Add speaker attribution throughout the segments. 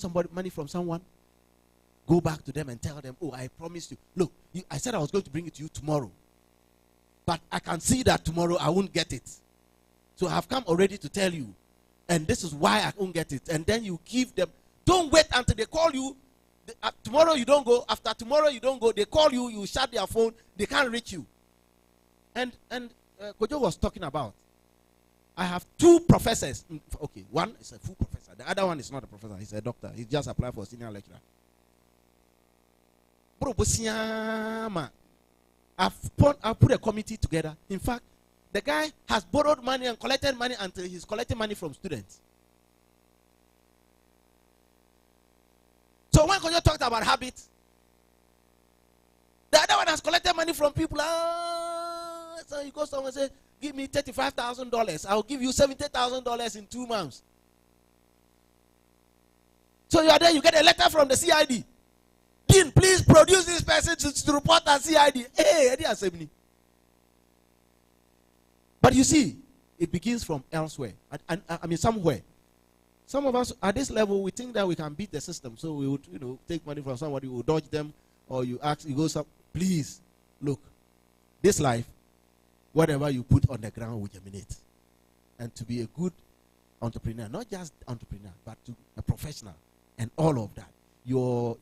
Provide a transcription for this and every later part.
Speaker 1: somebody money from someone, go back to them and tell them, oh, I promised you. Look, I said I was going to bring it to you tomorrow. But I can see that tomorrow I won't get it. So I have come already to tell you. And this is why I won't get it. And then you give them. Don't wait until they call you. Tomorrow you don't go. After tomorrow you don't go. They call you. You shut their phone. They can't reach you. And Kojo was talking about, I have 2 professors. Okay, one is a full professor. The other one is not a professor. He's a doctor. He just applied for senior lecturer. I've put a committee together. In fact, the guy has borrowed money and collected money until he's collecting money from students. So when Kojo talked about habits, the other one has collected money from people. So you go somewhere and say, give me $35,000. I'll give you $70,000 in 2 months. So you are there, you get a letter from the CID. Dean, please produce this person to report at CID. Hey, but you see, it begins from elsewhere. I mean, somewhere. Some of us at this level, we think that we can beat the system. So we would, take money from somebody, we will dodge them, or you go, please, look, this life, whatever you put on the ground will germinate. And to be a good entrepreneur, not just entrepreneur, but to a professional, and all of that. Your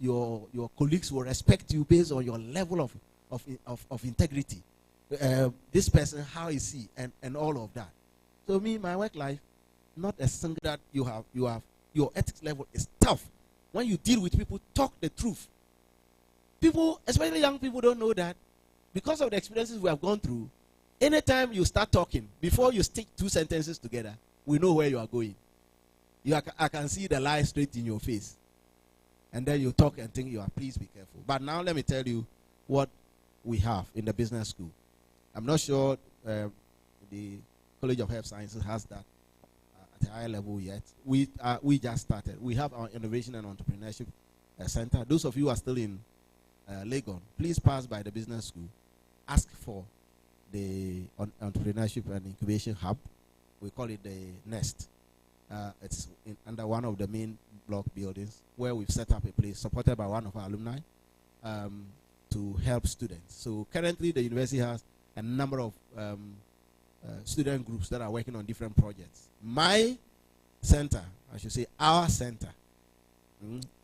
Speaker 1: colleagues will respect you based on your level of integrity. This person, how is he, and all of that. So my work life, not a single that you have your ethics level is tough. When you deal with people, talk the truth. People, especially young people, don't know that because of the experiences we have gone through. Anytime you start talking, before you stick 2 sentences together, we know where you are going. I can see the lie straight in your face. And then you talk and think you are, please be careful. But now let me tell you what we have in the business school. I'm not sure the College of Health Sciences has that at a higher level yet. We just started. We have our Innovation and Entrepreneurship Center. Those of you who are still in Legon, please pass by the business school. Ask for the Entrepreneurship and Incubation Hub. We call it the NEST. It's under one of the main block buildings where we've set up a place supported by one of our alumni to help students. So currently the university has a number of student groups that are working on different projects. My center, I should say our center,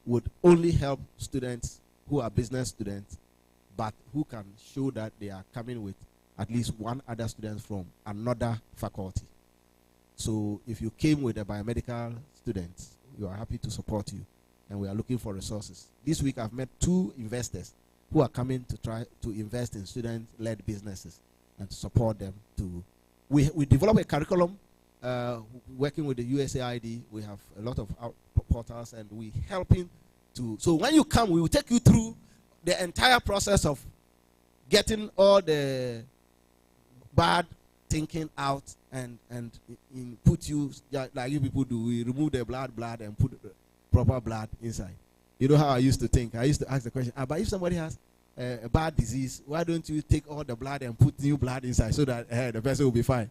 Speaker 1: would only help students who are business students, but who can show that they are coming with at least one other student from another faculty. So if you came with a biomedical student, we are happy to support you, and we are looking for resources. This week I've met 2 investors who are coming to try to invest in student-led businesses and to support them. We develop a curriculum working with the USAID. We have a lot of portals, and we helping to. So when you come, we will take you through the entire process of getting all the bad thinking out and put you, like you people do. We remove the blood and put proper blood inside. You know how I used to think? I used to ask the question, but if somebody has a bad disease, why don't you take all the blood and put new blood inside so that the person will be fine?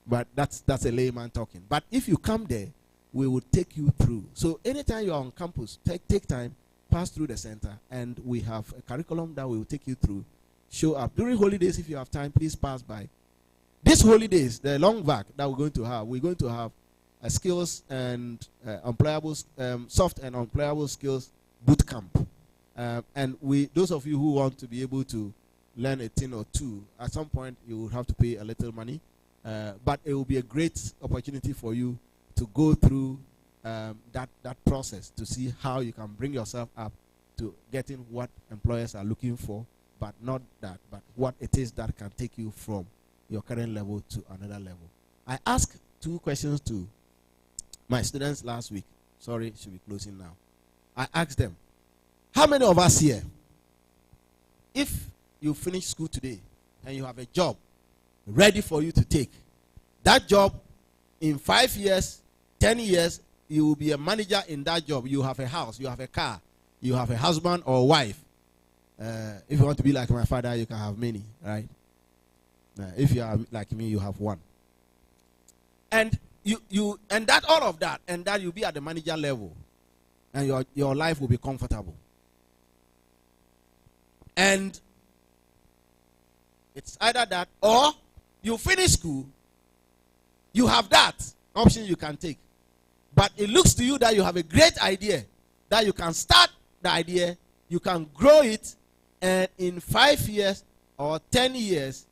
Speaker 1: But that's a layman talking. But if you come there, we will take you through. So anytime you are on campus, take time, pass through the center, and we have a curriculum that we will take you through. Show up. During holidays, if you have time, please pass by. These holidays, the long vac that we're going to have a skills and employable, soft and employable skills boot camp. And those of you who want to be able to learn a thing or two, at some point you will have to pay a little money. But it will be a great opportunity for you to go through that process to see how you can bring yourself up to getting what employers are looking for, but not that, but what it is that can take you from your current level to another level. I asked 2 questions to my students last week. Sorry, should be closing now. I asked them, how many of us here, if you finish school today and you have a job ready for you to take, that job in 5 years, 10 years, you will be a manager in that job. You have a house, you have a car, you have a husband or wife. If you want to be like my father, you can have many, right? If you are like me, you have one. And you and that all of that, and that you'll be at the manager level. and your life will be comfortable. And it's either that or you finish school, you have that option you can take. But it looks to you that you have a great idea, that you can start the idea, you can grow it, and in 5 years or 10 years,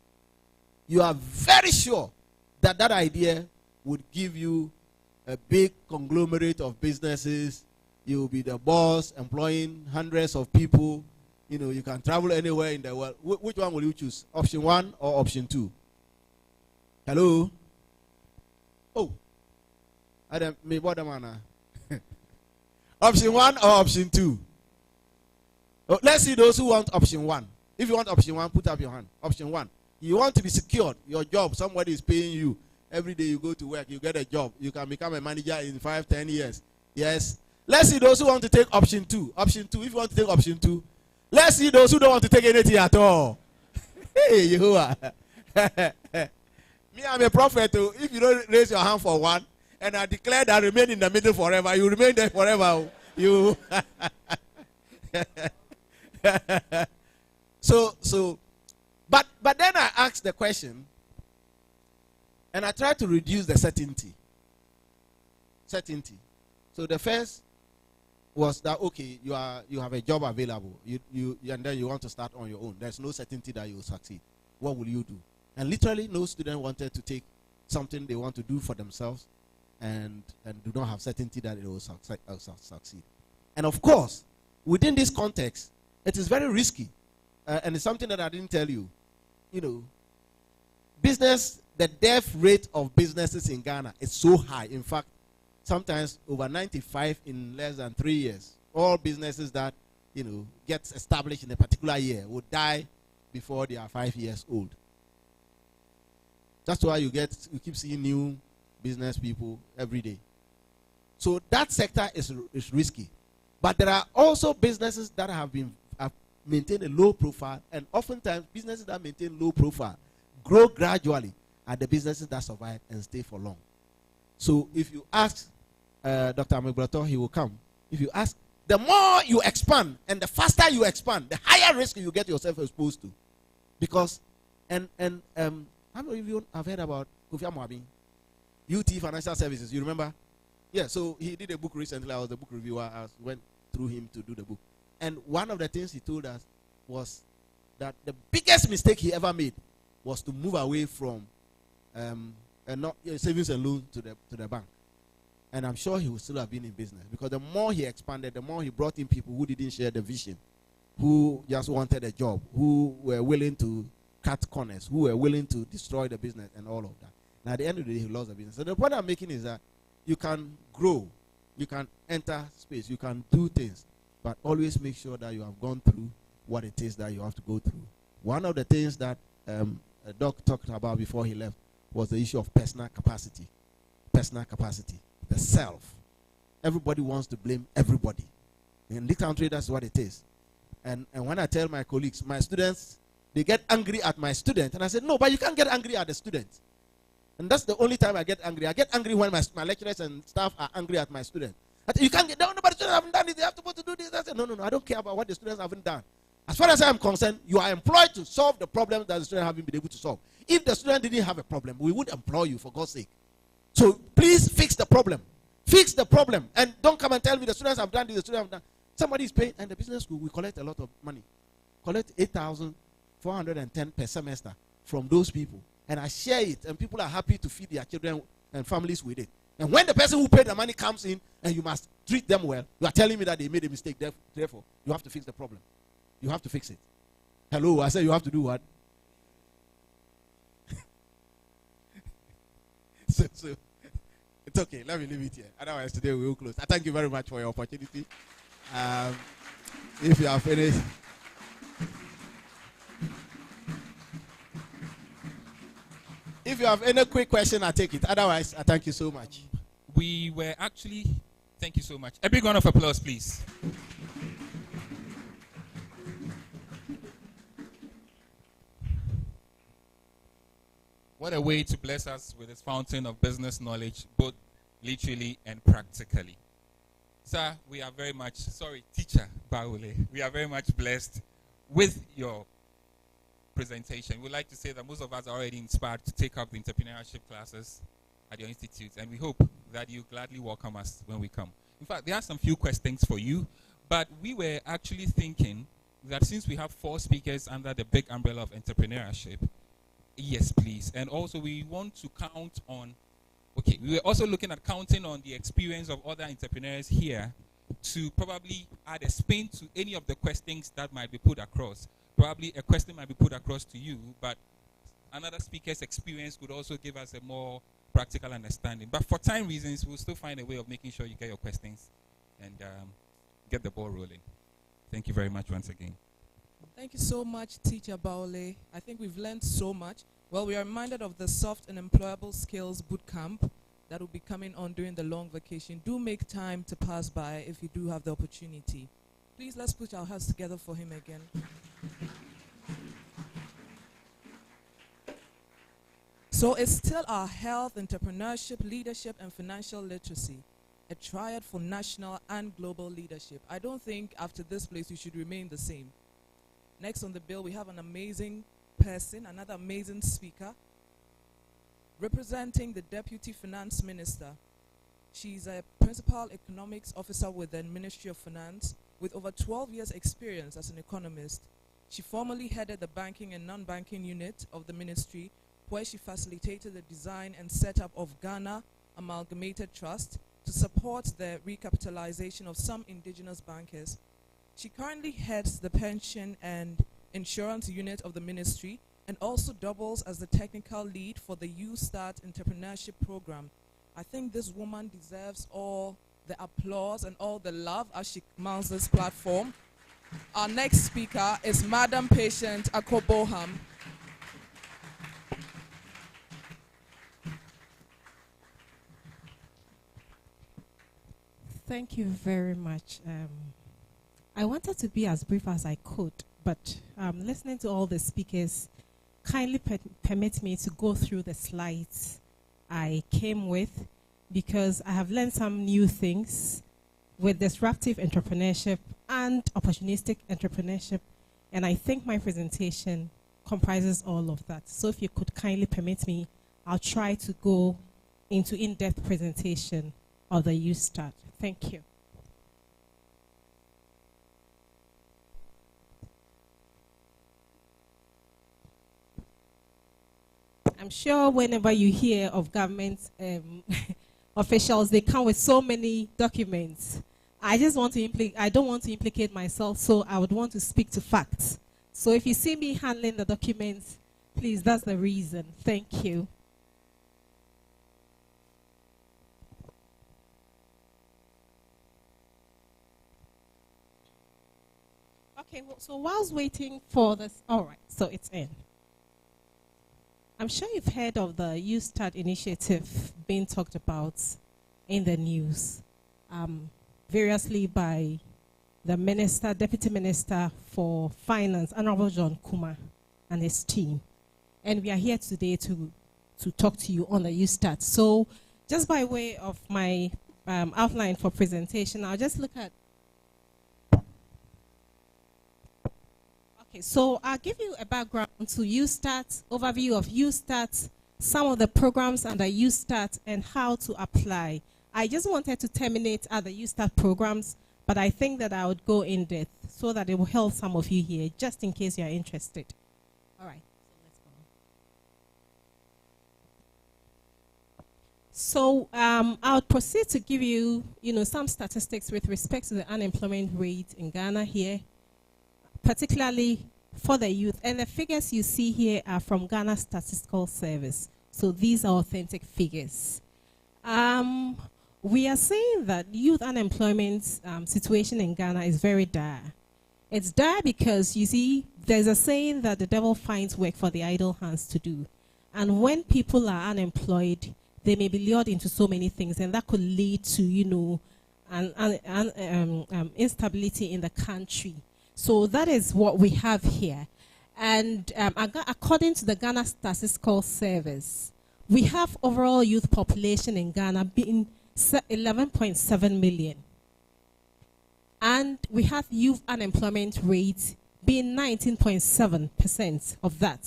Speaker 1: you are very sure that that idea would give you a big conglomerate of businesses. You will be the boss, employing hundreds of people. You know, you can travel anywhere in the world. Which one will you choose? Option 1 or option 2? Hello? Oh. Adam, me what man? Option 1 or option 2? Oh, let's see those who want option 1. If you want option 1, put up your hand. Option 1. You want to be secured. Your job, somebody is paying you. Every day you go to work, you get a job. You can become a manager in 5, 10 years. Yes. Let's see those who want to take option 2. Option 2. If you want to take option 2, let's see those who don't want to take anything at all. Hey, Yehovah. Me, I'm a prophet too. If you don't raise your hand for 1, and I declare that I remain in the middle forever, you remain there forever. You. But then I asked the question, and I tried to reduce the certainty. So the first was that, okay, you have a job available, and then you want to start on your own. There's no certainty that you will succeed. What will you do? And literally, no student wanted to take something they want to do for themselves, and do not have certainty that it will succeed. And of course, within this context, it is very risky, and it's something that I didn't tell you. You know, the death rate of businesses in Ghana is so high. In fact, sometimes over 95 in less than 3 years. All businesses that, you know, get established in a particular year would die before they are 5 years old. That's why you keep seeing new business people every day. So that sector is risky. But there are also businesses that have maintained a low profile, and oftentimes businesses that maintain low profile grow gradually are the businesses that survive and stay for long. So if you ask Dr. Amegbrato, he will come. If you ask, the more you expand and the faster you expand, the higher risk you get yourself exposed to. Because, how many of you have heard about Kofi Amwabi? UT Financial Services, you remember? Yeah, so he did a book recently. I was the book reviewer. I went through him to do the book. And one of the things he told us was that the biggest mistake he ever made was to move away from savings and loan to the bank. And I'm sure he would still have been in business, because the more he expanded, the more he brought in people who didn't share the vision, who just wanted a job, who were willing to cut corners, who were willing to destroy the business and all of that. And at the end of the day, he lost the business. So the point I'm making is that you can grow, you can enter space, you can do things, but always make sure that you have gone through what it is that you have to go through. One of the things that Doc talked about before he left was the issue of personal capacity. Personal capacity, the self. Everybody wants to blame everybody. In this country, that's what it is. And when I tell my colleagues, my students, they get angry at my student, and I said, no, but you can't get angry at the student. And that's the only time I get angry. I get angry when my lecturers and staff are angry at my student. You can't get down, but the students haven't done it, they have to do this. I said, no, I don't care about what the students haven't done. As far as I am concerned, you are employed to solve the problem that the students haven't been able to solve. If the student didn't have a problem, we would employ you, for God's sake. So please fix the problem. Fix the problem. And don't come and tell me the students have done this, the students have done. Somebody is paying, and the business school, we collect a lot of money. Collect 8,410 per semester from those people. And I share it, and people are happy to feed their children and families with it. And when the person who paid the money comes in, and you must treat them well, you are telling me that they made a mistake. Therefore, you have to fix the problem. You have to fix it. Hello, I said you have to do what? so it's okay. Let me leave it here. Otherwise, today we will close. I thank you very much for your opportunity. If you are finished. If you have any quick question, I take it. Otherwise, I thank you so much.
Speaker 2: Thank you so much. A big round of applause, please. What a way to bless us with this fountain of business knowledge, both literally and practically. Sir, we are very much, sorry, teacher Baule, we are very much blessed with your presentation. We'd like to say that most of us are already inspired to take up the entrepreneurship classes at your institute, and we hope that you gladly welcome us when we come. In fact, there are some few questions for you, but we were actually thinking that since we have 4 speakers under the big umbrella of entrepreneurship, yes, please, and also we want to count on, okay, we were also looking at counting on the experience of other entrepreneurs here to probably add a spin to any of the questions that might be put across. Probably a question might be put across to you, but another speaker's experience could also give us a more practical understanding. But for time reasons, we'll still find a way of making sure you get your questions and get the ball rolling. Thank you very much once again.
Speaker 3: Thank you so much, Teacher Baole. I think we've learned so much. Well, we are reminded of the soft and employable skills boot camp that will be coming on during the long vacation. Do make time to pass by if you do have the opportunity. Please, let's put our hands together for him again. So it's still our health, entrepreneurship, leadership, and financial literacy, a triad for national and global leadership. I don't think after this place we should remain the same. Next on the bill, we have an amazing person, another amazing speaker, representing the Deputy Finance Minister. She's a Principal Economics Officer with the Ministry of Finance with over 12 years' experience as an economist. She formerly headed the banking and non-banking unit of the ministry, where she facilitated the design and setup of Ghana Amalgamated Trust to support the recapitalization of some indigenous bankers. She currently heads the pension and insurance unit of the ministry and also doubles as the technical lead for the Youth Start Entrepreneurship Program. I think this woman deserves all the applause and all the love as she mounts this platform. Our next speaker is Madam Patient Akoboham.
Speaker 4: Thank you very much. I wanted to be as brief as I could, but listening to all the speakers, kindly permit me to go through the slides I came with, because I have learned some new things with disruptive entrepreneurship and opportunistic entrepreneurship, and I think my presentation comprises all of that. So if you could kindly permit me, I'll try to go into in-depth presentation of the Youth Start. Thank you. I'm sure whenever you hear of government officials, they come with so many documents. I don't want to implicate myself, so I would want to speak to facts. So if you see me handling the documents, please, that's the reason. Thank you. Okay, well, so whilst waiting for this, all right, so it's in. I'm sure you've heard of the Youth Start initiative being talked about in the news, variously by the Minister, Deputy Minister for Finance, Honorable John Kuma, and his team. And we are here today to talk to you on the Youth Start. So just by way of my outline for presentation, I'll just look at. Okay, so I'll give you a background to Youth Start, overview of Youth Start, some of the programs under Youth Start, and how to apply. I just wanted to terminate at the Youth Start programs, but I think that I would go in depth so that it will help some of you here, just in case you're interested. All right, so let's go. So I'll proceed to give you, some statistics with respect to the unemployment rate in Ghana here, particularly for the youth. And the figures you see here are from Ghana Statistical Service. So these are authentic figures. We are saying that youth unemployment situation in Ghana is very dire. It's dire because, you see, there's a saying that the devil finds work for the idle hands to do. And when people are unemployed, they may be lured into so many things, and that could lead to, instability in the country. So that is what we have here. And according to the Ghana Statistical Service, we have overall youth population in Ghana being 11.7 million. And we have youth unemployment rate being 19.7% of that.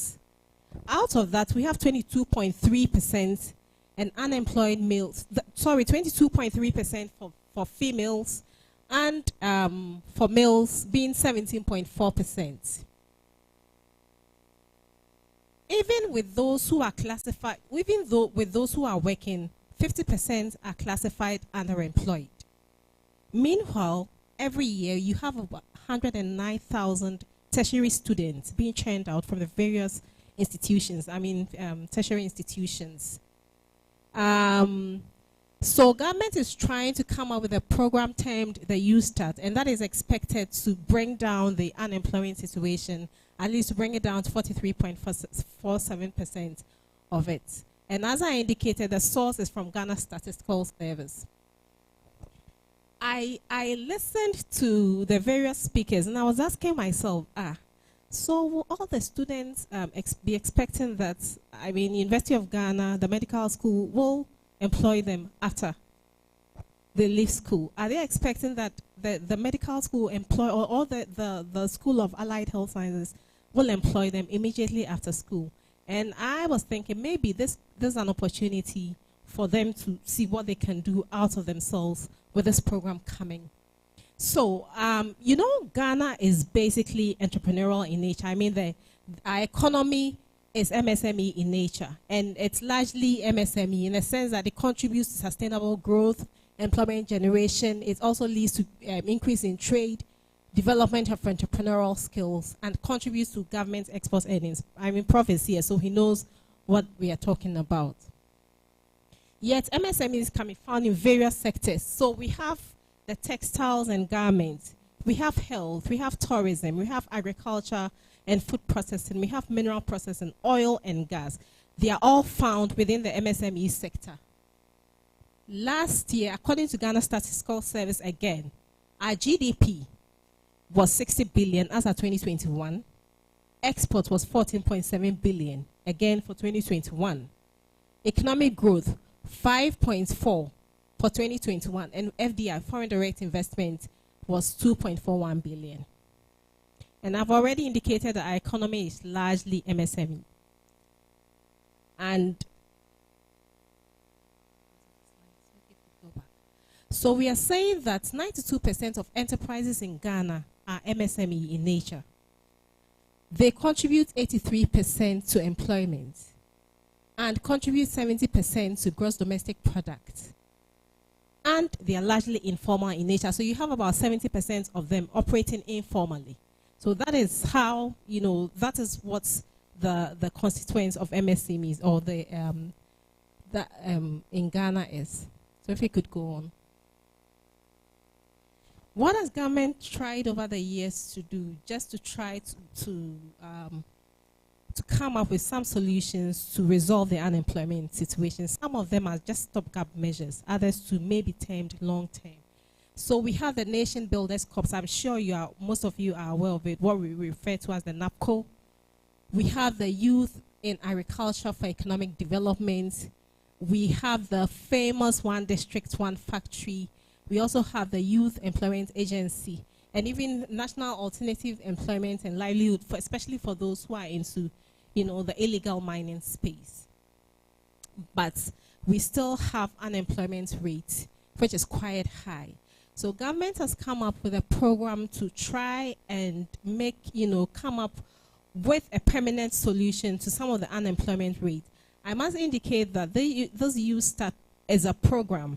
Speaker 4: Out of that, we have 22.3% and unemployed males, 22.3% for females, and for males being 17.4%. Even with those who are classified, even though with those who are working, 50% are classified underemployed. Meanwhile, every year you have about 109,000 tertiary students being churned out from the various institutions, tertiary institutions. So government is trying to come up with a program termed the Youth Start, and that is expected to bring down the unemployment situation, at least to bring it down to 43.47% of it. And as I indicated, the source is from Ghana Statistical Service. I listened to the various speakers, and I was asking myself, so will all the students be expecting that, University of Ghana, the medical school, will employ them after they leave school? Are they expecting that the medical school employ, or the School of Allied Health Sciences will employ them immediately after school? And I was thinking maybe this is an opportunity for them to see what they can do out of themselves with this program coming. So, Ghana is basically entrepreneurial in nature. Our economy is MSME in nature, and it's largely MSME in the sense that it contributes to sustainable growth, employment generation. It also leads to increase in trade, development of entrepreneurial skills, and contributes to government export earnings. Prof is here, so he knows what we are talking about. Yet MSMEs can be found in various sectors. So we have the textiles and garments, we have health, we have tourism, we have agriculture and food processing, we have mineral processing, oil and gas. They are all found within the MSME sector. Last year, according to Ghana Statistical Service again, our GDP was 60 billion as of 2021. Export was 14.7 billion, again for 2021. Economic growth, 5.4 for 2021, and FDI, foreign direct investment, was 2.41 billion. And I've already indicated that our economy is largely MSME. And so we are saying that 92% of enterprises in Ghana are MSME in nature. They contribute 83% to employment and contribute 70% to gross domestic product. And they are largely informal in nature. So you have about 70% of them operating informally. So that is how, that is what's the constituents of MSMEs or in Ghana is. So if you could go on. What has government tried over the years to do just to try to come up with some solutions to resolve the unemployment situation? Some of them are just stopgap measures, others to maybe termed long-term. So we have the Nation Builders Corps. I'm sure most of you are aware of it, what we refer to as the NAPCO. We have the Youth in Agriculture for Economic Development. We have the famous One District, One Factory. We also have the Youth Employment Agency, and even National Alternative Employment and Livelihood, especially for those who are into, the illegal mining space. But we still have unemployment rate, which is quite high. So government has come up with a program to try and come up with a permanent solution to some of the unemployment rate. I must indicate that this Youth Start is a program.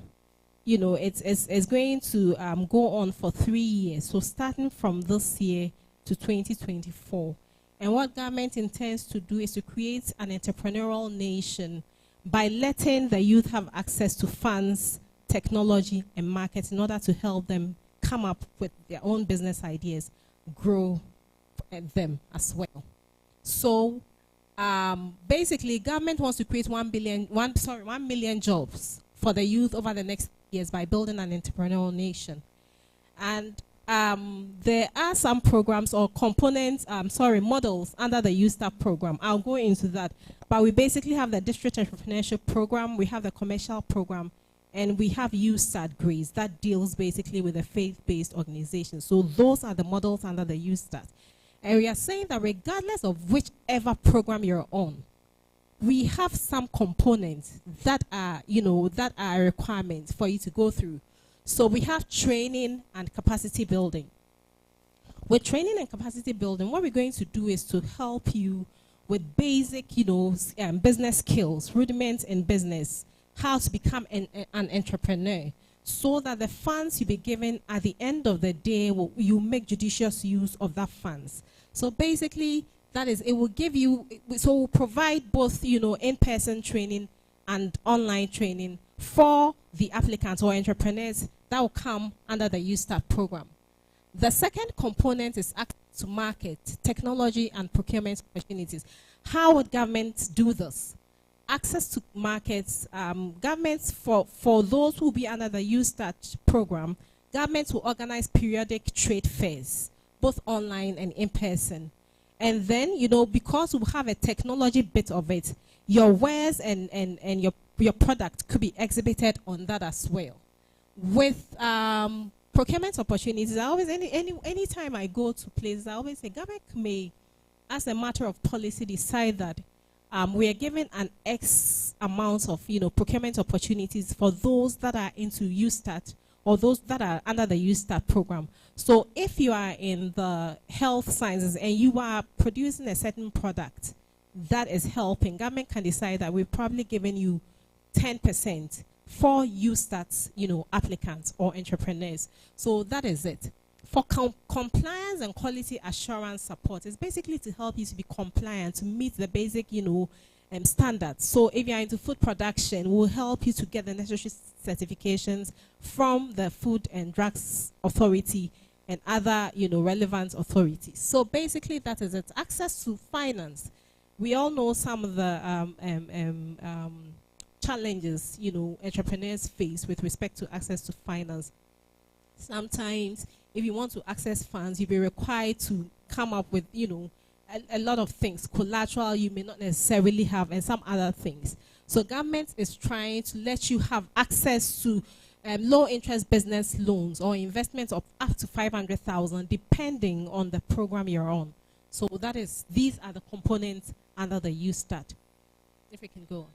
Speaker 4: It's going to go on for 3 years. So starting from this year to 2024. And what government intends to do is to create an entrepreneurial nation by letting the youth have access to funds, technology, and markets in order to help them come up with their own business ideas, grow them as well. So basically, government wants to create 1 million jobs for the youth over the next years by building an entrepreneurial nation. And there are some programs or components, models under the Youth Start program. I'll go into that. But we basically have the district entrepreneurship program, we have the commercial program, And we have USAT grades that deals basically with a faith-based organization. So those are the models under the USAT. And we are saying that regardless of whichever program you're on, we have some components that are, that are requirements for you to go through. So we have training and capacity building. With training and capacity building, what we're going to do is to help you with basic, business skills, rudiments in business, how to become an entrepreneur, so that the funds you be given at the end of the day, you make judicious use of that funds. So basically, that is, it will give you, so we'll provide both, in-person training and online training for the applicants or entrepreneurs that will come under the USTAT program. The second component is access to market, technology, and procurement opportunities. How would governments do this? Access to markets, governments, for those who will be under the USTAT program, governments will organize periodic trade fairs, both online and in person. And then, because we have a technology bit of it, your wares and your product could be exhibited on that as well. With procurement opportunities, I always, anytime I go to places, I always say government may, as a matter of policy, decide that we are given an X amount of procurement opportunities for those that are into USTAT or those that are under the USTAT program. So if you are in the health sciences and you are producing a certain product that is helping, government can decide that we've probably given you 10% for USTAT, applicants or entrepreneurs. So that is it. For compliance and quality assurance support, it's basically to help you to be compliant, to meet the basic, standards. So if you're into food production, we'll help you to get the necessary certifications from the Food and Drugs Authority and other, relevant authorities. So basically that is it. Access to finance. We all know some of the challenges, entrepreneurs face with respect to access to finance. Sometimes, if you want to access funds, you'll be required to come up with, a lot of things, collateral you may not necessarily have, and some other things. So government is trying to let you have access to low-interest business loans or investments of up to 500,000, depending on the program you're on. So these are the components under the USTAT. If we can go on.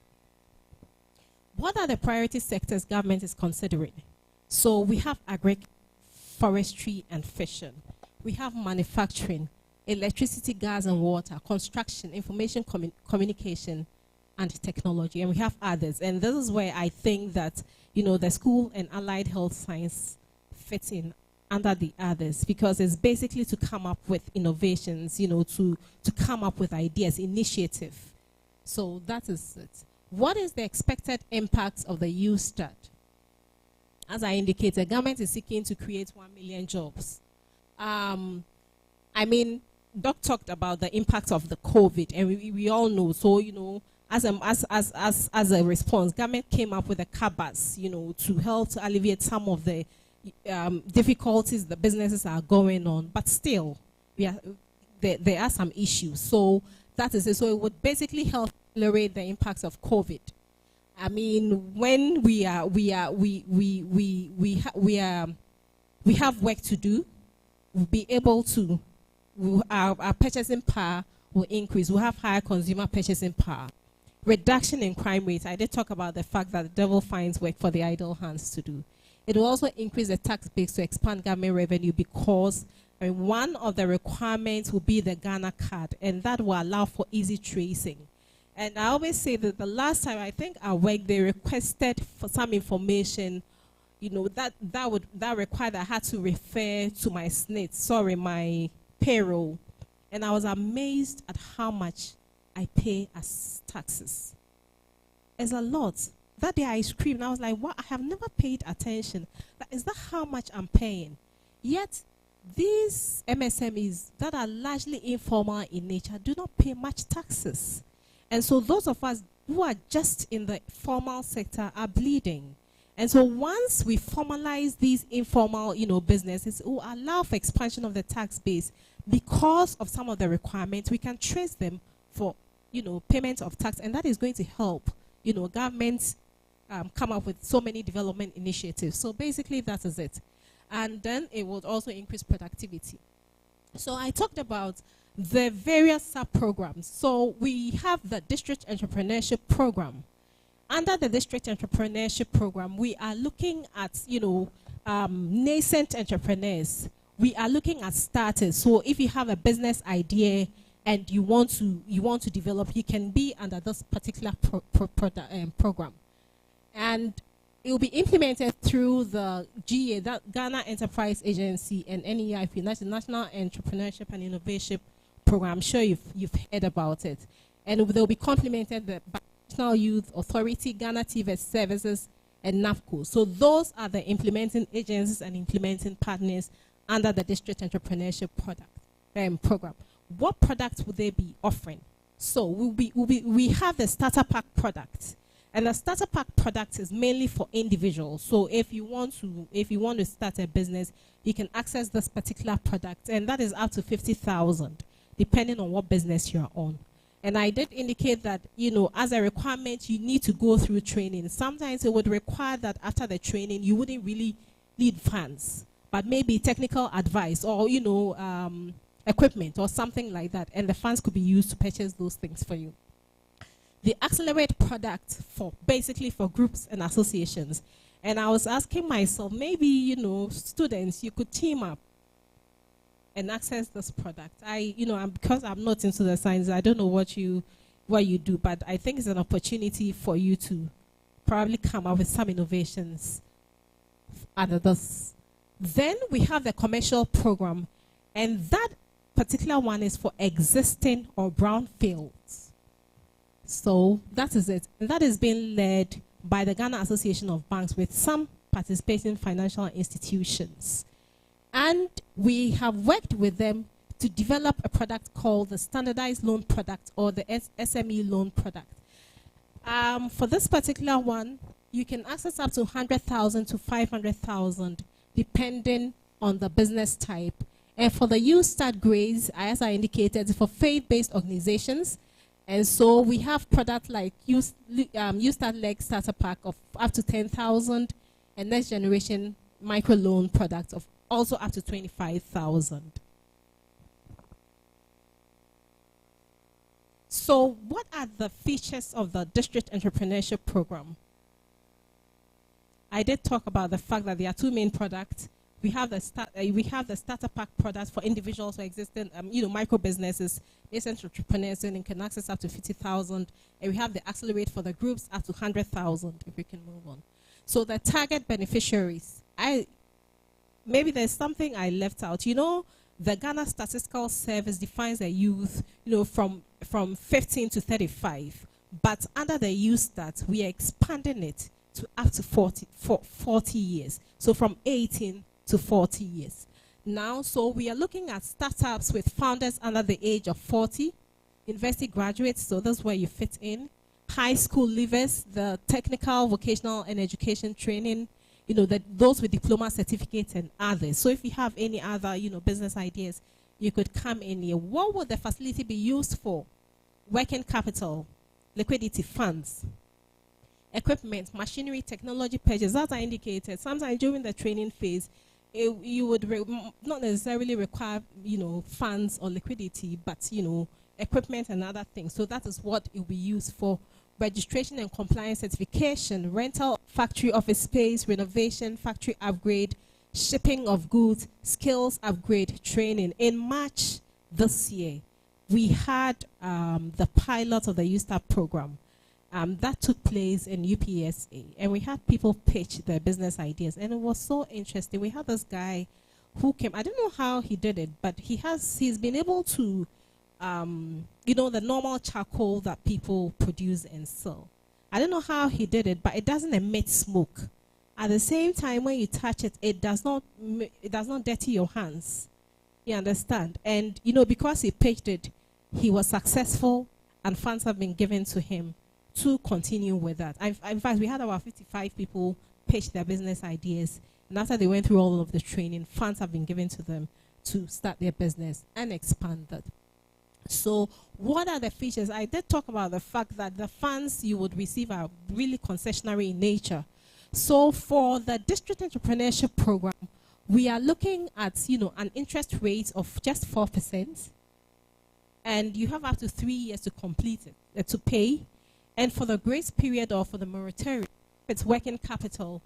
Speaker 4: What are the priority sectors government is considering? So we have forestry and fishing. We have manufacturing, electricity, gas and water, construction, information communication, and technology. And we have others. And this is where I think that, the school and allied health science fits in under the others, because it's basically to come up with innovations, to come up with ideas, initiative. So that is it. What is the expected impact of the USTAT? As I indicated, government is seeking to create 1 million jobs. Doc talked about the impact of the COVID, and we all know. So, as a response, government came up with a cabas, to help to alleviate some of the difficulties the businesses are going on. But still, there are some issues. So that is it. So it would basically help accelerate the impacts of COVID. When we have work to do, we'll be able to, our purchasing power will increase. We'll have higher consumer purchasing power. Reduction in crime rates. I did talk about the fact that the devil finds work for the idle hands to do. It will also increase the tax base to expand government revenue, because one of the requirements will be the Ghana card, and that will allow for easy tracing. And I always say that the last time I think I worked, they requested for some information, that required I had to refer to my my payroll. And I was amazed at how much I pay as taxes. It's a lot. That day I screamed. I was like, what? I have never paid attention. Is that how much I'm paying? Yet, these MSMEs that are largely informal in nature do not pay much taxes. And so those of us who are just in the formal sector are bleeding. And so once we formalize these informal, businesses, it will allow for expansion of the tax base. Because of some of the requirements, we can trace them for, payment of tax, and that is going to help, governments come up with so many development initiatives. So basically that is it. And then it would also increase productivity. So I talked about the various sub-programs. So we have the District Entrepreneurship Program. Under the District Entrepreneurship Program, we are looking at, nascent entrepreneurs. We are looking at starters. So if you have a business idea and you want to develop, you can be under this particular program. And it will be implemented through the GA, that Ghana Enterprise Agency, and NEIP, National Entrepreneurship and Innovation Program. I'm sure you've heard about it. And they'll be complemented by National Youth Authority, Ghana TVET Services, and NAFCO. So those are the implementing agencies and implementing partners under the District Entrepreneurship Program. What products will they be offering? So we have the Starter Pack product. And the Starter Pack product is mainly for individuals. So if you want to start a business, you can access this particular product, and that is up to 50,000, depending on what business you're on. And I did indicate that, as a requirement, you need to go through training. Sometimes it would require that after the training, you wouldn't really need funds, but maybe technical advice or, equipment or something like that, and the funds could be used to purchase those things for you. The Accelerate product basically for groups and associations. And I was asking myself, maybe, students, you could team up and access this product. Because I'm not into the science, I don't know what you do, but I think it's an opportunity for you to probably come up with some innovations under this. Then we have the commercial program, and that particular one is for existing or brownfields. So that is it. And that is being led by the Ghana Association of Banks with some participating financial institutions. And we have worked with them to develop a product called the Standardized Loan Product, or the SME Loan Product. For this particular one, you can access up to 100,000 to 500,000, depending on the business type. And for the Youth Start grades, as I indicated, for faith-based organizations. And so we have products like Youth Start Leg Starter Pack of up to 10,000, and Next Generation Microloan product of also up to 25,000. So what are the features of the District Entrepreneurship Program? I did talk about the fact that there are two main products. We have the Starter Pack product for individuals or existing, micro businesses, nascent entrepreneurs, and can access up to 50,000. And we have the Accelerate for the groups up to 100,000. If we can move on. So the target beneficiaries. Maybe there's something I left out. The Ghana Statistical Service defines a youth, from 15 to 35. But under the Youth Start, we are expanding it to up to 40 years. So from 18 to 40 years. Now, so we are looking at startups with founders under the age of 40, university graduates, so that's where you fit in, high school leavers, the technical, vocational, and education training, those with diploma certificates and others. So if you have any other, business ideas, you could come in here. What would the facility be used for? Working capital, liquidity, funds, equipment, machinery, technology purchase. As I indicated, sometimes during the training phase, you would not necessarily require, funds or liquidity, but, equipment and other things. So that is what it will be used for. Registration and compliance certification, rental, factory office space, renovation, factory upgrade, shipping of goods, skills upgrade, training. In March this year, we had the pilot of the Youth Start program. That took place in UPSA, and we had people pitch their business ideas, and it was so interesting. We had this guy who came. I don't know how he did it, but he's been able to, the normal charcoal that people produce and sell. I don't know how he did it, but it doesn't emit smoke. At the same time, when you touch it, it does not dirty your hands. You understand? And because he pitched it, he was successful, and funds have been given to him to continue with that. In fact, we had about 55 people pitch their business ideas, and after they went through all of the training, funds have been given to them to start their business and expand that. So what are the features? I did talk about the fact that the funds you would receive are really concessionary in nature. So for the district entrepreneurship program, we are looking at, an interest rate of just 4%, and you have up to 3 years to complete it, to pay. And for the grace period or for the moratorium, it's working capital,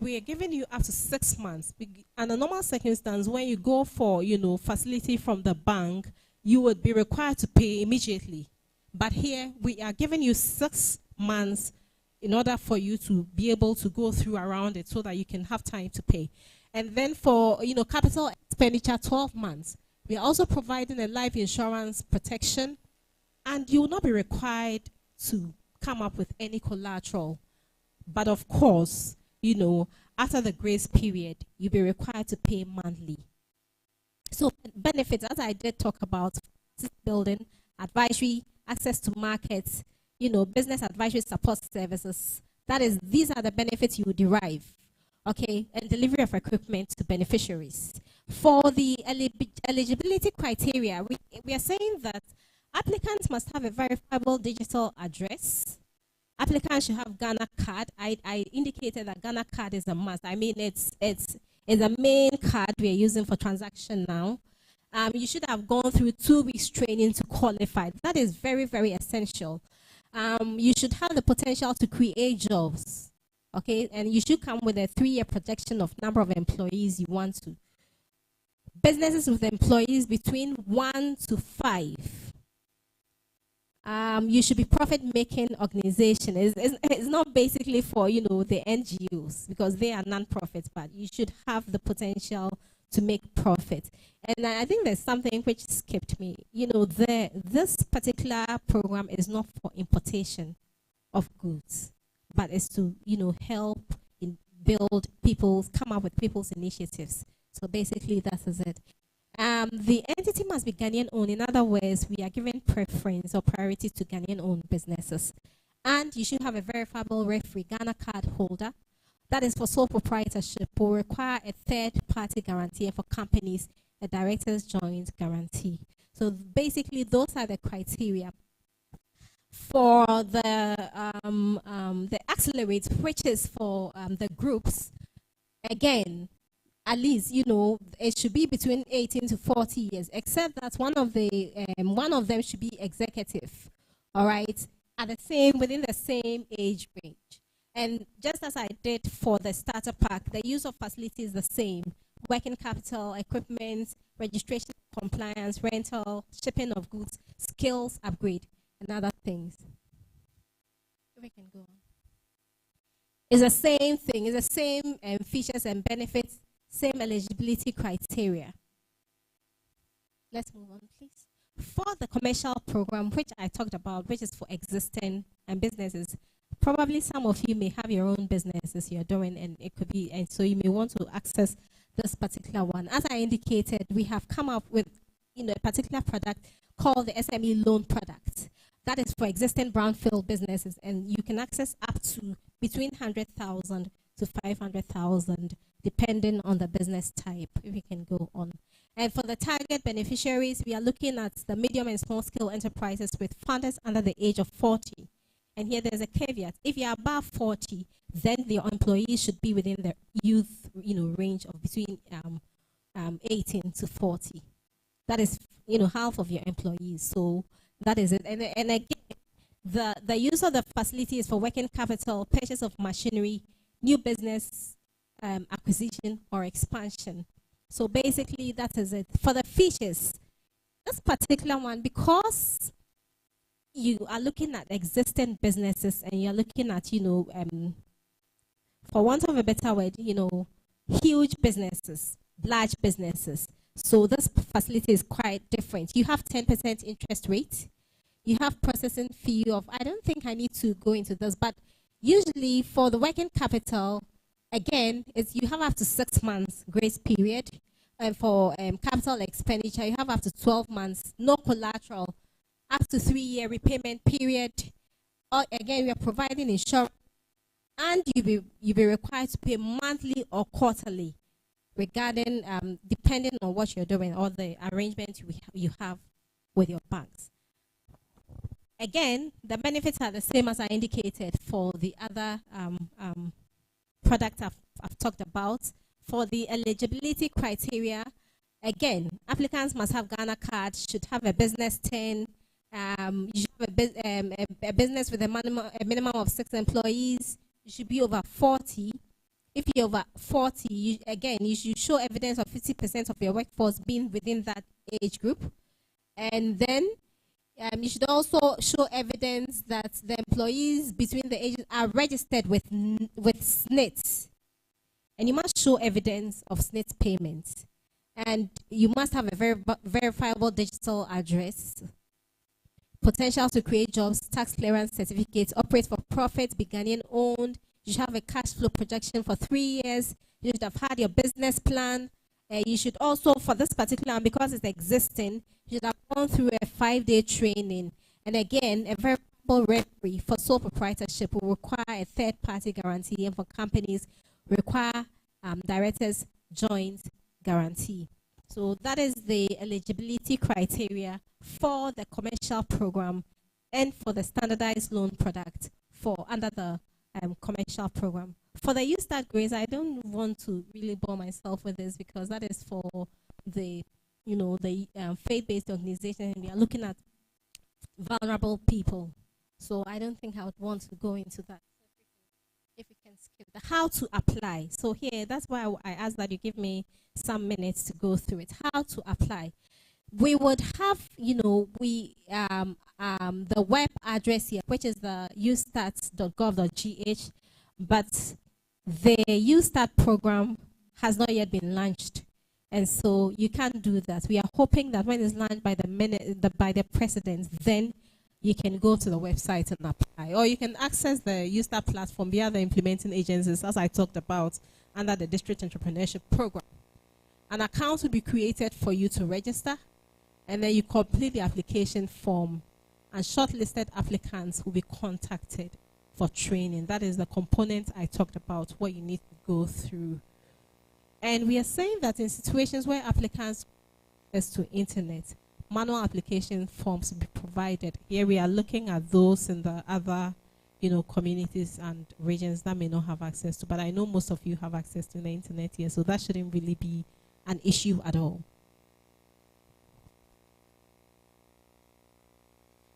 Speaker 4: we are giving you up to 6 months. And a normal circumstance, when you go for, facility from the bank, you would be required to pay immediately. But here, we are giving you 6 months in order for you to be able to go through around it so that you can have time to pay. And then for, capital expenditure, 12 months. We are also providing a life insurance protection, and you will not be required to come up with any collateral. But of course, after the grace period, you'll be required to pay monthly. So benefits, as I did talk about, building, advisory, access to markets, business advisory support services. These are the benefits you will derive, okay, and delivery of equipment to beneficiaries. For the eligibility criteria, we are saying that applicants must have a verifiable digital address. Applicants should have Ghana card. I indicated that Ghana card is a must. I mean, it's a main card we are using for transaction now. You should have gone through 2 weeks training to qualify. That is very, very essential. You should have the potential to create jobs, okay? And you should come with a 3-year projection of number of employees you want to. Businesses with employees between 1 to 5. You should be profit-making organization. It's not basically for, the NGOs, because they are non-profits, but you should have the potential to make profit. And I think there's something which skipped me. This particular program is not for importation of goods, but it's to, help come up with people's initiatives. So basically, that is it. The entity must be Ghanaian owned. In other words, we are giving preference or priority to Ghanaian owned businesses. And you should have a verifiable referee Ghana card holder. That is for sole proprietorship, will require a third-party guarantee, and for companies, a director's joint guarantee. So basically, those are the criteria. For the accelerate, which is for the groups, again, at least, it should be between 18 to 40 years, except that one of them should be executive, all right, within the same age range. And just as I did for the starter pack, the use of facility is the same. Working capital, equipment, registration, compliance, rental, shipping of goods, skills upgrade, and other things. We can go on. It's the same thing. It's the same features and benefits, same eligibility criteria. Let's move on, please. For the commercial program, which I talked about, which is for existing businesses, probably some of you may have your own businesses you're doing, and it could be, and so you may want to access this particular one. As I indicated, we have come up with a particular product called the SME loan product. That is for existing brownfield businesses, and you can access up to between 100,000 to 500,000, depending on the business type. If we can go on. And for the target beneficiaries, we are looking at the medium and small scale enterprises with founders under the age of 40. And here there's a caveat. If you're above 40, then the employees should be within the youth, range of between 18 to 40. That is, half of your employees. So that is it. And again, the use of the facility is for working capital, purchase of machinery, new business acquisition or expansion. So basically, that is it. For the features, this particular one, because you are looking at existing businesses and you're looking at, for want of a better word, huge businesses, large businesses. So this facility is quite different. You have 10% interest rate. You have processing fee of, I don't think I need to go into this, but usually for the working capital, again, you have up to 6 months grace period. And for capital expenditure, you have up to 12 months, no collateral, up to 3-year repayment period. Again, we are providing insurance, and you'll be required to pay monthly or quarterly, regarding depending on what you're doing or the arrangement you have with your banks. Again, the benefits are the same as I indicated for the other product I've talked about. For the eligibility criteria, again, applicants must have Ghana card, should have a business 10, you should have a business with a minimum of 6 employees, you should be over 40. If you're over 40, you should show evidence of 50% of your workforce being within that age group. And then you should also show evidence that the employees between the ages are registered with SNIT. And you must show evidence of SNIT payments. And you must have a verifiable digital address, potential to create jobs, tax clearance certificates, operate for profit, be Ghanaian owned. You should have a cash flow projection for 3 years. You should have had your business plan. You should also, for this particular one, because it's existing, you should have gone through a 5-day training. And again, a verifiable referee for sole proprietorship will require a third-party guarantee, and for companies, require directors' joint guarantee. So that is the eligibility criteria for the commercial program and for the standardized loan product under the commercial program. For the YouStart grades, I don't want to really bore myself with this because that is for the, faith-based organization. We are looking at vulnerable people. So I don't think I would want to go into that. If we can skip the how to apply. So here, that's why I asked that you give me some minutes to go through it. How to apply. We would have, the web address here, which is the youstart.gov.gh, but the YouStart program has not yet been launched. And so you can't do that. We are hoping that when it's launched by the president, then you can go to the website and apply. Or you can access the YouStart platform via the implementing agencies, as I talked about, under the District Entrepreneurship Program. An account will be created for you to register, and then you complete the application form, and shortlisted applicants will be contacted for training. That is the component I talked about, what you need to go through. And we are saying that in situations where applicants access to internet, manual application forms will be provided. Here we are looking at those in the other, communities and regions that may not have access to. But I know most of you have access to the internet here, so that shouldn't really be an issue at all.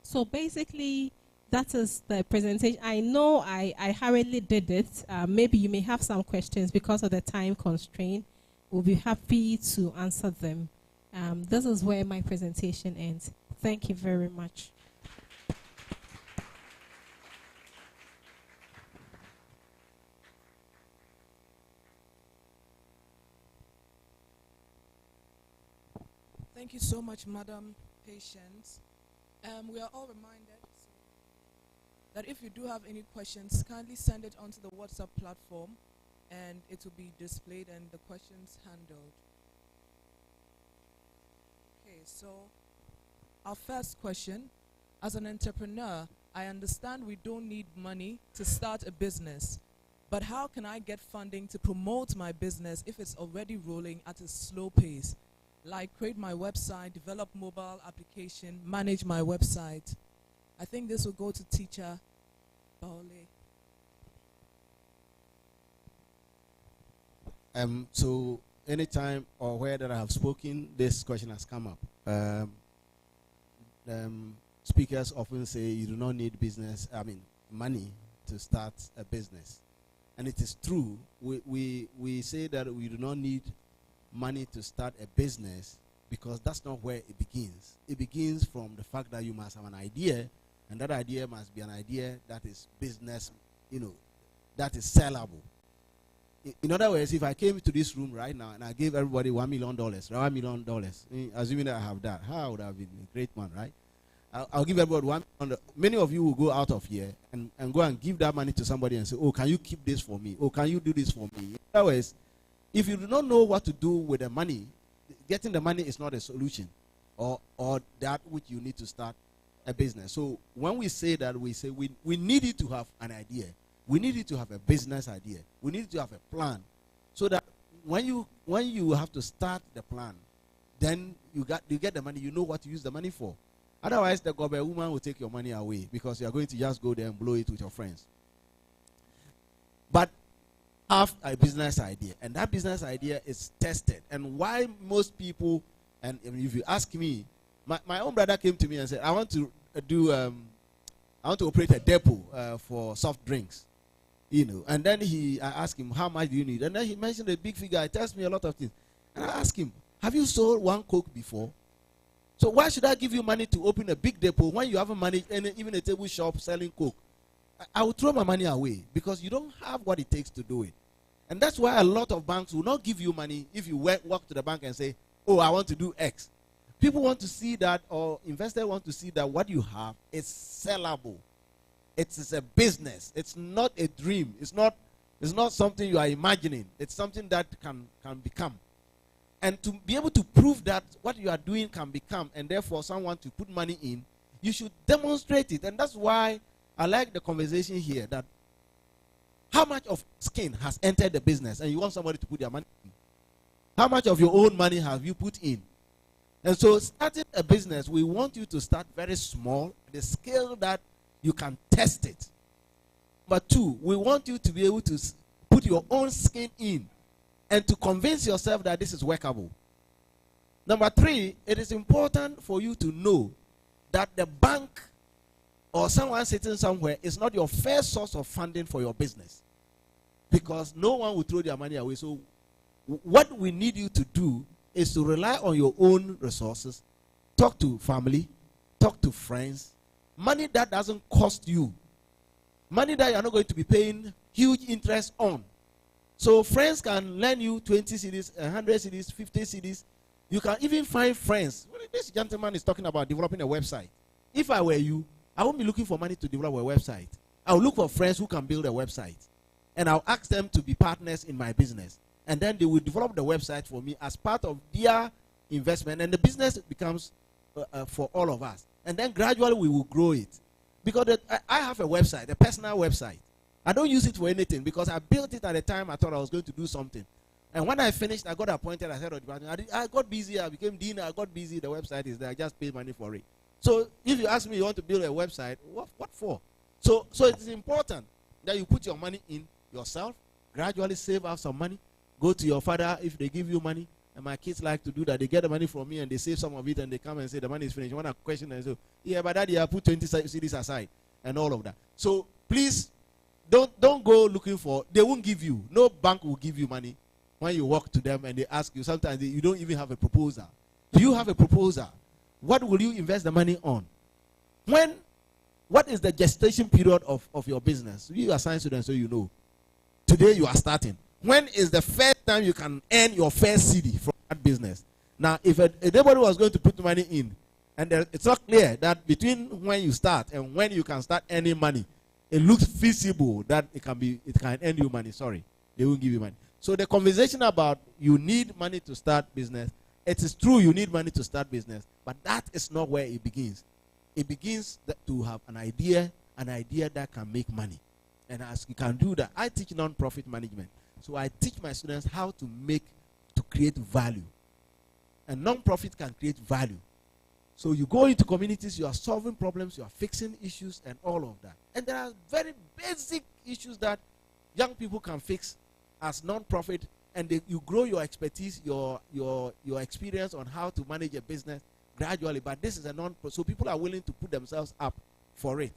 Speaker 4: So basically, that is the presentation. I know I hurriedly did it. Maybe you may have some questions because of the time constraint. We'll be happy to answer them. This is where my presentation ends. Thank you very much.
Speaker 3: Thank you so much, Madam Patience. We are all reminded that if you do have any questions, kindly send it onto the WhatsApp platform and it will be displayed and the questions handled. Okay, so our first question. As an entrepreneur, I understand we don't need money to start a business, but how can I get funding to promote my business if it's already rolling at a slow pace? Like create my website, develop mobile application, manage my website. I think this will go to Teacher Baole.
Speaker 1: So anytime or where that I have spoken, this question has come up. Speakers often say you do not need money to start a business. And it is true. We say that we do not need money to start a business because that's not where it begins. It begins from the fact that you must have an idea, and that idea must be an idea that is business, that is sellable. In other words, if I came to this room right now and I gave everybody $1 million, $1 million, assuming that I have that, how I would have been a great man, right? I'll give everybody $1 million. Many of you will go out of here and go and give that money to somebody and say, oh, can you keep this for me? Oh, can you do this for me? In other words, if you do not know what to do with the money, getting the money is not a solution or that which you need to start a business. So when we say that, we say we need you to have an idea. We need you to have a business idea. We need you to have a plan so that when you have to start the plan, then you get the money, you know what to use the money for. Otherwise, the gobe woman will take your money away because you are going to just go there and blow it with your friends. But have a business idea, and that business idea is tested. And why most people, and if you ask me, my own brother came to me and said, I want to operate a depot for soft drinks, And then I asked him, how much do you need? And then he mentioned a big figure. He tells me a lot of things. And I asked him, have you sold one Coke before? So why should I give you money to open a big depot when you haven't managed even a table shop selling Coke? I will throw my money away because you don't have what it takes to do it. And that's why a lot of banks will not give you money if you walk to the bank and say, oh, I want to do X. People want to see that, or investors want to see that what you have is sellable. It's a business. It's not a dream. It's not something you are imagining. It's something that can become. And to be able to prove that what you are doing can become, and therefore someone to put money in, you should demonstrate it. And that's why I like the conversation here, that how much of skin has entered the business and you want somebody to put their money in? How much of your own money have you put in? And so starting a business, we want you to start very small, the scale that you can test it. But 2, we want you to be able to put your own skin in and to convince yourself that this is workable. Number 3, it is important for you to know that the bank or someone sitting somewhere is not your first source of funding for your business, because no one will throw their money away. So what we need you to do is to rely on your own resources, talk to family, talk to friends, money that doesn't cost you, money that you're not going to be paying huge interest on. So friends can lend you 20 cedis, 100 cedis, 50 cedis. You can even find friends. This gentleman is talking about developing a website. If I were you, I won't be looking for money to develop a website. I'll look for friends who can build a website. And I'll ask them to be partners in my business. And then they will develop the website for me as part of their investment. And the business becomes for all of us. And then gradually we will grow it. Because I have a website, a personal website. I don't use it for anything because I built it at a time I thought I was going to do something. And when I finished, I got appointed as head of department. I got busy. I became dean. I got busy. The website is there. I just paid money for it. So if you ask me, you want to build a website, what for? So it is important that you put your money in yourself, gradually save out some money, go to your father if they give you money. And my kids like to do that. They get the money from me and they save some of it and they come and say the money is finished. When I question and say, yeah, but daddy, I put 20 CDs aside and all of that. So please don't go looking for, they won't give you. No bank will give you money when you walk to them and they ask you. Sometimes you don't even have a proposal. Do you have a proposal? What will you invest the money on? What is the gestation period of your business? You are science students, so you know. Today you are starting. When is the first time you can earn your first CD from that business? Now, if anybody was going to put money in, and it's not clear that between when you start and when you can start earning money, it looks feasible that it can earn you money. Sorry, they won't give you money. So the conversation about you need money to start business, it is true you need money to start business, but that is not where it begins. It begins to have an idea that can make money. And as you can do that, I teach non-profit management. So I teach my students how to create value. And non-profit can create value. So you go into communities, you are solving problems, you are fixing issues and all of that. And there are very basic issues that young people can fix as non-profit, and you grow your expertise, your experience on how to manage a business gradually. But this is a non-profit, so people are willing to put themselves up for it.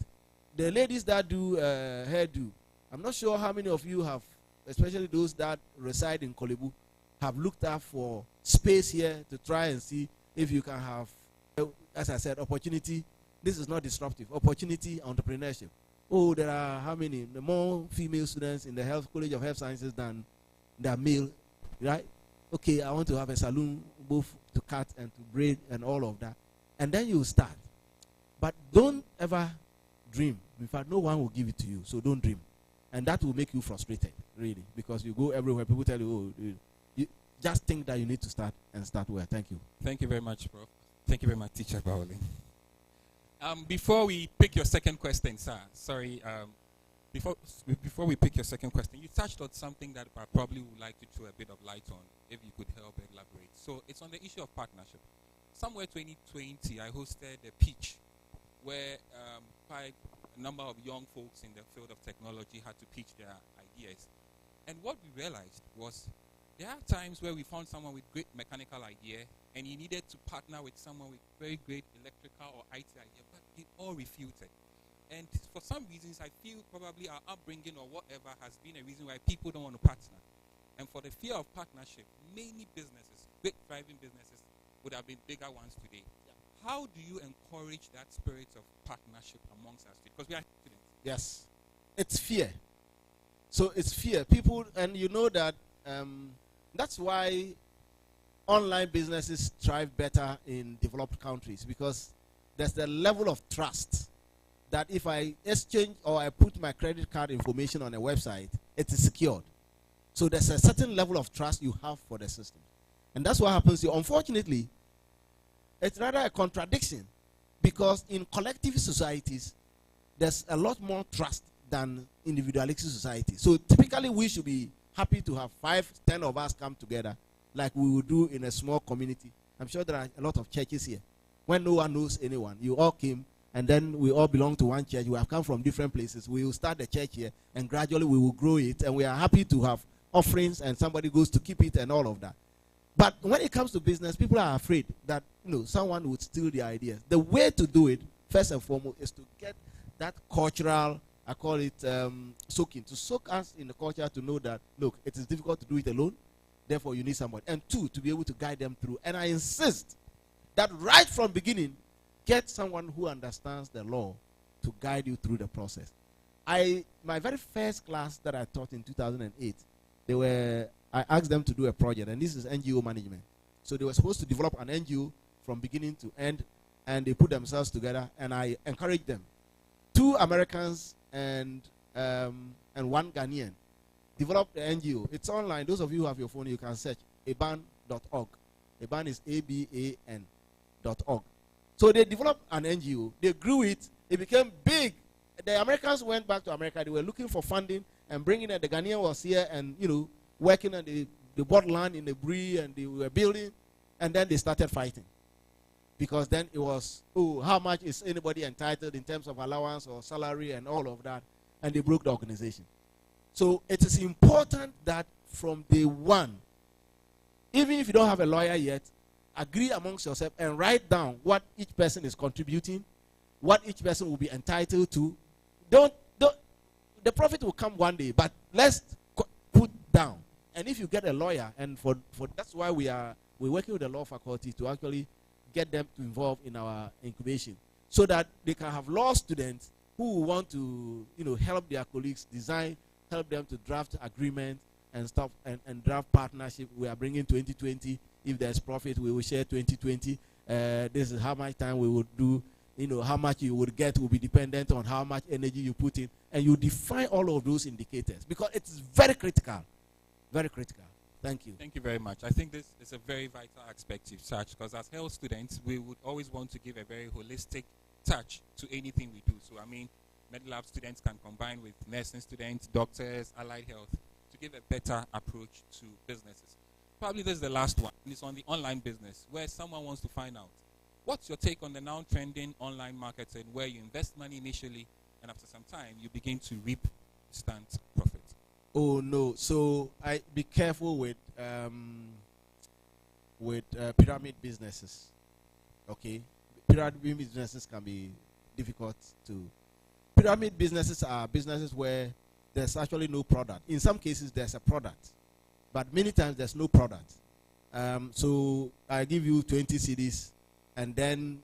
Speaker 1: The ladies that do hairdo, I'm not sure how many of you have, especially those that reside in Kolebu, have looked up for space here to try and see if you can have, as I said, opportunity. This is not disruptive. Opportunity, entrepreneurship. Oh, there are how many? The more female students in the College of Health Sciences than male, right? Okay, I want to have a salon, both to cut and to braid and all of that. And then you start. But don't ever dream. In fact, no one will give it to you, so don't dream. And that will make you frustrated, really, because you go everywhere, people tell you, oh, you just think that you need to start and start well. Thank you.
Speaker 2: Thank you very much, Prof. Thank you very much, Teacher Baoli. Before we pick your second question, sir, sorry, before we pick your second question, you touched on something that I probably would like to throw a bit of light on, if you could help elaborate. So it's on the issue of partnership. somewhere 2020, I hosted a pitch where quite a number of young folks in the field of technology had to pitch their ideas. And what we realized was there are times where we found someone with great mechanical idea and he needed to partner with someone with very great electrical or IT idea, but they all refuted. And for some reasons, I feel probably our upbringing or whatever has been a reason why people don't want to partner. And for the fear of partnership, many businesses, big thriving businesses, would have been bigger ones today. Yeah. How do you encourage that spirit of partnership amongst us? Because we are students.
Speaker 1: Yes. It's fear. So it's fear. People, and you know that that's why online businesses thrive better in developed countries, because there's the level of trust that if I exchange or I put my credit card information on a website, it is secured. So there's a certain level of trust you have for the system. And that's what happens here. Unfortunately, it's rather a contradiction, because in collective societies, there's a lot more trust than individualistic society. So typically we should be happy to have 5, 10 of us come together like we would do in a small community. I'm sure there are a lot of churches here. When no one knows anyone, you all came, and then we all belong to one church. We have come from different places. We will start the church here, and gradually we will grow it, and we are happy to have offerings, and somebody goes to keep it and all of that. But when it comes to business, people are afraid that someone would steal their ideas. The way to do it, first and foremost, is to get that cultural, I call it soaking, to soak us in the culture to know that, look, it is difficult to do it alone, therefore you need somebody. And 2, to be able to guide them through. And I insist that right from beginning, get someone who understands the law to guide you through the process. My very first class that I taught in 2008, I asked them to do a project, and this is NGO management. So they were supposed to develop an NGO from beginning to end, and they put themselves together, and I encouraged them. 2 Americans and 1 Ghanaian developed the NGO. It's online. Those of you who have your phone, you can search aban.org. Aban is ABAN.org. So they developed an NGO. They grew it. It became big. The Americans went back to America. They were looking for funding and bringing it. The Ghanaian was here and, working, and they bought land in the Bree, and they were building, and then they started fighting. Because then it was, how much is anybody entitled in terms of allowance or salary and all of that, and they broke the organization. So it is important that from day one, even if you don't have a lawyer yet, agree amongst yourself and write down what each person is contributing, what each person will be entitled to. The profit will come one day, but let's put down. And if you get a lawyer, and for that's why we're working with the law faculty to actually get them to involve in our incubation, so that they can have law students who want to help their colleagues design, help them to draft agreement and stuff, and draft partnership. We are bringing 2020. If there's profit, we will share 2020. This is how much time we will do. How much you would get will be dependent on how much energy you put in, and you define all of those indicators, because it is very critical. Very critical. Thank you.
Speaker 2: Thank you very much. I think this is a very vital aspect of such, because as health students, we would always want to give a very holistic touch to anything we do. So, med lab students can combine with nursing students, doctors, allied health, to give a better approach to businesses. Probably this is the last one. It's on the online business, where someone wants to find out, what's your take on the now trending online marketing, where you invest money initially, and after some time, you begin to reap instant profit?
Speaker 1: Oh no! So I be careful with pyramid businesses. Okay, pyramid businesses can be difficult to. Pyramid businesses are businesses where there's actually no product. In some cases, there's a product, but many times there's no product. So I give you 20 CDs, and then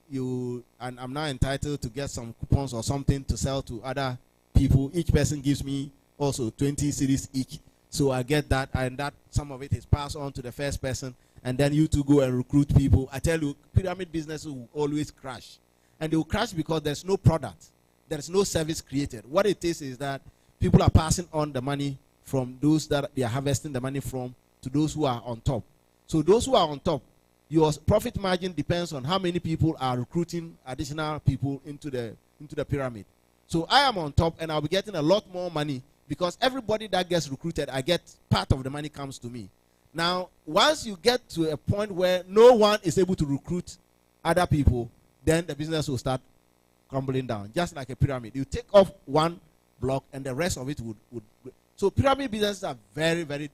Speaker 1: I'm now entitled to get some coupons or something to sell to other people. Each person gives me also 20 CDs each. So I get that, and that some of it is passed on to the first person, and then you two go and recruit people. I tell you, pyramid businesses will always crash. And they will crash because there's no product. There's no service created. What it is that people are passing on the money from those that they are harvesting the money from to those who are on top. So those who are on top, your profit margin depends on how many people are recruiting additional people into the pyramid. So I am on top, and I'll be getting a lot more money, because everybody that gets recruited, I get part of the money comes to me. Now, once you get to a point where no one is able to recruit other people, then the business will start crumbling down, just like a pyramid. You take off one block and the rest of it would. So pyramid businesses are very, very,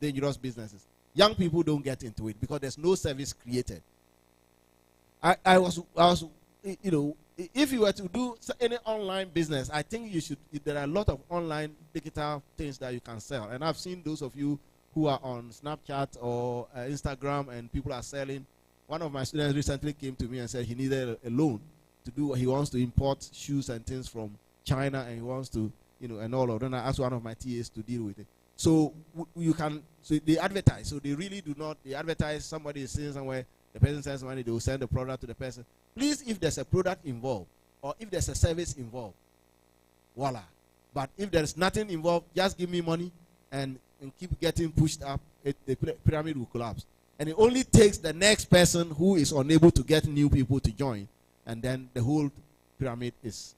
Speaker 1: dangerous businesses. Young people don't get into it because there's no service created. I was, if you were to do any online business, I think you should. There are a lot of online digital things that you can sell, and I've seen those of you who are on Snapchat or Instagram, and people are selling. One of my students recently came to me and said he needed a loan to do what he wants to import shoes and things from China, and he wants to, and all of them. I asked one of my TAs to deal with it. So you can, so they advertise. So they really do not, they advertise, somebody is saying somewhere, the person sends money, they will send the product to the person. Please, if there's a product involved, or if there's a service involved, voila. But if there's nothing involved, just give me money and keep getting pushed up, the pyramid will collapse. And it only takes the next person who is unable to get new people to join, and then the whole pyramid is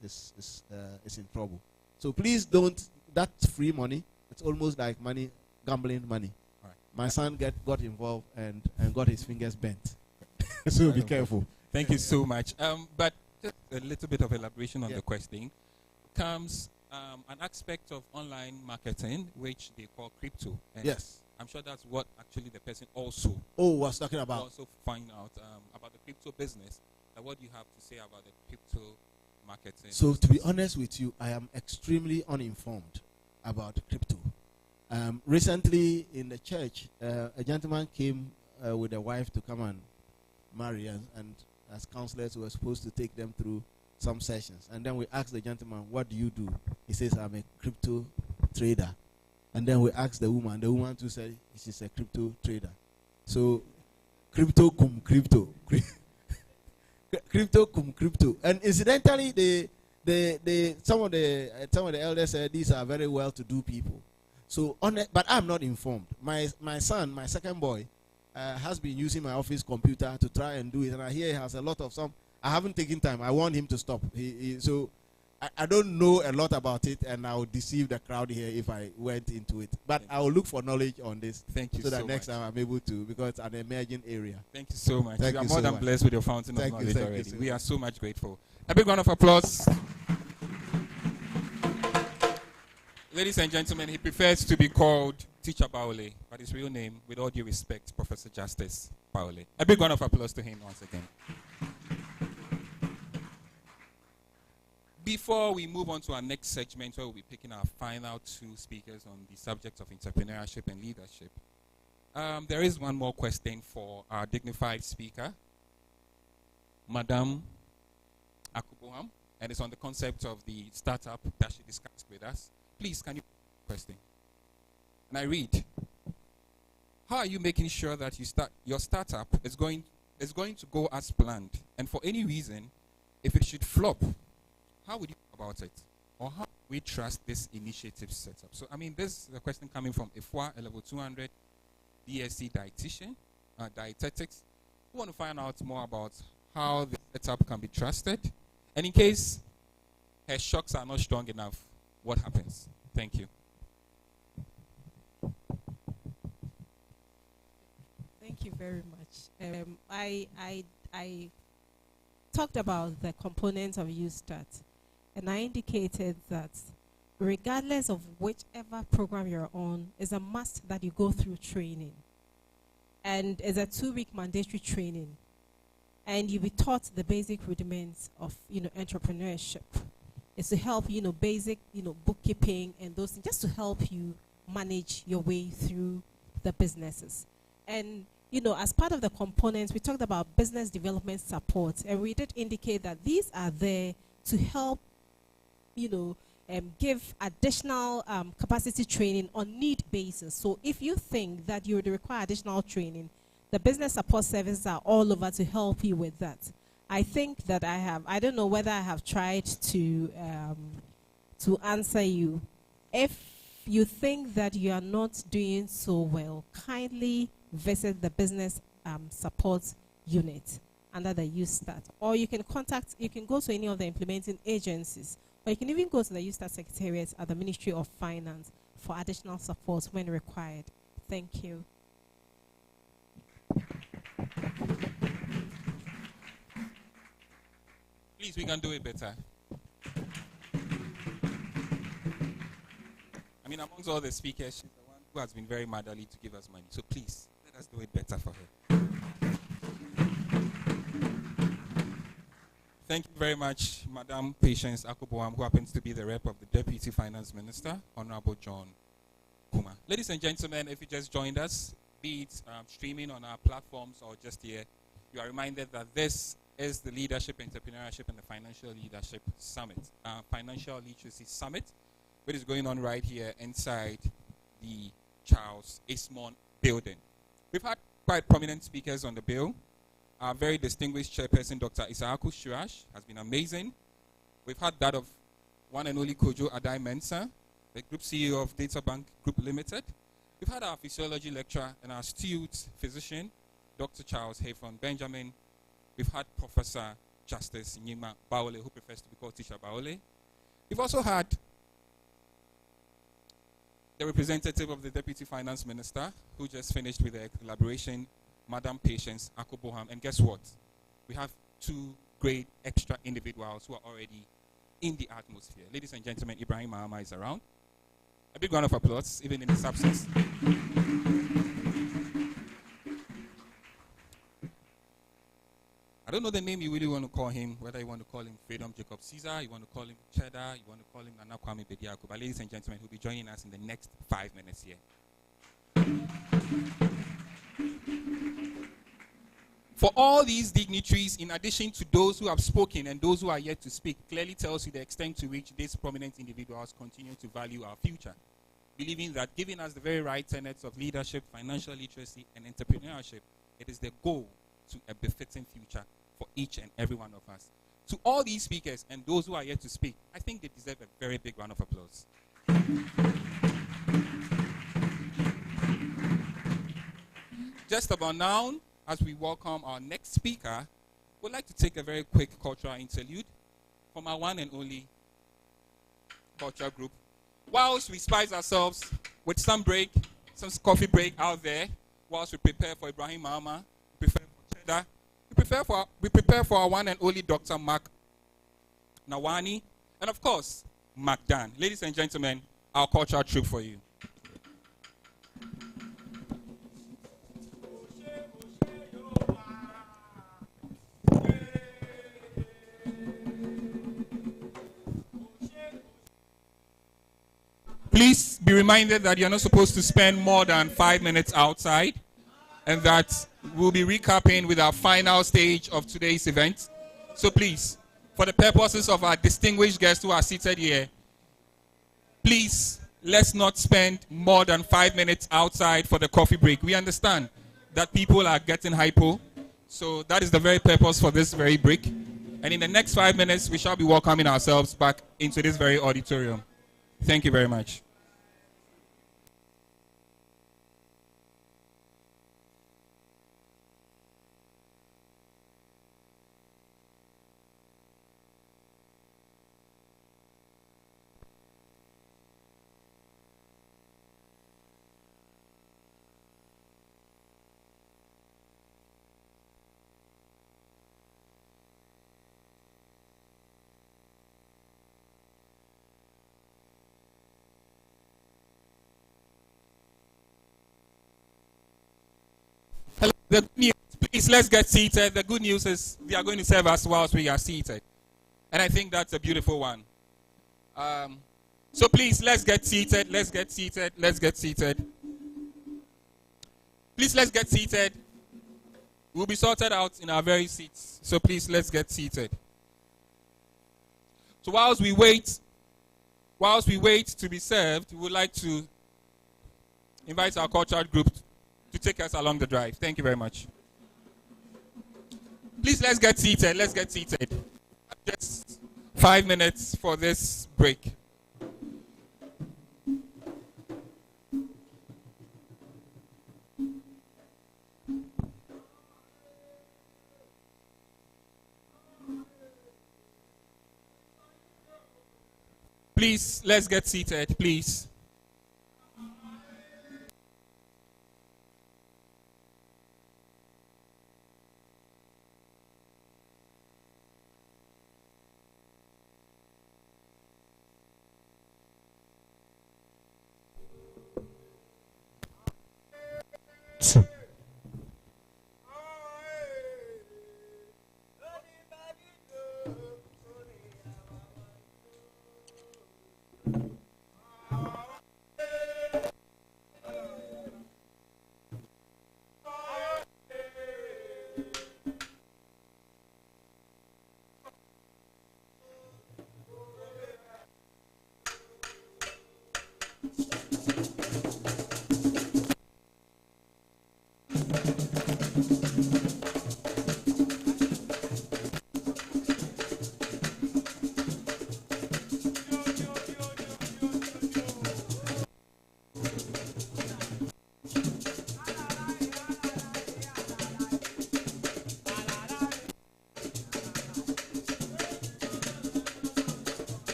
Speaker 1: in trouble. So please don't, that's free money. It's almost like money, gambling money.
Speaker 2: All right.
Speaker 1: My son got involved and got his fingers bent. So be careful.
Speaker 2: Thank you so much. But just a little bit of elaboration on the question. Comes an aspect of online marketing, which they call crypto. And
Speaker 1: yes.
Speaker 2: I'm sure that's what actually the person also
Speaker 1: was talking about.
Speaker 2: Also find out about the crypto business. What do you have to say about the crypto marketing?
Speaker 1: So to be honest with you, I am extremely uninformed about crypto. Recently in the church, a gentleman came with a wife to come and marry, and as counselors we were supposed to take them through some sessions. And then we asked the gentleman, what do you do? He says, I'm a crypto trader. And then we asked the woman too said she's a crypto trader. So crypto cum crypto. Crypto cum crypto. And incidentally, some of the elders said these are very well-to-do people. So but I'm not informed. My son, my second boy, has been using my office computer to try and do it, and I hear he has a lot of some. I haven't taken time. I want him to stop. So I don't know a lot about it, and I would deceive the crowd here if I went into it. But I will look for knowledge on this.
Speaker 2: Thank you
Speaker 1: so that next time I'm able to, because it's an emerging area.
Speaker 2: Thank you so much.
Speaker 1: Thank
Speaker 2: you are
Speaker 1: you
Speaker 2: more
Speaker 1: so
Speaker 2: than
Speaker 1: much.
Speaker 2: blessed with your fountain of knowledge
Speaker 1: Thank
Speaker 2: already.
Speaker 1: you,
Speaker 2: We are so much grateful. A big round of applause. Ladies and gentlemen, he prefers to be called Teacher Baule, but his real name, with all due respect, Professor Justice Baule. A big round of applause to him once again. Before we move on to our next segment, where we'll be picking our final two speakers on the subject of entrepreneurship and leadership, there is one more question for our dignified speaker, Madame Akuboham, and it's on the concept of the startup that she discussed with us. Please, can you question? And I read, how are you making sure that your startup is going to go as planned? And for any reason, if it should flop, how would you go about it? Or how do we trust this initiative setup? So, I mean, this is a question coming from Ifwa, a level 200 BSc dietetics, who want to find out more about how the setup can be trusted. And in case her shocks are not strong enough, what happens? Thank you.
Speaker 4: Thank you very much. I talked about the components of YouStart, and I indicated that regardless of whichever program you're on, it's a must that you go through training. And it's a 2-week mandatory training. And you'll be taught the basic rudiments of, entrepreneurship. It's to help, basic, bookkeeping and those things, just to help you manage your way through the businesses. And, as part of the components, we talked about business development support, and we did indicate that these are there to help, give additional capacity training on need basis. So if you think that you would require additional training, the business support services are all over to help you with that. I think that I don't know whether I have tried to answer you. If you think that you are not doing so well, kindly visit the business support unit under the YouStart. Or you can go to any of the implementing agencies, or you can even go to the YouStart Secretariat at the Ministry of Finance for additional support when required. Thank you.
Speaker 2: Please, we can do it better. I mean, amongst all the speakers, she's the one who has been very motherly to give us money. So please, let us do it better for her. Thank you very much, Madam Patience Akuboam, who happens to be the rep of the Deputy Finance Minister, Honorable John Kuma. Ladies and gentlemen, if you just joined us, be it streaming on our platforms or just here, you are reminded that this is the Leadership, Entrepreneurship, and the Financial Leadership Summit, Financial Literacy Summit, which is going on right here inside the Charles Ismond building. We've had quite prominent speakers on the bill. Our very distinguished chairperson, Dr. Ugahsa-Jcr, has been amazing. We've had that of one and only Kojo Adai-Mensah, the Group CEO of Data Bank Group Limited. We've had our physiology lecturer and our astute physician, Dr. Charles Hayfon Benjamin. We've had Professor Justice Nyima Baole, who prefers to be called Teacher Baole. We've also had the representative of the Deputy Finance Minister, who just finished with the elaboration, Madam Patience Akuboam. And guess what? We have two great extra individuals who are already in the atmosphere. Ladies and gentlemen, Ibrahim Mahama is around. A big round of applause, even in his absence. I don't know the name you really want to call him, whether you want to call him Freedom Jacob Caesar, you want to call him Cheddar, you want to call him Nana Kwame Bediako. But ladies and gentlemen, he'll be joining us in the next 5 minutes here. For all these dignitaries, in addition to those who have spoken and those who are yet to speak, clearly tells you the extent to which these prominent individuals continue to value our future, believing that giving us the very right tenets of leadership, financial literacy, and entrepreneurship, it is the goal to a befitting future for each and every one of us. To all these speakers and those who are yet to speak, I think they deserve a very big round of applause. Just about now, as we welcome our next speaker, we'd like to take a very quick cultural interlude from our one and only culture group. Whilst we spice ourselves with some coffee break out there, whilst we prepare for Ibrahim Mahama, we prepare for Cheddar, we prepare for our one and only Dr. Mark Nawani, and of course, Mark Dan. Ladies and gentlemen, our cultural troupe for you. Please be reminded that you're not supposed to spend more than 5 minutes outside, and that we'll be recapping with our final stage of today's event. So please, for the purposes of our distinguished guests who are seated here, please, let's not spend more than 5 minutes outside for the coffee break. We understand that people are getting hypo, so that is the very purpose for this very break. And in the next 5 minutes, we shall be welcoming ourselves back into this very auditorium. Thank you very much. The good news, please, let's get seated. The good news is they are going to serve us whilst we are seated. And I think that's a beautiful one. So please, let's get seated. Let's get seated. Let's get seated. Please, let's get seated. We'll be sorted out in our very seats. So please, let's get seated. So whilst we wait to be served, we would like to invite our cultural group to take us along the drive. Thank you very much. Please, let's get seated. Let's get seated. Just 5 minutes for this break. Please, let's get seated, please.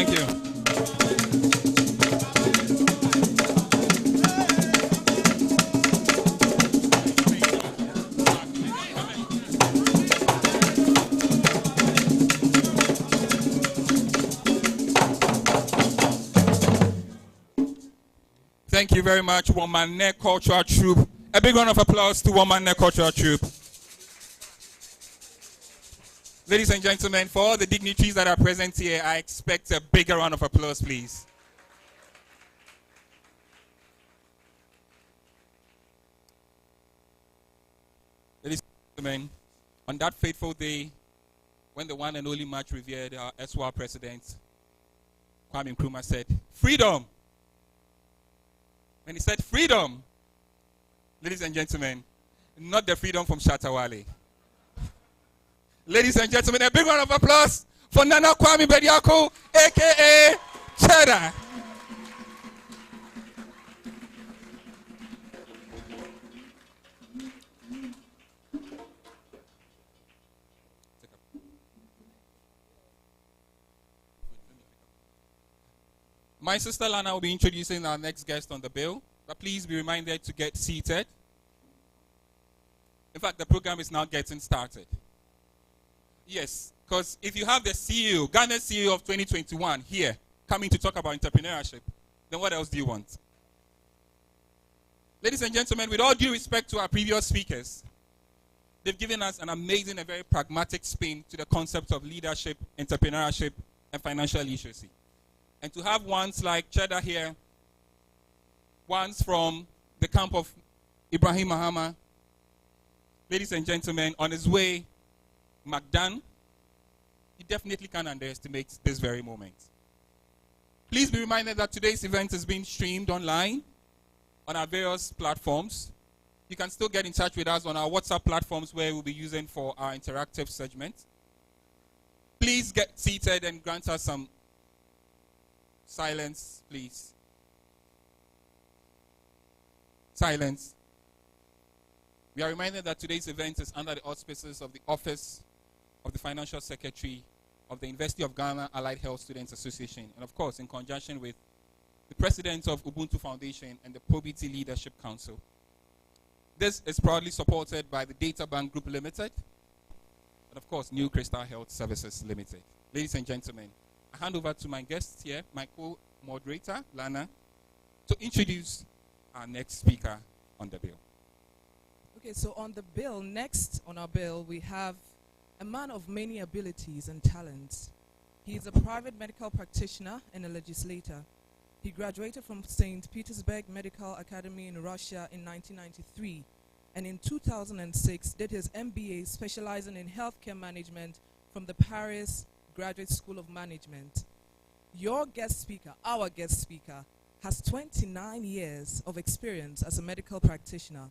Speaker 2: Thank you. Thank you very much, Womane Cultural Troupe. A big round of applause to Womane Cultural Troupe. Ladies and gentlemen, for all the dignitaries that are present here, I expect a bigger round of applause, please. Ladies and gentlemen, on that fateful day, when the one and only much revered our SWAR president, Kwame Nkrumah, said, "Freedom!" When he said freedom, ladies and gentlemen, not the freedom from Shatawale. Ladies and gentlemen, a big round of applause for Nana Kwame Bediako, a.k.a. Cheddar. My sister Lana will be introducing our next guest on the bill, but please be reminded to get seated. In fact, the program is now getting started. Yes, because if you have the CEO, Ghana CEO of 2021 here, coming to talk about entrepreneurship, then what else do you want? Ladies and gentlemen, with all due respect to our previous speakers, they've given us an amazing and very pragmatic spin to the concept of leadership, entrepreneurship, and financial literacy. And to have ones like Cheddar here, ones from the camp of Ibrahim Mahama, ladies and gentlemen, on his way, Magdan, you definitely can't underestimate this very moment. Please be reminded that today's event is being streamed online on our various platforms. You can still get in touch with us on our WhatsApp platforms where we'll be using for our interactive segment. Please get seated and grant us some silence, please. Silence. We are reminded that today's event is under the auspices of the Office of the Financial Secretary of the University of Ghana Allied Health Students Association, and of course in conjunction with the President of Ubuntu Foundation and the Probity Leadership Council. This is proudly supported by the Data Bank Group Limited, and of course New Crystal Health Services Limited. Ladies and gentlemen, I hand over to my guests here, my co-moderator, Lana, to introduce our next speaker on the bill.
Speaker 3: Okay, so on the bill, next on our bill, we have a man of many abilities and talents. He is a private medical practitioner and a legislator. He graduated from St. Petersburg Medical Academy in Russia in 1993, and in 2006 did his MBA specializing in healthcare management from the Paris Graduate School of Management. Your guest speaker, our guest speaker, has 29 years of experience as a medical practitioner.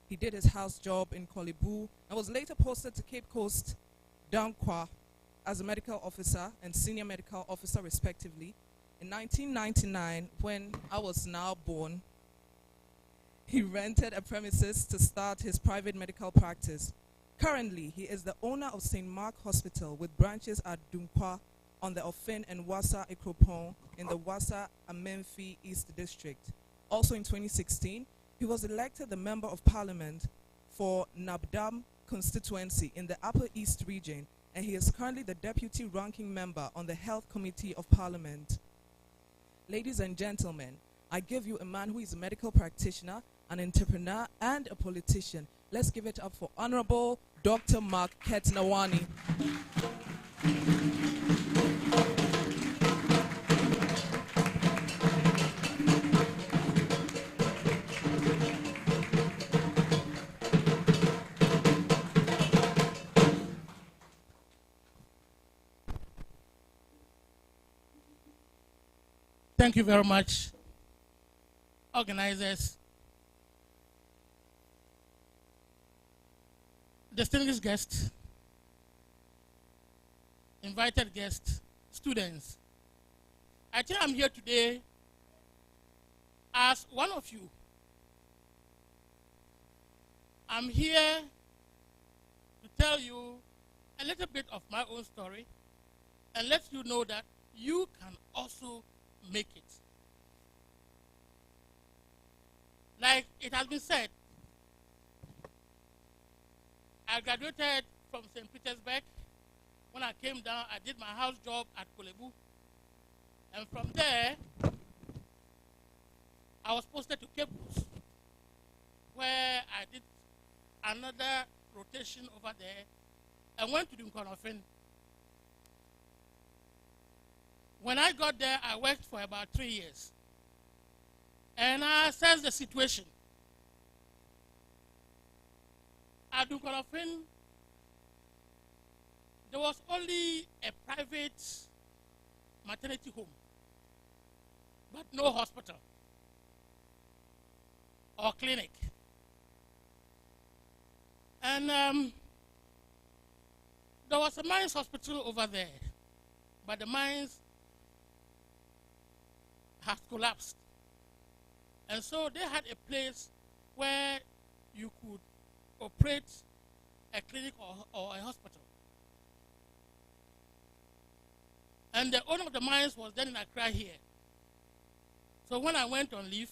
Speaker 3: He did his house job in Kolibu and was later posted to Cape Coast, Dankwa, as a medical officer and senior medical officer respectively. In 1999, when I was now born, he rented a premises to start his private medical practice. Currently, he is the owner of St. Mark Hospital with branches at Dunkwa on the Ofin and Wassa-Ekropon in the Wassa-Amenfi East District. Also in 2016, he was elected the Member of Parliament for Nabdam constituency in the Upper East region, and he is currently the Deputy Ranking Member on the Health Committee of Parliament. Ladies and gentlemen, I give you a man who is a medical practitioner, an entrepreneur, and a politician. Let's give it up for Honorable Dr. Mark Ketnawani.
Speaker 5: Thank you very much, organizers, distinguished guests, invited guests, students. I think I'm here today as one of you. I'm here to tell you a little bit of my own story and let you know that you can also make it. Like it has been said, I graduated from St. Petersburg. When I came down, I did my house job at Kolebu. And from there, I was posted to Cape Coast, where I did another rotation over there and went to Duncanofin. When I got there, I worked for about 3 years. And I assessed the situation. At Duncanofin, there was only a private maternity home, but no hospital or clinic. And there was a mines hospital over there, but the mines had collapsed. And so they had a place where you could operate a clinic or a hospital. And the owner of the mines was then in Accra here. So when I went on leave,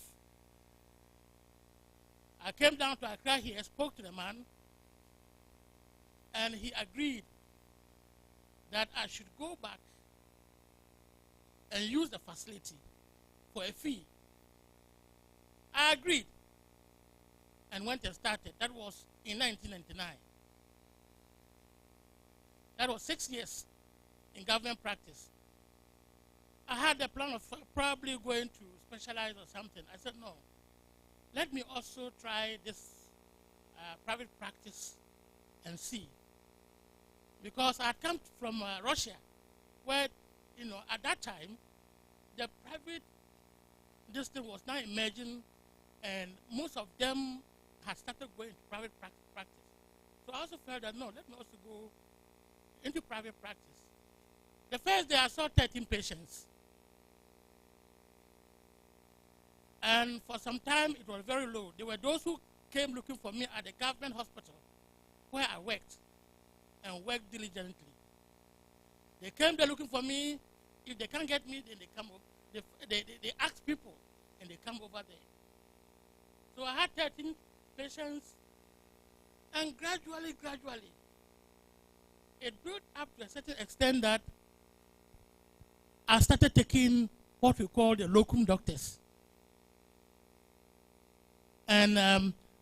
Speaker 5: I came down to Accra here, spoke to the man, and he agreed that I should go back and use the facility for a fee. I agreed and went and started. That was in 1999. That was 6 years in government practice. I had the plan of probably going to specialize or something. I said, no, let me also try this private practice and see. Because I had come from Russia, where, at that time, the private distance was now emerging, and most of them had started going to private practice. So I also felt that, no, let me also go into private practice. The first day I saw 13 patients. And for some time, it was very low. There were those who came looking for me at the government hospital where I worked and worked diligently. They came there looking for me. If they can't get me, then they come over. They ask people, and they come over there. So I had 13 patients, and gradually, it built up to a certain extent that I started taking what we call the locum doctors. And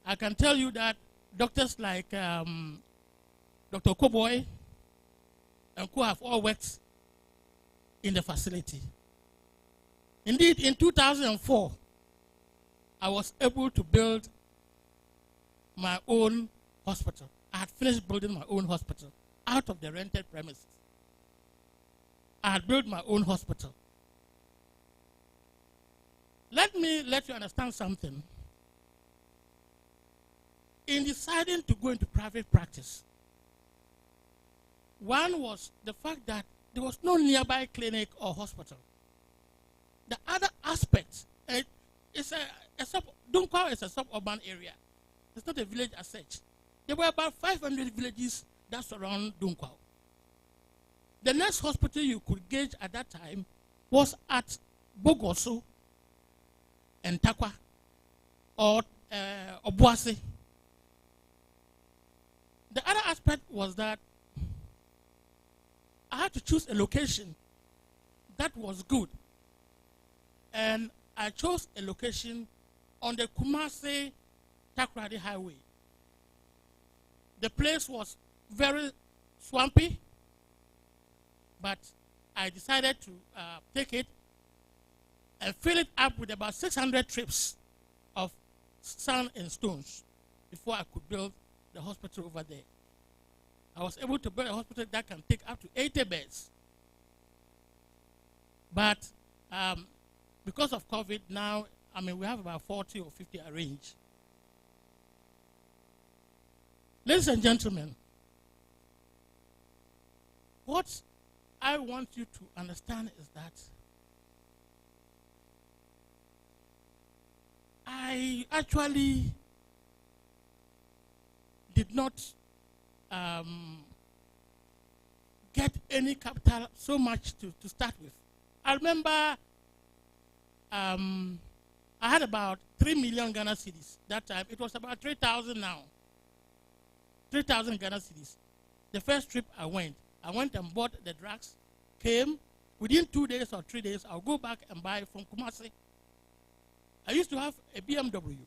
Speaker 5: I can tell you that doctors like Dr. Koboy and who have all worked in the facility. Indeed, in 2004, I was able to build my own hospital. I had finished building my own hospital out of the rented premises. I had built my own hospital. Let me let you understand something. In deciding to go into private practice, one was the fact that there was no nearby clinic or hospital. The other aspect, Dunkwa is a suburban area. It's not a village as such. There were about 500 villages that surround Dunkwa. The next hospital you could gauge at that time was at Bogoso and Takwa or Obuasi. The other aspect was that I had to choose a location that was good. And I chose a location on the Kumasi-Takoradi Highway. The place was very swampy, but I decided to take it and fill it up with about 600 trips of sand and stones before I could build the hospital over there. I was able to build a hospital that can take up to 80 beds. But because of COVID now, we have about 40 or 50 arranged. Ladies and gentlemen, what I want you to understand is that I actually did not get any capital so much to start with. I remember I had about 3 million Ghana cedis that time. It was about 3,000 now. 3,000 Ghana cedis. The first trip I went and bought the drugs, came. Within 2 days or 3 days, I'll go back and buy from Kumasi. I used to have a BMW,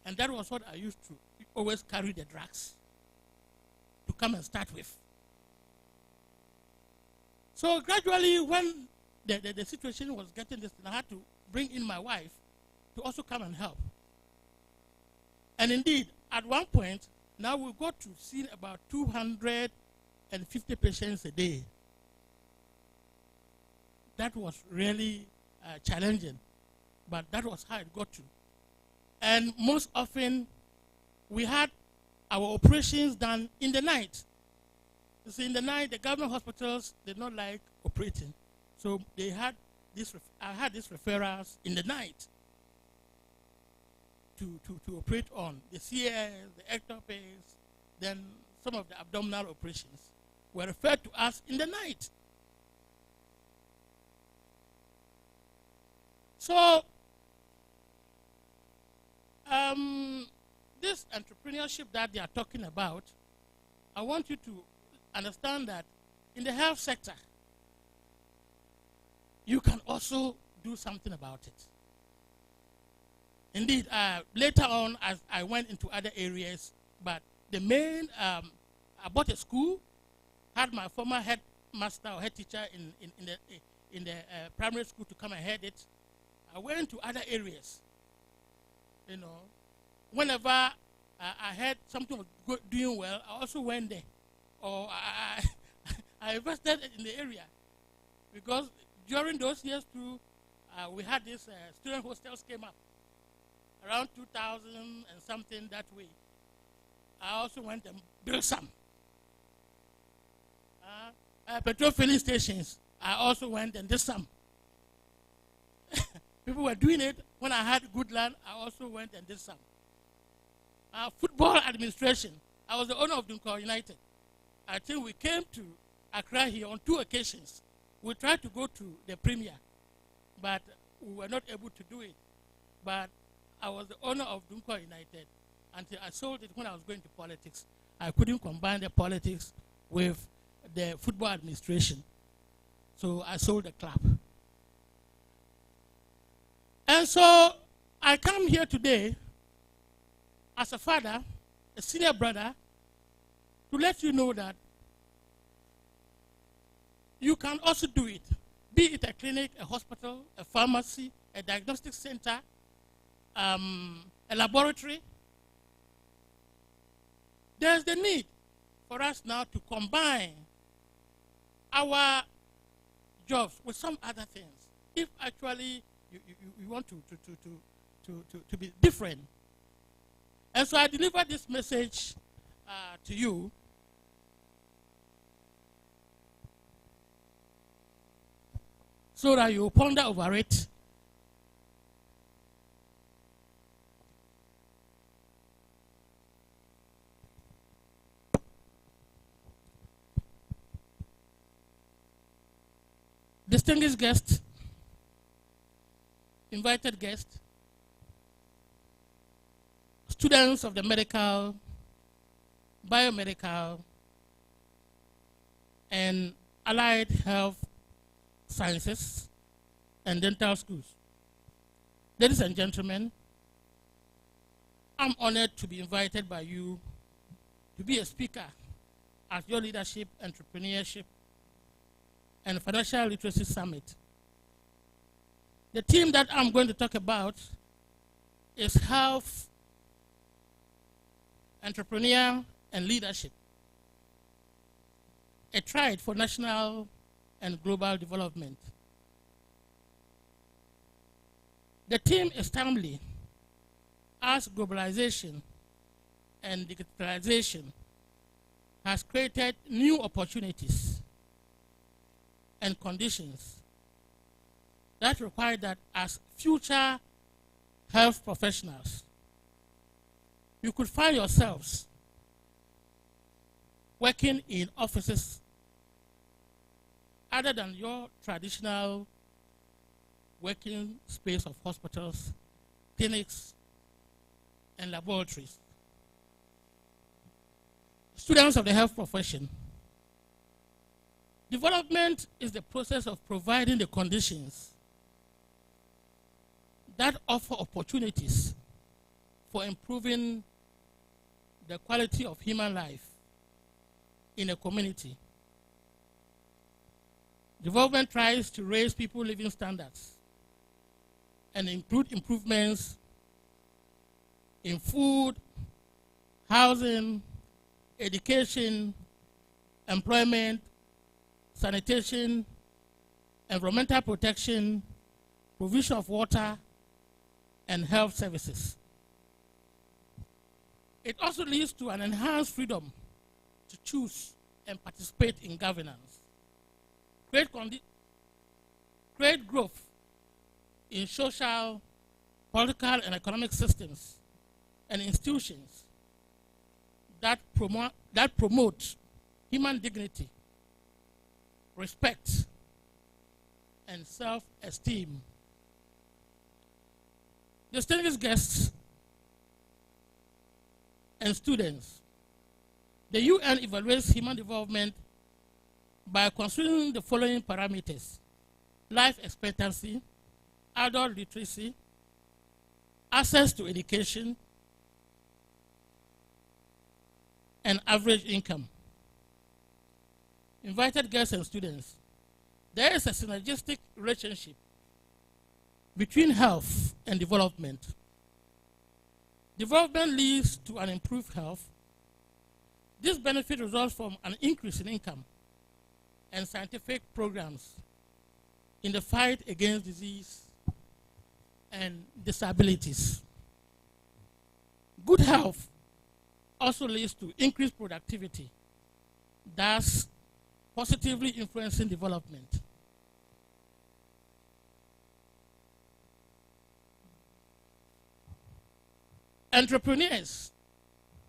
Speaker 5: and that was what I used to always carry the drugs to come and start with. So gradually, when the situation was getting this, I had to bring in my wife to also come and help. And indeed, at one point, now we got to see about 250 patients a day. That was really challenging, but that was how it got to. And most often, we had our operations done in the night. You see, in the night, the government hospitals did not like operating. So they had I had these referrals in the night to operate on the CS, the ectopies, then some of the abdominal operations were referred to us in the night. So this entrepreneurship that they are talking about, I want you to understand that in the health sector, you can also do something about it. Indeed, later on, as I went into other areas, but the main, I bought a school, had my former headmaster or head teacher in the primary school to come and head it. I went to other areas. You know, whenever I heard something was doing well, I also went there. Or I invested in the area. Because during those years too, we had these student hostels came up. Around 2000 and something that way. I also went and built some. Petrol filling stations, I also went and did some. People were doing it. When I had good land, I also went and did some. Football administration, I was the owner of Dunkor United. I think we came to Accra here on 2 occasions. We tried to go to the Premier, but we were not able to do it. But I was the owner of Dunkor United until I sold it when I was going to politics. I couldn't combine the politics with the football administration. So I sold the club. And so I come here today as a father, a senior brother, to let you know that you can also do it. Be it a clinic, a hospital, a pharmacy, a diagnostic center, a laboratory. There's the need for us now to combine our jobs with some other things. If actually you want to be different. And so I deliver this message to you. So that you ponder over it. Distinguished guests, invited guests, students of the medical, biomedical, and allied health sciences and dental schools. Ladies and gentlemen, I'm honored to be invited by you to be a speaker at your Leadership, Entrepreneurship, and Financial Literacy Summit. The theme that I'm going to talk about is health, entrepreneur, and leadership. A triad for national and global development. The theme is timely as globalization and digitalization has created new opportunities and conditions that require that as future health professionals, you could find yourselves working in offices other than your traditional working space of hospitals, clinics, and laboratories. Students of the health profession, development is the process of providing the conditions that offer opportunities for improving the quality of human life in a community. Development tries to raise people's living standards and include improvements in food, housing, education, employment, sanitation, environmental protection, provision of water, and health services. It also leads to an enhanced freedom to choose and participate in governance, create growth in social, political, and economic systems and institutions that promote human dignity, respect, and self-esteem. Distinguished guests and students, the UN evaluates human development by considering the following parameters: life expectancy, adult literacy, access to education, and average income. Invited guests and students, there is a synergistic relationship between health and development. Development leads to an improved health. This benefit results from an increase in income and scientific programs in the fight against disease and disabilities. Good health also leads to increased productivity, thus positively influencing development. Entrepreneurs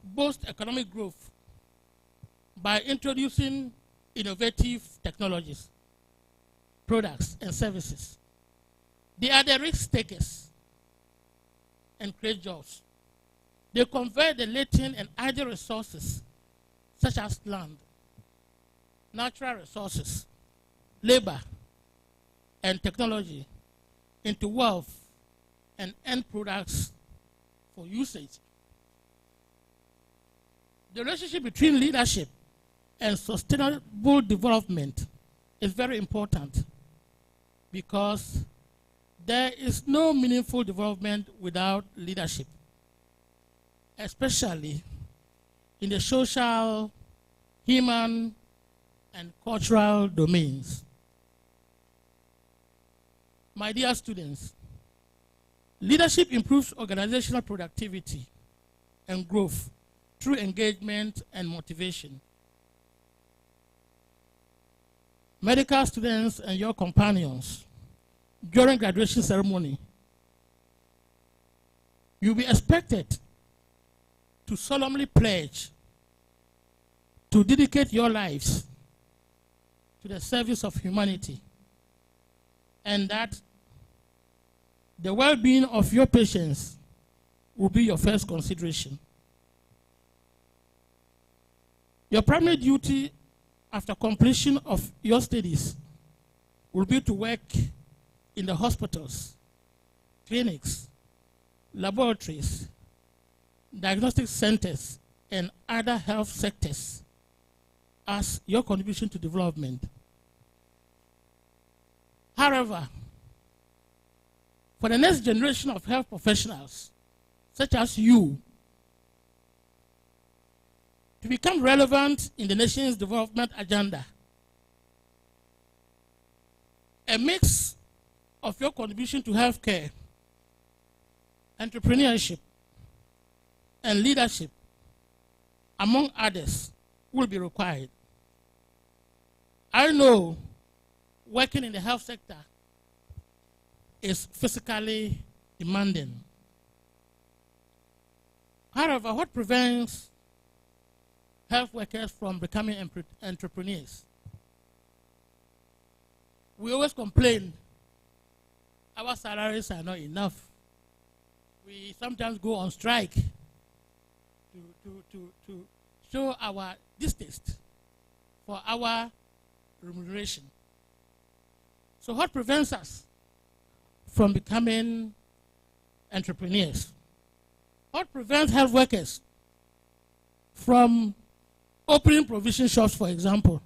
Speaker 5: boost economic growth by introducing innovative technologies, products, and services. They are the risk takers and create jobs. They convert the latent and ideal resources such as land, natural resources, labor, and technology into wealth and end products for usage. The relationship between leadership and sustainable development is very important because there is no meaningful development without leadership, especially in the social, human, and cultural domains. My dear students, leadership improves organizational productivity and growth through engagement and motivation. Medical students and your companions, during graduation ceremony, you'll be expected to solemnly pledge to dedicate your lives to the service of humanity, and that the well-being of your patients will be your first consideration. Your primary duty after completion of your studies will be to work in the hospitals, clinics, laboratories, diagnostic centers, and other health sectors as your contribution to development. However, for the next generation of health professionals, such as you, to become relevant in the nation's development agenda, a mix of your contribution to healthcare, entrepreneurship, and leadership, among others, will be required. I know working in the health sector is physically demanding. However, what prevents health workers from becoming entrepreneurs? We always complain our salaries are not enough. We sometimes go on strike to show our distaste for our remuneration. So what prevents us from becoming entrepreneurs? What prevents health workers from opening provision shops, for example,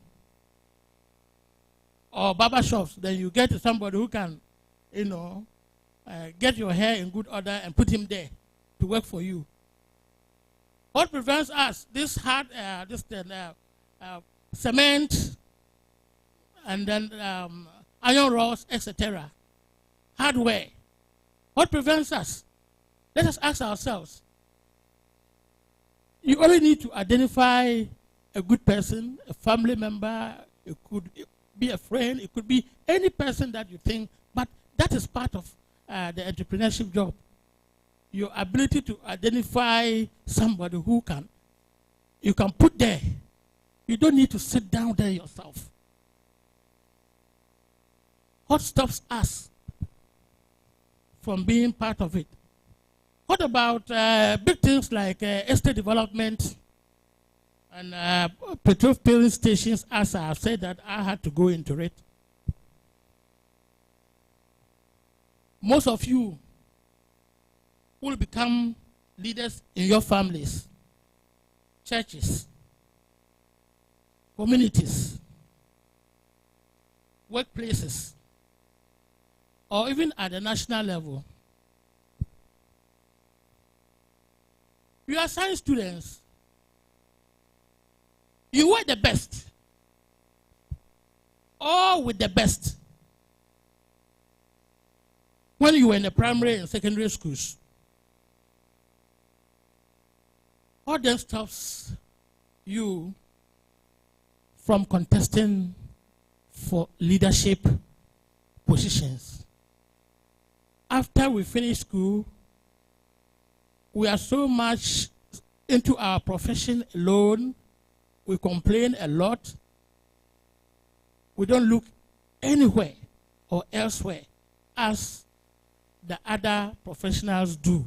Speaker 5: or barber shops? Then you get somebody who can, get your hair in good order and put him there to work for you. What prevents us? This hard, cement, and then iron rods, etc. Hardware. What prevents us? Let us ask ourselves. You only need to identify a good person, a family member. It could be a friend. It could be any person that you think. But that is part of the entrepreneurship job. Your ability to identify somebody who you can put there. You don't need to sit down there yourself. What stops us from being part of it? What about big things like estate development and petrol filling stations? As I have said that I had to go into it. Most of you will become leaders in your families, churches, communities, workplaces, or even at the national level. You are science students. You were the best, all with the best, when you were in the primary and secondary schools. What then stops you from contesting for leadership positions? After we finish school, we are so much into our profession alone. We complain a lot. We don't look anywhere or elsewhere as the other professionals do.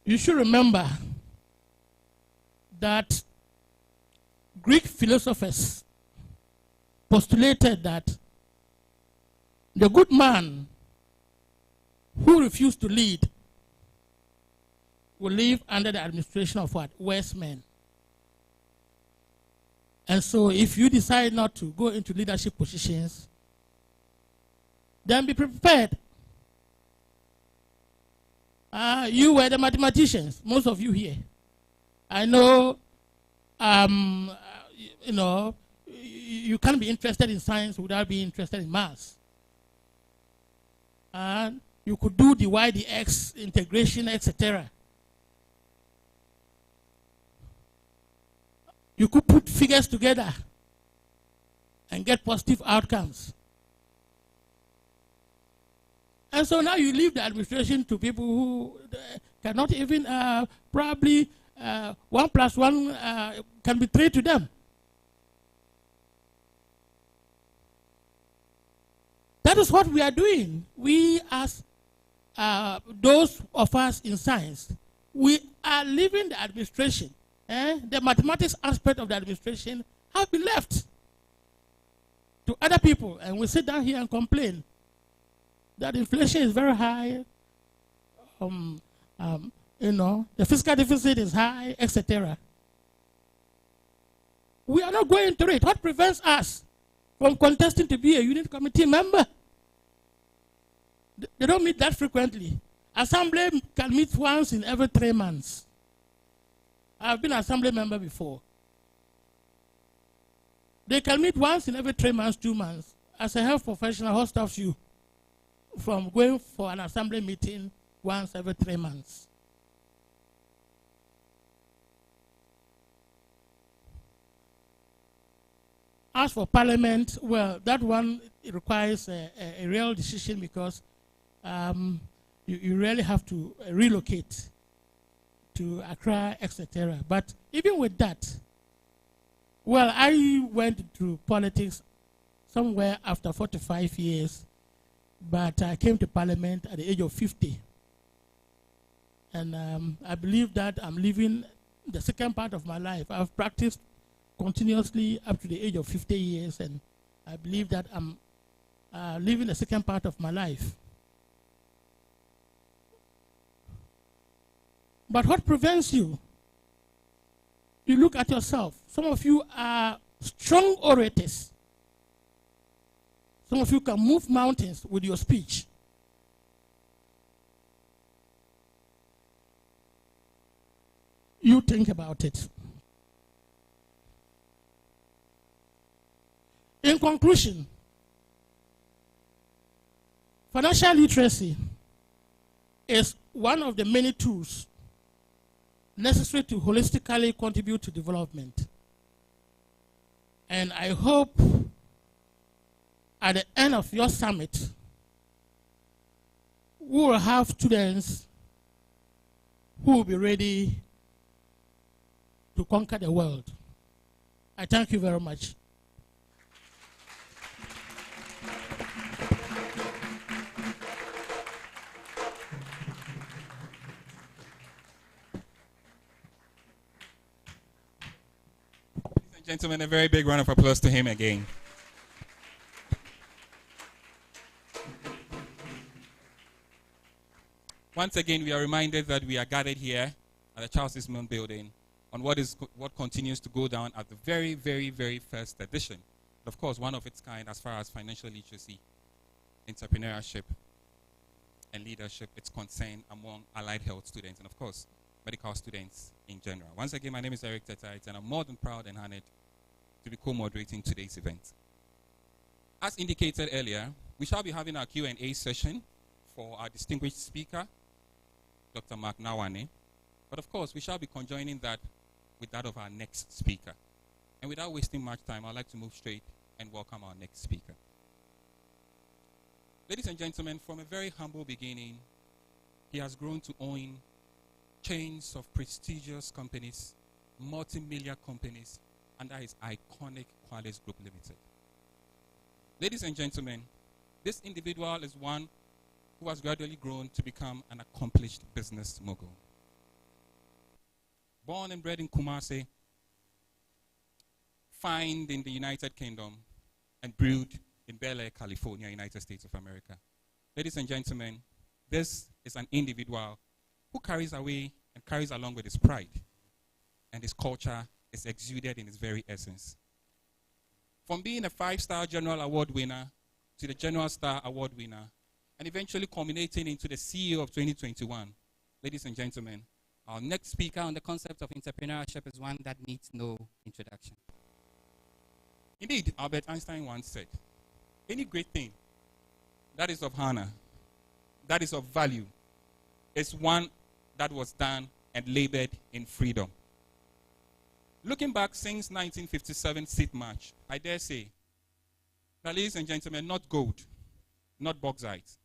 Speaker 5: You should remember that Greek philosophers postulated that the good man who refused to lead will live under the administration of what? Worse men. And so if you decide not to go into leadership positions, then be prepared. You were the mathematicians, most of you here. I know, you can't be interested in science without being interested in maths. And you could do the y, the x, integration, etc. You could put figures together and get positive outcomes. And so now you leave the administration to people who cannot even, probably 1 + 1 can be 3 to them. That is what we are doing. We, as those of us in science, we are leaving the administration. The mathematics aspect of the administration have been left to other people. And we sit down here and complain that inflation is very high, the fiscal deficit is high, etc. We are not going through it. What prevents us from contesting to be a unit committee member? They don't meet that frequently. Assembly can meet once in every 3 months. I've been an assembly member before. They can meet once in every 3 months, 2 months. As a health professional, what stops you from going for an assembly meeting once every 3 months? As for parliament, well, that one requires a real decision because you really have to relocate to Accra, etc. But even with that, Well, I went into politics somewhere after 45 years, but I came to Parliament at the age of 50. And I believe that I'm living the second part of my life. I've practiced continuously up to the age of 50 years, and I believe that I'm living the second part of my life. But what prevents you? You look at yourself. Some of you are strong orators. Some of you can move mountains with your speech. You think about it. In conclusion, financial literacy is one of the many tools necessary to holistically contribute to development. And I hope at the end of your summit, we will have students who will be ready to conquer the world. I thank you very much.
Speaker 2: Ladies and gentlemen, a very big round of applause to him again. Once again, we are reminded that we are gathered here at the Charles Eastman Building on what continues to go down at the very, very, very first edition. Of course, one of its kind as far as financial literacy, entrepreneurship, and leadership is concerned among allied health students and, of course, medical students in general. Once again, my name is Eric Tetait, and I'm more than proud and honored to be co-moderating today's event. As indicated earlier, we shall be having our Q&A session for our distinguished speaker, Dr. Mark Nawane. But of course, we shall be conjoining that with that of our next speaker. And without wasting much time, I'd like to move straight and welcome our next speaker. Ladies and gentlemen, from a very humble beginning, he has grown to own chains of prestigious companies, multi-million companies, under his iconic Qualis Group Limited. Ladies and gentlemen, this individual is one who has gradually grown to become an accomplished business mogul. Born and bred in Kumasi, found in the United Kingdom, and brewed in Bel Air, California, United States of America. Ladies and gentlemen, this is an individual who carries away and carries along with his pride, and his culture is exuded in its very essence. From being a 5-star General Award winner to the General Star Award winner, and eventually culminating into the CEO of 2021. Ladies and gentlemen, our next speaker on the concept of entrepreneurship is one that needs no introduction. Indeed, Albert Einstein once said, any great thing that is of honor, that is of value, is one that was done and labored in freedom. Looking back since 1957 Seed March, I dare say that, ladies and gentlemen, not gold, not bauxite,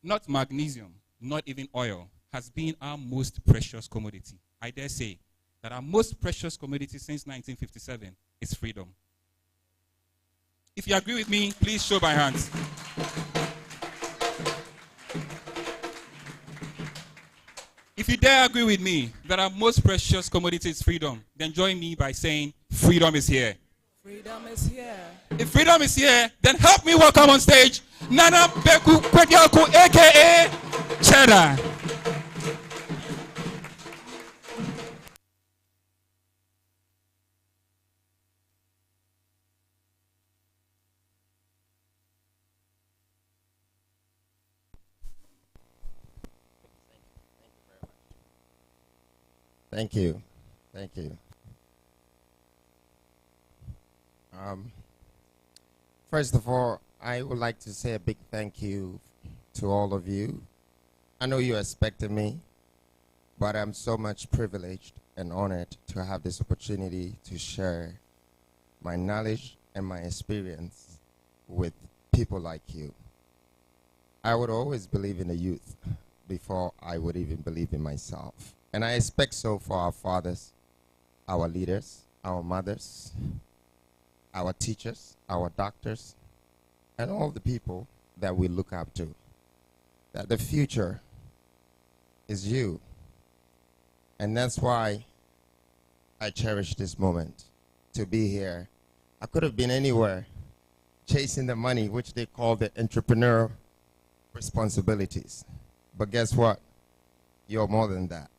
Speaker 2: not magnesium, not even oil, has been our most precious commodity. I dare say that our most precious commodity since 1957 is freedom. If you agree with me, please show by hands. If you dare agree with me that our most precious commodity is freedom, then join me by saying, freedom is here.
Speaker 3: Freedom is here.
Speaker 2: If freedom is here, then help me welcome on stage Nana Beku Kwediaku, a.k.a. Cheddar.
Speaker 6: Thank you. Thank you. First of all, I would like to say a big thank you to all of you. I know you expected me, but I'm so much privileged and honored to have this opportunity to share my knowledge and my experience with people like you. I would always believe in the youth before I would even believe in myself. And I expect so for our fathers, our leaders, our mothers, our teachers, our doctors, and all the people that we look up to. That the future is you. And that's why I cherish this moment to be here. I could have been anywhere chasing the money, which they call the entrepreneurial responsibilities. But guess what? You're more than that.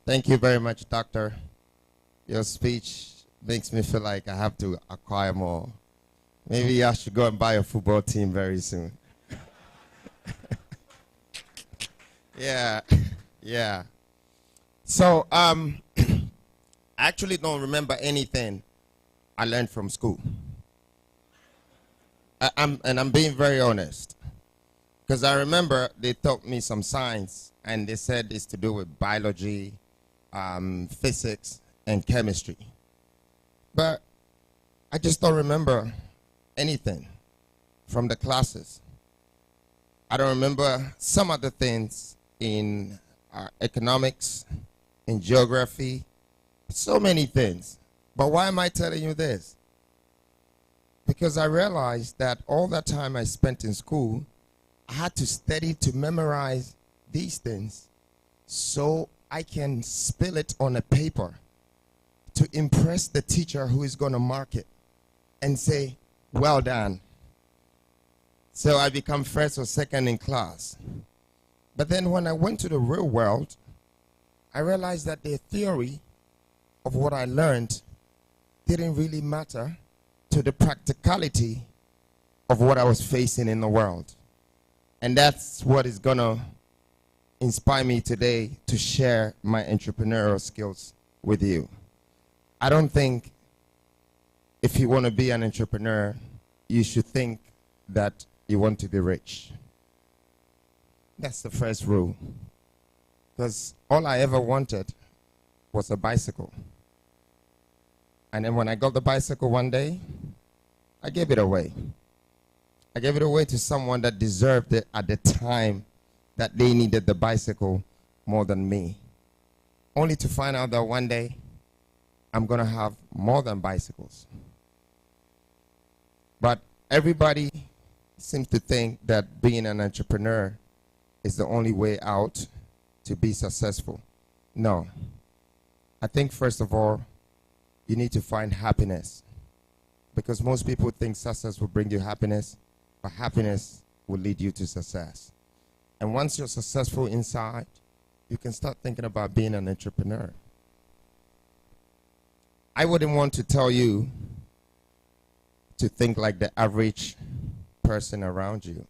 Speaker 6: Thank you very much, Doctor. Your speech makes me feel like I have to acquire more. Maybe I should go and buy a football team very soon. Yeah, yeah. So, I actually don't remember anything I learned from school. I'm being very honest. Because I remember they taught me some science, and they said it's to do with biology, physics, and chemistry. But I just don't remember anything from the classes. I don't remember some other things in economics, in geography, so many things. But why am I telling you this? Because I realized that all that time I spent in school, I had to study to memorize these things so I can spill it on a paper to impress the teacher who is going to mark it and say, well done. So I become first or second in class. But then when I went to the real world, I realized that the theory of what I learned didn't really matter to the practicality of what I was facing in the world. And that's what is going to inspire me today to share my entrepreneurial skills with you. I don't think if you want to be an entrepreneur, you should think that you want to be rich. That's the first rule. Because all I ever wanted was a bicycle. And then when I got the bicycle one day, I gave it away. I gave it away to someone that deserved it at the time that they needed the bicycle more than me. Only to find out that one day, I'm going to have more than bicycles. But everybody seems to think that being an entrepreneur is the only way out to be successful. No. I think first of all, you need to find happiness. Because most people think success will bring you happiness, but happiness will lead you to success. And once you're successful inside, you can start thinking about being an entrepreneur. I wouldn't want to tell you to think like the average person around you,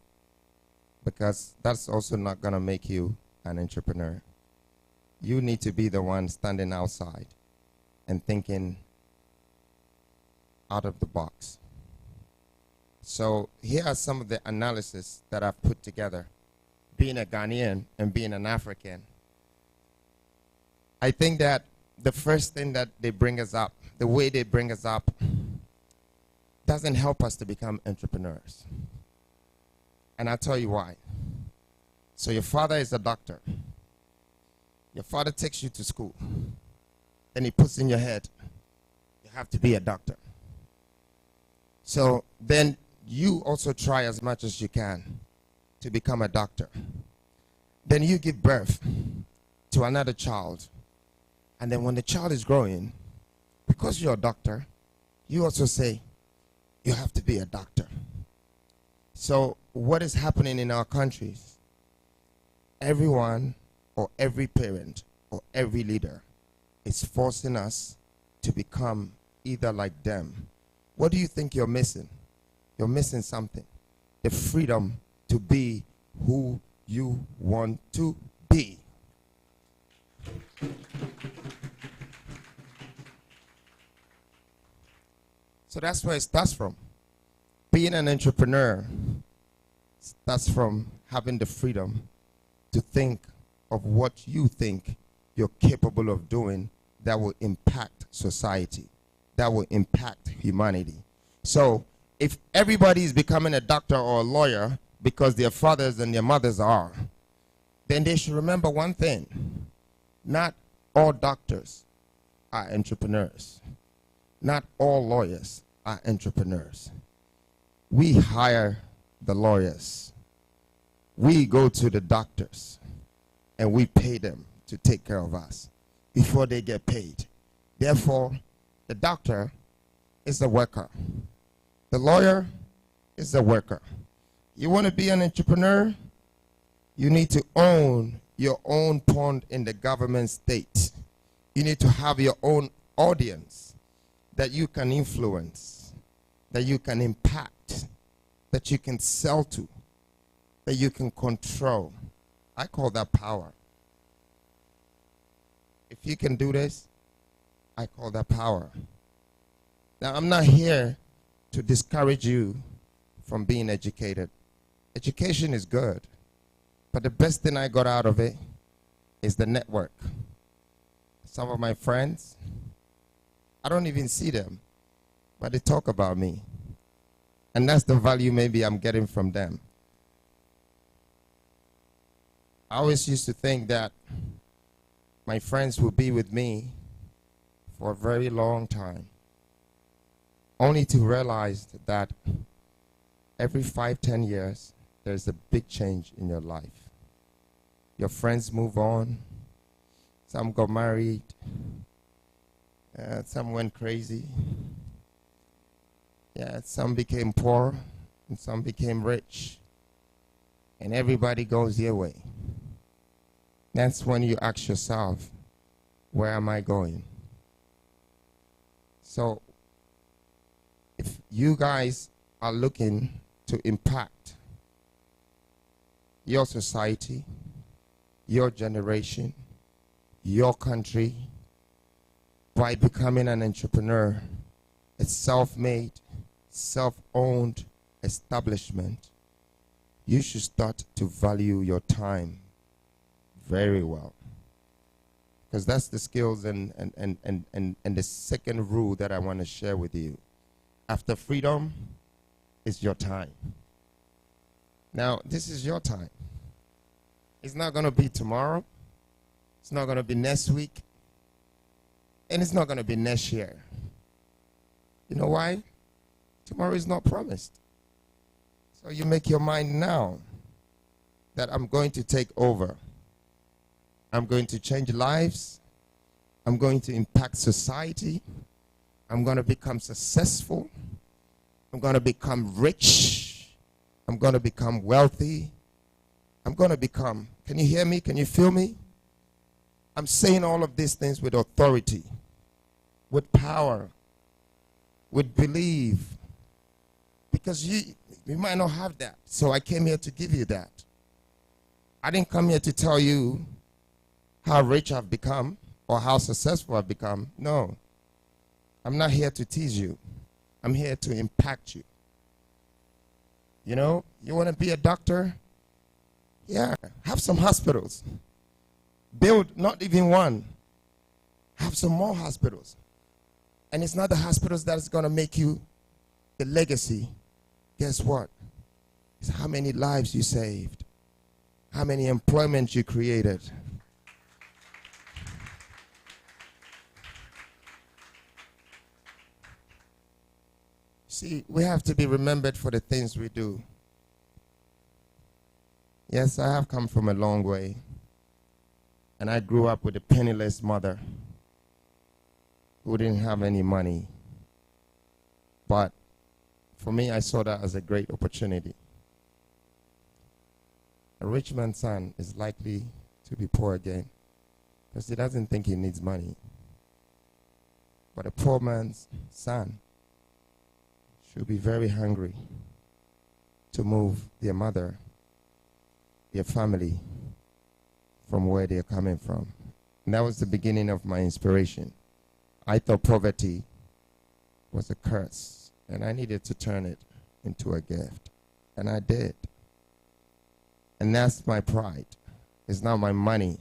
Speaker 6: because that's also not going to make you an entrepreneur. You need to be the one standing outside and thinking out of the box. So here are some of the analysis that I've put together. Being a Ghanaian and being an African, I think that the first thing that they bring us up, the way they bring us up, doesn't help us to become entrepreneurs. And I'll tell you why. So your father is a doctor. Your father takes you to school. Then he puts in your head, you have to be a doctor. So then you also try as much as you can to become a doctor. Then you give birth to another child. And then when the child is growing, because you're a doctor, you also say, you have to be a doctor. So what is happening in our countries? Everyone or every parent or every leader is forcing us to become either like them. What do you think you're missing? You're missing something. The freedom to be who you want to be. So that's where it starts from. Being an entrepreneur starts from having the freedom to think of what you think you're capable of doing that will impact society, that will impact humanity. So if everybody is becoming a doctor or a lawyer because their fathers and their mothers are, then they should remember one thing. Not all doctors are entrepreneurs. Not all lawyers are entrepreneurs. We hire the lawyers. We go to the doctors and we pay them to take care of us before they get paid. Therefore, the doctor is the worker. The lawyer is the worker. You want to be an entrepreneur? You need to own your own pond in the government state. You need to have your own audience that you can influence, that you can impact, that you can sell to, that you can control. I call that power. If you can do this, I call that power. Now, I'm not here to discourage you from being educated. Education is good, but the best thing I got out of it is the network. Some of my friends, I don't even see them, but they talk about me. And that's the value maybe I'm getting from them. I always used to think that my friends would be with me for a very long time, only to realize that every 5-10 years, there's a big change in your life. Your friends move on. Some got married. Some went crazy. Yeah, some became poor, and some became rich. And everybody goes their way. That's when you ask yourself, where am I going? So, if you guys are looking to impact your society, your generation, your country, by becoming an entrepreneur, a self-made, self-owned establishment, you should start to value your time very well. Because that's the skills and the second rule that I want to share with you. After freedom is your time. Now, this is your time. It's not going to be tomorrow. It's not going to be next week. And it's not going to be next year. You know why? Tomorrow is not promised. So you make your mind now that I'm going to take over. I'm going to change lives. I'm going to impact society. I'm going to become successful. I'm going to become rich. I'm going to become wealthy. I'm going to become, can you hear me? Can you feel me? I'm saying all of these things with authority, with power, with belief. Because you might not have that. So I came here to give you that. I didn't come here to tell you how rich I've become or how successful I've become. No. I'm not here to tease you. I'm here to impact you. You know, you want to be a doctor? Yeah, have some hospitals. Build not even one. Have some more hospitals. And it's not the hospitals that is going to make you the legacy. Guess what? It's how many lives you saved. How many employment you created. See, we have to be remembered for the things we do. Yes, I have come from a long way. And I grew up with a penniless mother who didn't have any money. But for me, I saw that as a great opportunity. A rich man's son is likely to be poor again because he doesn't think he needs money. But a poor man's son should be very hungry to move their mother, their family, from where they're coming from. And that was the beginning of my inspiration. I thought poverty was a curse, and I needed to turn it into a gift. And I did. And that's my pride. It's not my money.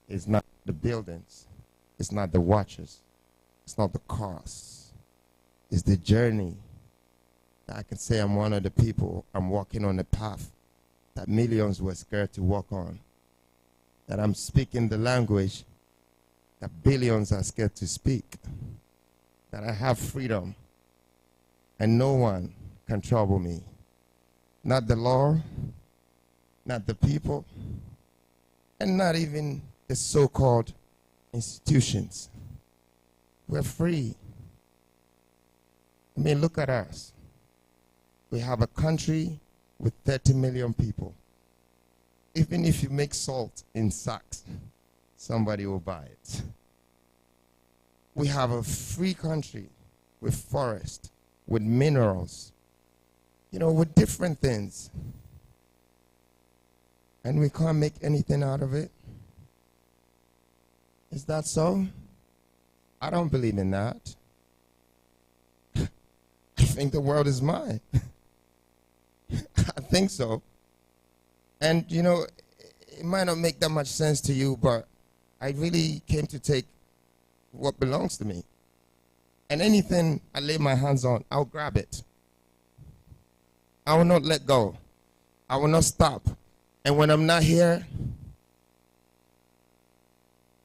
Speaker 6: It's not the buildings. It's not the watches. It's not the cars. It's the journey that I can say I'm one of the people, I'm walking on a path that millions were scared to walk on. That I'm speaking the language that billions are scared to speak. That I have freedom and no one can trouble me. Not the law, not the people, and not even the so-called institutions. We're free. I mean, look at us. We have a country with 30 million people. Even if you make salt in sacks, somebody will buy it. We have a free country with forest, with minerals, you know, with different things. And we can't make anything out of it. Is that so? I don't believe in that. I think the world is mine. I think so. And, you know, it might not make that much sense to you, but I really came to take what belongs to me. And anything I lay my hands on, I'll grab it. I will not let go. I will not stop. And when I'm not here,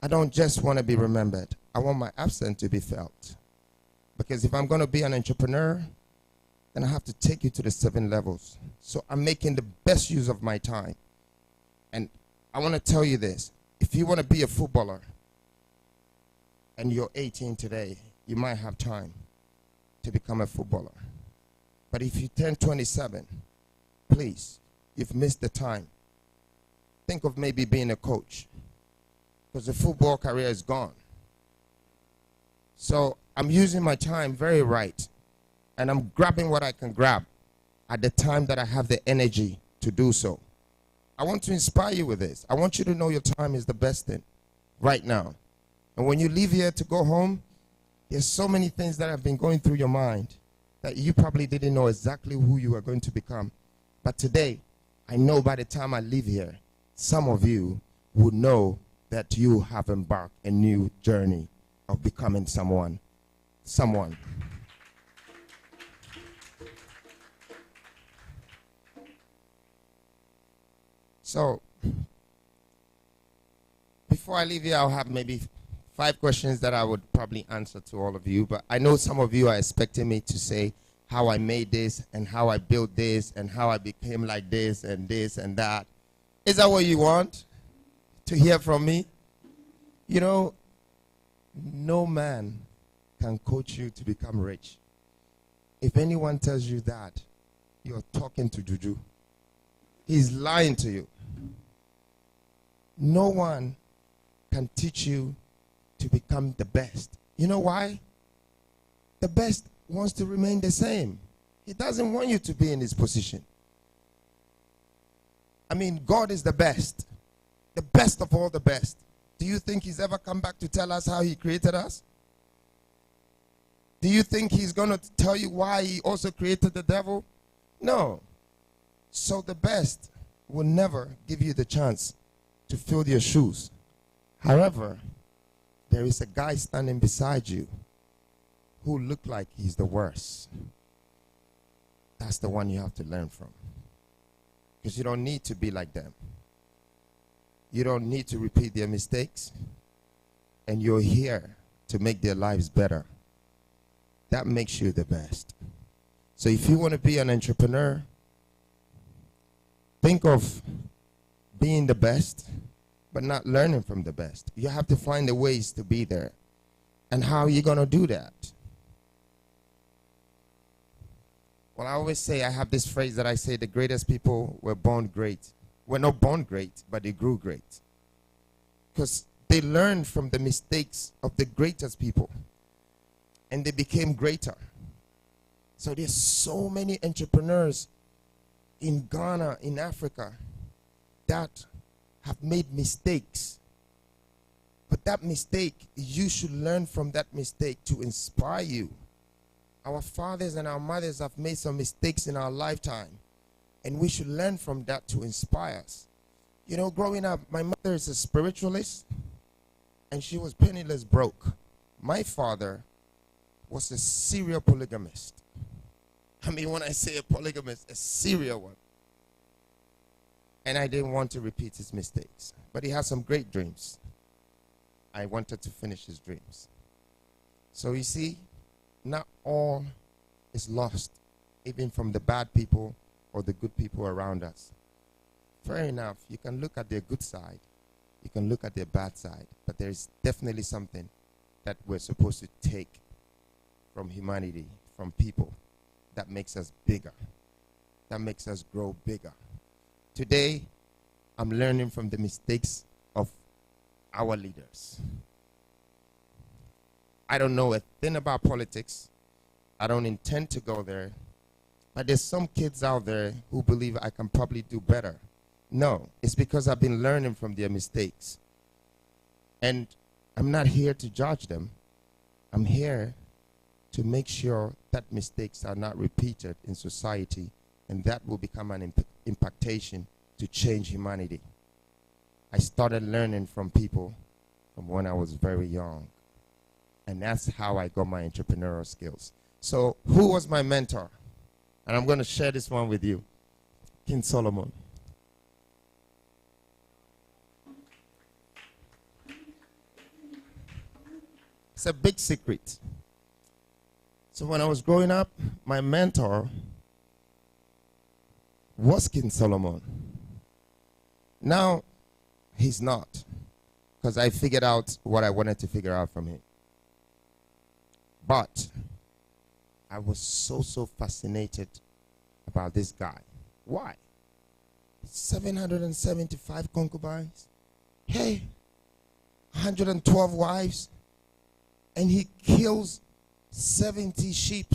Speaker 6: I don't just want to be remembered. I want my absence to be felt. Because if I'm going to be an entrepreneur, then I have to take you to the 7 levels. So I'm making the best use of my time. And I want to tell you this. If you want to be a footballer and you're 18 today, you might have time to become a footballer. But if you turn 27, please, you've missed the time. Think of maybe being a coach, because the football career is gone. So I'm using my time very right, and I'm grabbing what I can grab at the time that I have the energy to do so. I want to inspire you with this. I want you to know your time is the best thing right now. And when you leave here to go home, there's so many things that have been going through your mind that you probably didn't know exactly who you are going to become. But today, I know by the time I leave here, some of you will know that you have embarked a new journey of becoming someone. So, before I leave here, I'll have maybe 5 questions that I would probably answer to all of you. But I know some of you are expecting me to say how I made this and how I built this and how I became like this and that. Is that what you want to hear from me? You know, no man can coach you to become rich. If anyone tells you that, you're talking to Juju. He's lying to you. No one can teach you to become the best. You know why? The best wants to remain the same. He doesn't want you to be in his position. I mean, God is the best of all the best. Do you think he's ever come back to tell us how he created us? Do you think he's going to tell you why he also created the devil? No. So the best will never give you the chance to fill your shoes. However, there is a guy standing beside you who look like he's the worst. That's the one you have to learn from. Because you don't need to be like them. You don't need to repeat their mistakes. And you're here to make their lives better. That makes you the best. So if you want to be an entrepreneur, think of being the best, but not learning from the best. You have to find the ways to be there. And how are you going to do that? Well, I always say, I have this phrase that I say, the greatest people were born great. Were not born great, but they grew great. Because they learned from the mistakes of the greatest people. And they became greater. So there's so many entrepreneurs in Ghana, in Africa, that have made mistakes. But that mistake, you should learn from that mistake to inspire you. Our fathers and our mothers have made some mistakes in our lifetime. And we should learn from that to inspire us. You know, growing up, my mother is a spiritualist. And she was penniless broke. My father was a serial polygamist. I mean, when I say a polygamist, a serial one. And I didn't want to repeat his mistakes. But he had some great dreams. I wanted to finish his dreams. So you see, not all is lost, even from the bad people or the good people around us. Fair enough, you can look at their good side, you can look at their bad side, but there is definitely something that we're supposed to take from humanity, from people, that makes us bigger, that makes us grow bigger. Today, I'm learning from the mistakes of our leaders. I don't know a thing about politics. I don't intend to go there. But there's some kids out there who believe I can probably do better. No, it's because I've been learning from their mistakes. And I'm not here to judge them. I'm here to make sure that mistakes are not repeated in society, and that will become an impactation to change humanity. I started learning from people from when I was very young. And that's how I got my entrepreneurial skills. So who was my mentor? And I'm going to share this one with you. King Solomon. It's a big secret. So when I was growing up, my mentor was King Solomon. Now, he's not, because I figured out what I wanted to figure out from him. But I was so fascinated about this guy. Why? 775 concubines. Hey, 112 wives. And he kills 70 sheep.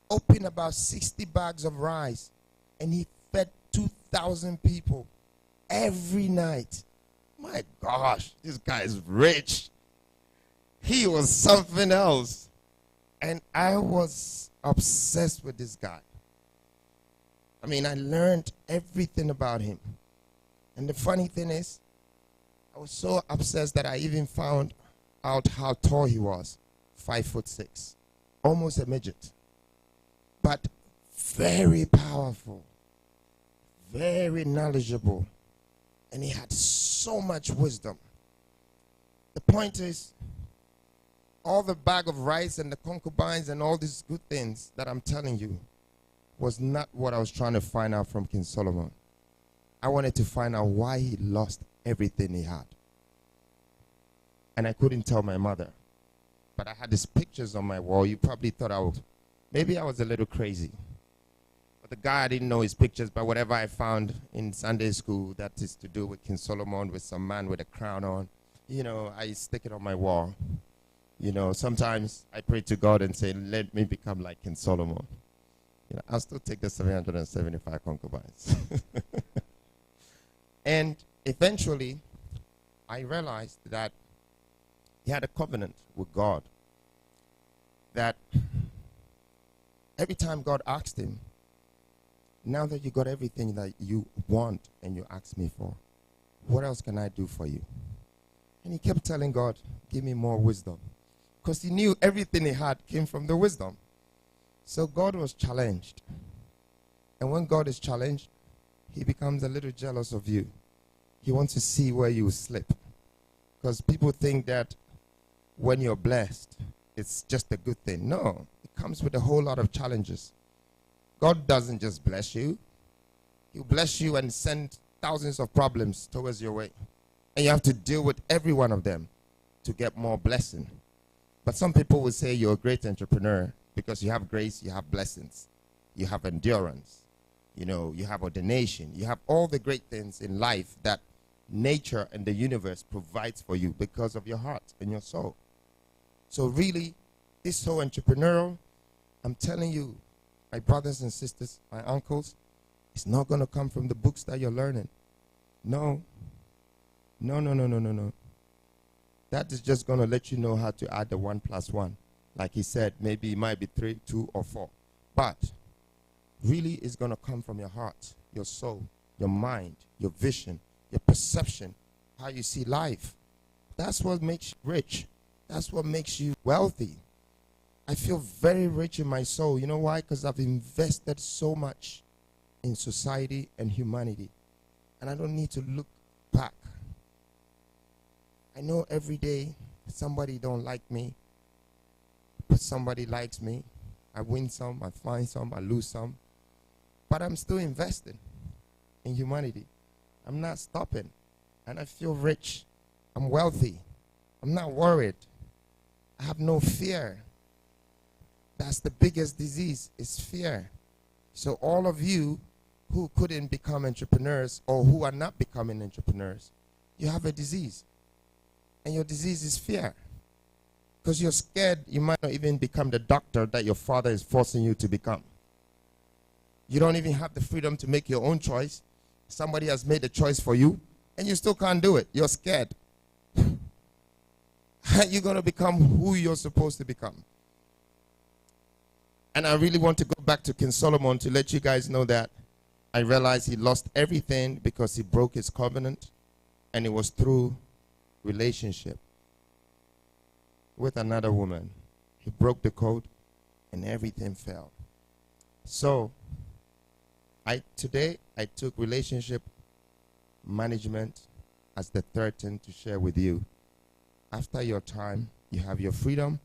Speaker 6: Opened about 60 bags of rice. And he fed 2,000 people every night. My gosh, this guy is rich. He was something else. And I was obsessed with this guy. I mean, I learned everything about him. And the funny thing is, I was so obsessed that I even found out how tall he was. 5'6", almost a midget. But very powerful, very knowledgeable. And he had so much wisdom. The point is, all the bag of rice and the concubines and all these good things that I'm telling you was not what I was trying to find out from King Solomon. I wanted to find out why he lost everything he had. And I couldn't tell my mother. But I had these pictures on my wall. You probably thought maybe I was a little crazy. But the guy, I didn't know his pictures, but whatever I found in Sunday school that is to do with King Solomon, with some man with a crown on, you know, I stick it on my wall. You know, sometimes I pray to God and say, let me become like King Solomon. You know, I'll still take the 775 concubines. And eventually, I realized that he had a covenant with God. That every time God asked him, now that you got everything that you want and you asked me for, what else can I do for you? And he kept telling God, give me more wisdom. Because he knew everything he had came from the wisdom. So God was challenged. And when God is challenged, he becomes a little jealous of you. He wants to see where you slip. Because people think that when you're blessed, it's just a good thing. No, it comes with a whole lot of challenges. God doesn't just bless you. He'll bless you and send thousands of problems towards your way. And you have to deal with every one of them to get more blessing. But some people will say you're a great entrepreneur because you have grace, you have blessings, you have endurance, you know, you have ordination, you have all the great things in life that nature and the universe provides for you because of your heart and your soul. So really, this whole entrepreneurial, I'm telling you, my brothers and sisters, my uncles, it's not going to come from the books that you're learning. No. No. That is just going to let you know how to add the 1 + 1. Like he said, maybe it might be 3, 2, or 4. But really it's going to come from your heart, your soul, your mind, your vision, your perception, how you see life. That's what makes you rich. That's what makes you wealthy. I feel very rich in my soul. You know why? Because I've invested so much in society and humanity. And I don't need to look back. I know every day somebody don't like me, but somebody likes me. I win some, I find some, I lose some. But I'm still investing in humanity. I'm not stopping. And I feel rich. I'm wealthy. I'm not worried. I have no fear. That's the biggest disease, is fear. So all of you who couldn't become entrepreneurs or who are not becoming entrepreneurs, you have a disease. And your disease is fear. Because you're scared you might not even become the doctor that your father is forcing you to become. You don't even have the freedom to make your own choice. Somebody has made a choice for you, and you still can't do it. You're scared. How are you going to become who you're supposed to become? And I really want to go back to King Solomon to let you guys know that I realized he lost everything because he broke his covenant, and it was through relationship with another woman. He broke the code, and everything fell. So, today I took relationship management as the third thing to share with you. After your time, you have your freedom,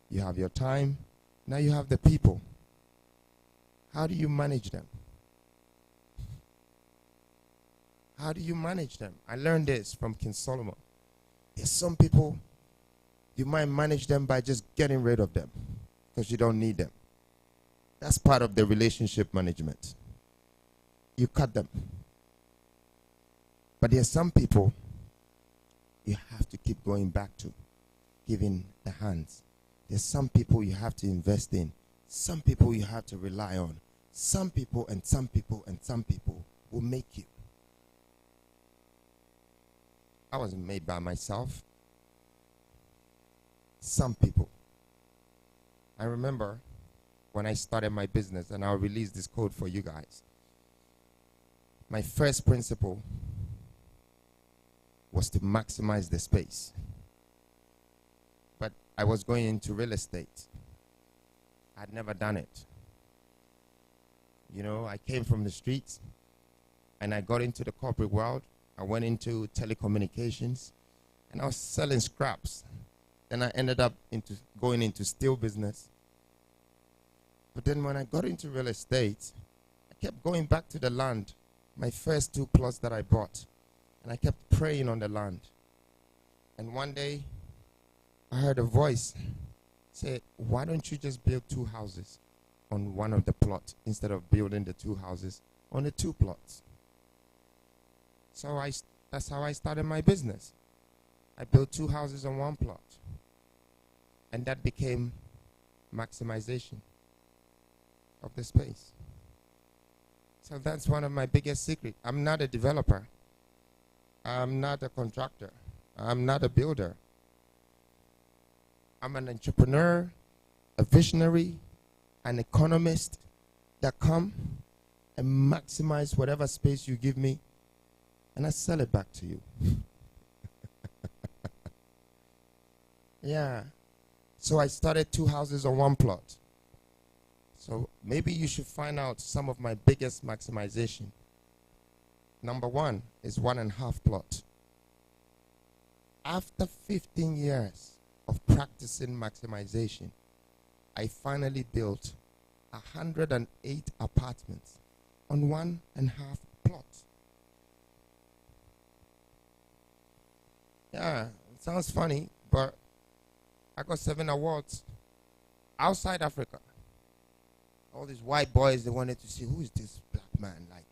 Speaker 6: you have your time, now you have the people. How do you manage them? How do you manage them? I learned this from King Solomon. There's some people, you might manage them by just getting rid of them because you don't need them. That's part of the relationship management. You cut them. But there's some people you have to keep going back to, giving the hands. There's some people you have to invest in. Some people you have to rely on. Some people and some people and some people will make you. I wasn't made by myself. Some people. I remember when I started my business, and I'll release this code for you guys. My first principle was to maximize the space. But I was going into real estate. I'd never done it. You know, I came from the streets, and I got into the corporate world. I went into telecommunications, and I was selling scraps. Then I ended up going into steel business. But then when I got into real estate, I kept going back to the land, my first 2 plots that I bought. And I kept praying on the land. And one day, I heard a voice say, why don't you just build 2 houses on one of the plots instead of building the 2 houses on the 2 plots? So that's how I started my business. I built 2 houses on 1 plot. And that became maximization of the space. So that's one of my biggest secrets. I'm not a developer. I'm not a contractor. I'm not a builder. I'm an entrepreneur, a visionary, an economist that come and maximize whatever space you give me, and I sell it back to you. Yeah. So I started 2 houses on 1 plot. So maybe you should find out some of my biggest maximization. Number 1 is 1.5 plot. After 15 years of practicing maximization, I finally built 108 apartments on 1.5 plot. Yeah, it sounds funny, but I got 7 awards outside Africa. All these white boys, they wanted to see, who is this black man? Like,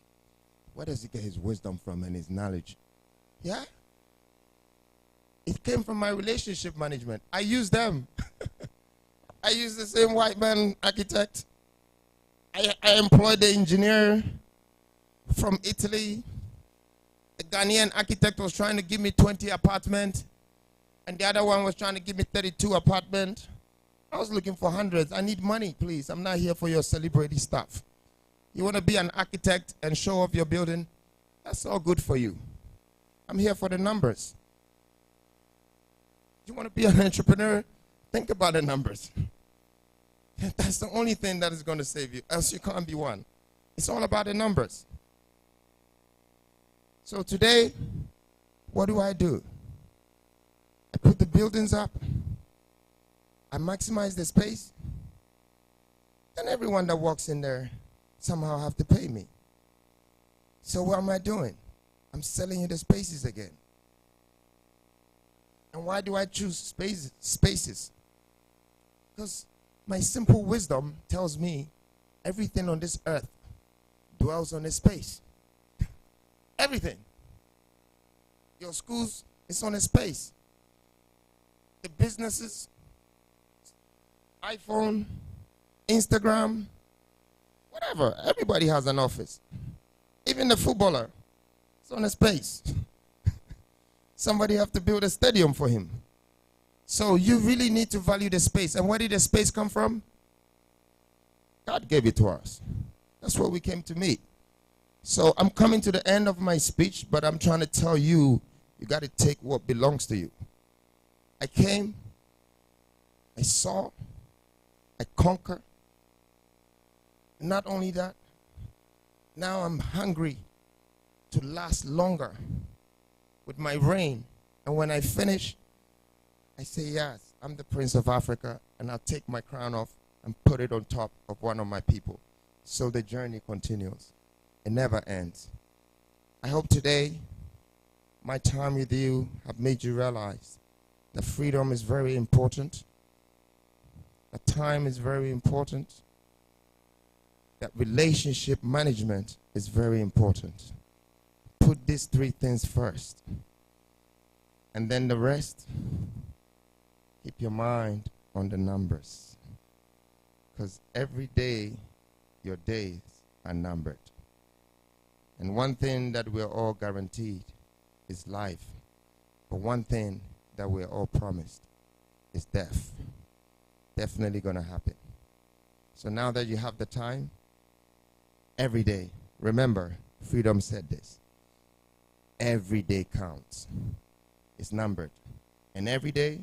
Speaker 6: where does he get his wisdom from and his knowledge? Yeah? It came from my relationship management. I use them. I use the same white man architect. I employed the engineer from Italy. The Ghanaian architect was trying to give me 20 apartments, and the other one was trying to give me 32 apartments. I was looking for hundreds. I need money, please. I'm not here for your celebrity stuff. You want to be an architect and show off your building? That's all good for you. I'm here for the numbers. You want to be an entrepreneur? Think about the numbers. That's the only thing that is going to save you, else you can't be one. It's all about the numbers. So today, what do? I put the buildings up. I maximize the space. And everyone that walks in there somehow have to pay me. So what am I doing? I'm selling you the spaces again. And why do I choose spaces? Because my simple wisdom tells me everything on this earth dwells on a space. Everything. Your schools is on a space. The businesses, iPhone, Instagram, whatever. Everybody has an office. Even the footballer is on a space. Somebody have to build a stadium for him. So you really need to value the space. And where did the space come from? God gave it to us. That's what we came to meet. So I'm coming to the end of my speech, but I'm trying to tell you, you got to take what belongs to you. I came, I saw, I conquered. Not only that, now I'm hungry to last longer with my reign. And when I finish, I say, yes, I'm the Prince of Africa, and I'll take my crown off and put it on top of one of my people. So the journey continues. It never ends. I hope today my time with you have made you realize that freedom is very important, that time is very important, that relationship management is very important. Put these three things first, and then the rest, keep your mind on the numbers, because every day your days are numbered. And one thing that we're all guaranteed is life. But one thing that we're all promised is death. Definitely going to happen. So now that you have the time, every day, remember, Freedom said this. Every day counts. It's numbered. And every day,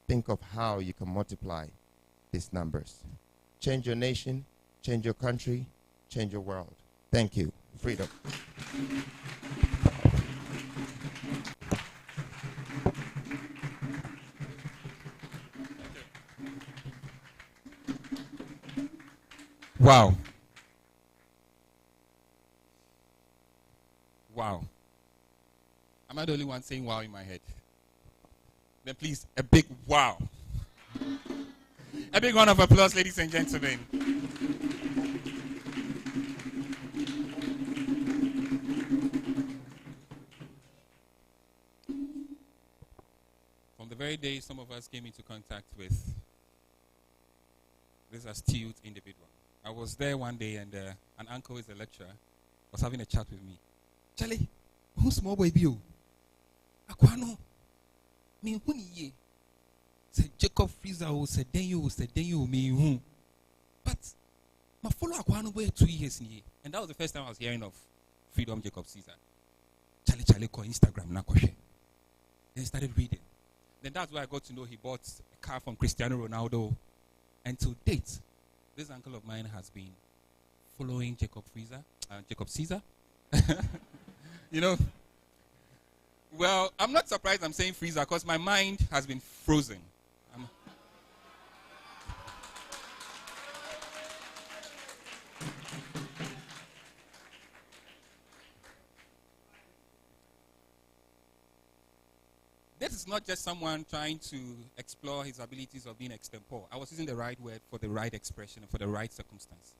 Speaker 6: think of how you can multiply these numbers. Change your nation, change your country, change your world. Thank you. Freedom.
Speaker 2: Wow. Wow. Am I the only one saying wow in my head? Then please, a big wow. A big round of applause, ladies and gentlemen. From the very day some of us came into contact with this astute individual, I was there one day, and an uncle who is a lecturer was having a chat with me. Charlie, who's small boy you? Aquano, me who ye? Said Jacob Freezer, who said then you, me who. But my follow Aquano were 2 years in here, and that was the first time I was hearing of Freedom Ugahsa-Jcr. Charlie call Instagram na kwashe. Then started reading. Then that's where I got to know he bought a car from Cristiano Ronaldo. And to date, this uncle of mine has been following Ugahsa-Jcr. You know, well, I'm not surprised I'm saying freezer because my mind has been frozen. This is not just someone trying to explore his abilities of being extempore. I was using the right word for the right expression and for the right circumstance.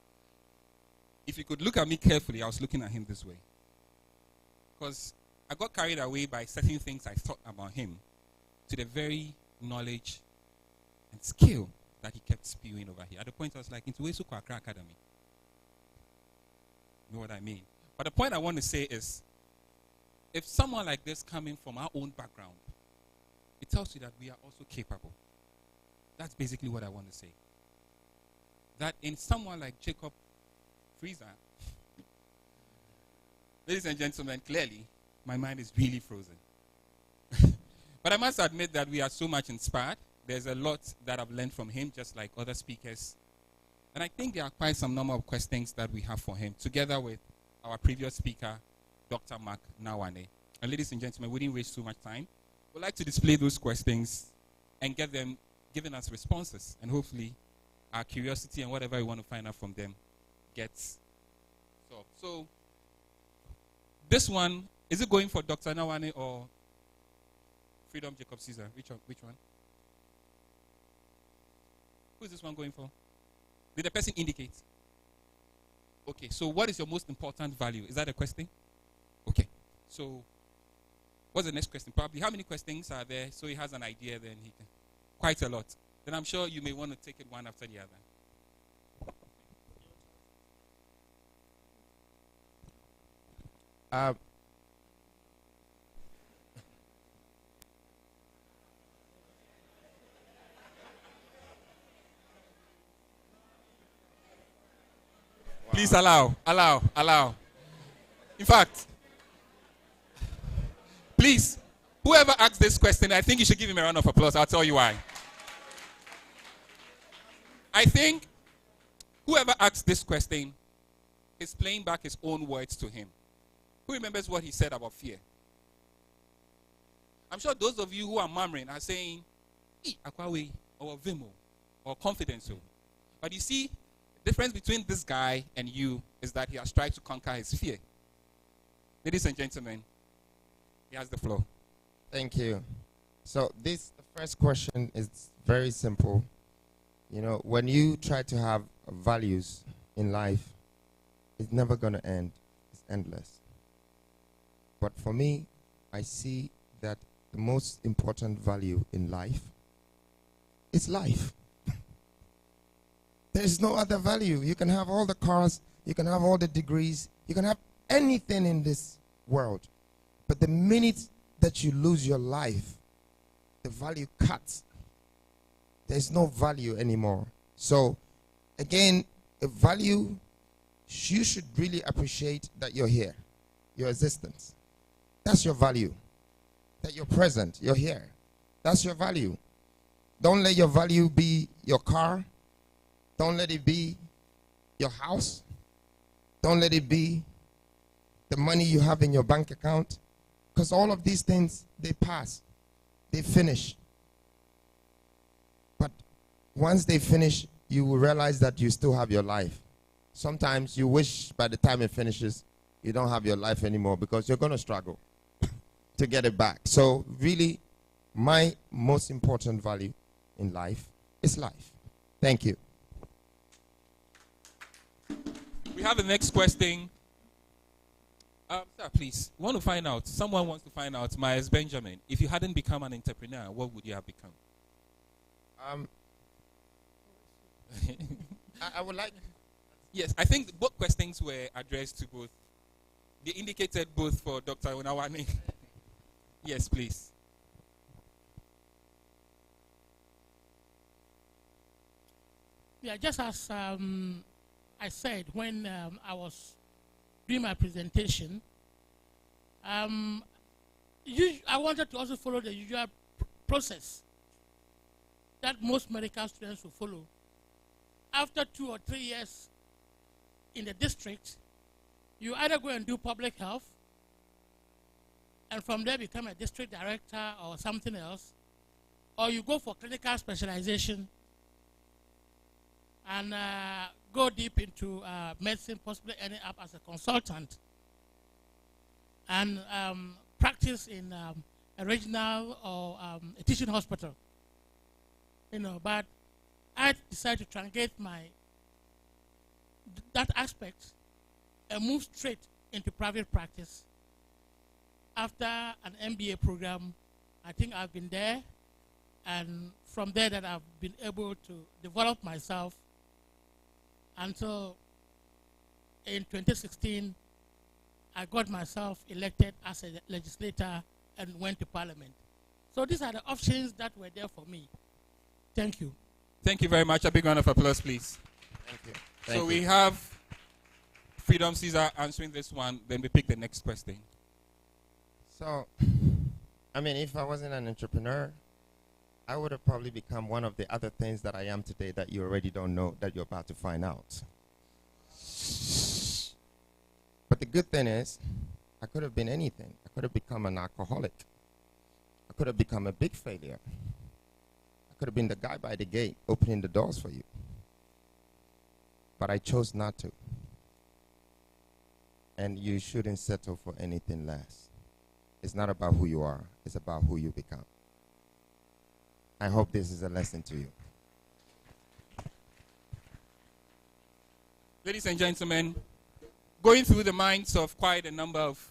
Speaker 2: If you could look at me carefully, I was looking at him this way. Because I got carried away by certain things I thought about him to the very knowledge and skill that he kept spewing over here. At the point I was like, into Wesuku Accra Academy. You know what I mean? But the point I want to say is, if someone like this coming from our own background, it tells you that we are also capable. That's basically what I want to say. That in someone like Jacob Freezer, ladies and gentlemen, clearly, my mind is really frozen. But I must admit that we are so much inspired. There's a lot that I've learned from him, just like other speakers And I think there are quite some number of questions that we have for him, together with our previous speaker, Dr. Mark Nawane. And ladies and gentlemen, we didn't waste too much time. We'd like to display those questions and get them giving us responses. And hopefully, our curiosity and whatever we want to find out from them gets solved. So, this one, is it going for Dr. Nawane or Freedom Jacob-Caesar? Which one? Who is this one going for? Did the person indicate? Okay, so what is your most important value? Is that a question? Okay, so what's the next question? Probably how many questions are there so he has an idea, then he can. Quite a lot. Then I'm sure you may want to take it one after the other. Please allow. In fact, please, whoever asked this question, I think you should give him a round of applause. I'll tell you why. I think whoever asked this question is playing back his own words to him. Who remembers what he said about fear? I'm sure those of you who are murmuring are saying, Akwawe, or Vimo, or confidence. But you see, the difference between this guy and you is that he has tried to conquer his fear. Ladies and gentlemen, he has the floor.
Speaker 6: Thank you. So the first question is very simple. You know, when you try to have values in life, it's never going to end. It's endless. But for me, I see that the most important value in life is life. There is no other value. You can have all the cars, you can have all the degrees, you can have anything in this world. But the minute that you lose your life, the value cuts. There's no value anymore. So, again, a value, you should really appreciate that you're here, your existence. That's your value. That you're present, you're here. That's your value. Don't let your value be your car. Don't let it be your house. Don't let it be the money you have in your bank account. Because all of these things, they pass. They finish. But once they finish, you will realize that you still have your life. Sometimes you wish by the time it finishes, you don't have your life anymore because you're going to struggle to get it back. So really, my most important value in life is life. Thank you.
Speaker 2: We have the next question. Sir, please, we want to find out, someone wants to find out, Myers Benjamin, if you hadn't become an entrepreneur, what would you have become?
Speaker 6: I would like...
Speaker 2: Yes, I think both questions were addressed to both. They indicated both for Dr. Nawane. Yes, please.
Speaker 5: Yeah, just as I said when I was doing my presentation, I wanted to also follow the usual process that most medical students will follow. After 2 or 3 years in the district, you either go and do public health, and from there become a district director or something else, or you go for clinical specialization and go deep into medicine, possibly ending up as a consultant, and practice in a regional or a teaching hospital. You know, but I decided to truncate that aspect and move straight into private practice. After an MBA program, I think I've been there, and from there that I've been able to develop myself until in 2016, I got myself elected as a legislator and went to Parliament. So these are the options that were there for me. Thank you.
Speaker 2: Thank you very much. A big round of applause, please.
Speaker 6: Thank you.
Speaker 2: So we have Freedom Caesar answering this one, then we pick the next question.
Speaker 6: So, I mean, if I wasn't an entrepreneur, I would have probably become one of the other things that I am today that you already don't know that you're about to find out. But the good thing is, I could have been anything. I could have become an alcoholic. I could have become a big failure. I could have been the guy by the gate opening the doors for you. But I chose not to. And you shouldn't settle for anything less. It's not about who you are. It's about who you become. I hope this is a lesson to you.
Speaker 2: Ladies and gentlemen, going through the minds of quite a number of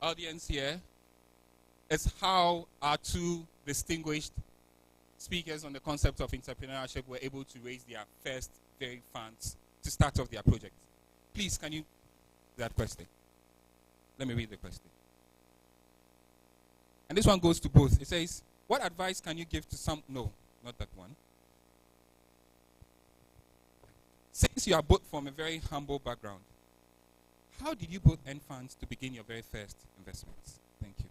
Speaker 2: audience here is how our two distinguished speakers on the concept of entrepreneurship were able to raise their first very funds to start off their project. Please, can you that question? Let me read the question. And this one goes to both. It says, what advice can you give to some... No, not that one. Since you are both from a very humble background, how did you both earn funds to begin your very first investments? Thank you.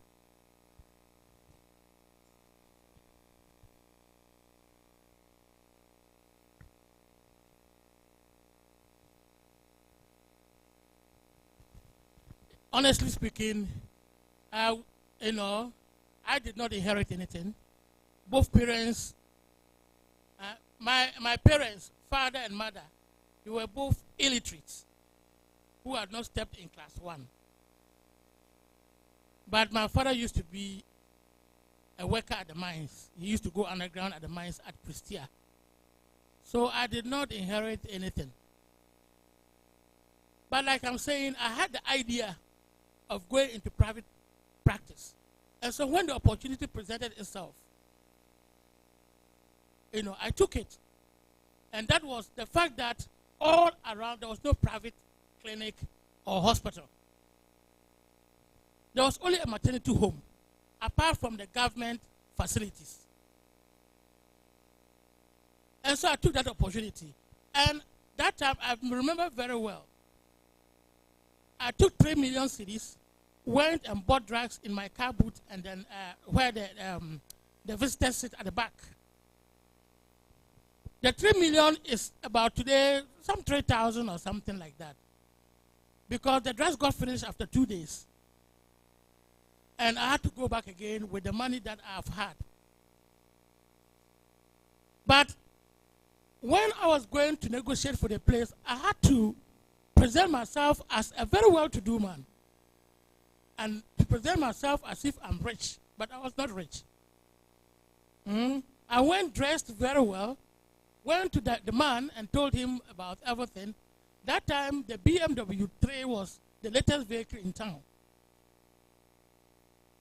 Speaker 5: Honestly speaking, I did not inherit anything. Both parents, my parents, father and mother, they were both illiterates who had not stepped in class 1. But my father used to be a worker at the mines. He used to go underground at the mines at Prestia. So I did not inherit anything. But like I'm saying, I had the idea of going into private practice. And so when the opportunity presented itself, I took it. And that was the fact that all around there was no private clinic or hospital. There was only a maternity home, apart from the government facilities. And so I took that opportunity. And that time, I remember very well, I took 3 million cedis, went and bought drugs in my car boot, and then where the visitors sit at the back. The 3 million is about today, some 3,000 or something like that. Because the drugs got finished after 2 days. And I had to go back again with the money that I've had. But when I was going to negotiate for the place, I had to present myself as a very well-to-do man. And to present myself as if I'm rich. But I was not rich. I went dressed very well, went to the man and told him about everything. That time, the BMW 3 was the latest vehicle in town.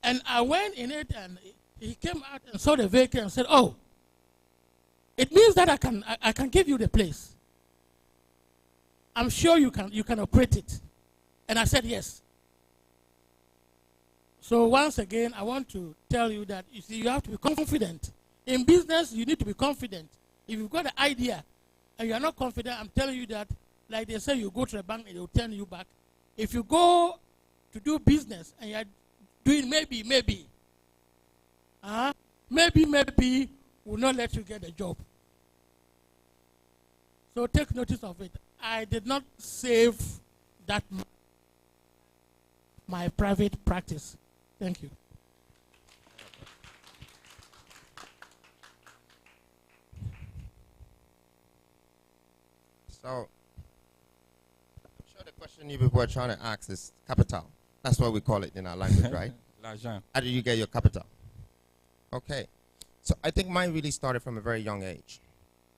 Speaker 5: And I went in it, and he came out and saw the vehicle and said, "Oh, it means that I can give you the place. I'm sure you can operate it." And I said, "Yes." So once again, I want to tell you that you have to be confident. In business, you need to be confident. If you've got an idea and you're not confident, I'm telling you that, like they say, you go to a bank and they'll turn you back. If you go to do business and you're doing maybe will not let you get a job. So take notice of it. I did not save that my private practice. Thank you.
Speaker 6: So, I'm sure the question you people are trying to ask is capital. That's what we call it in our language, right?
Speaker 2: L'argent.
Speaker 6: How did you get your capital? Okay. So I think mine really started from a very young age.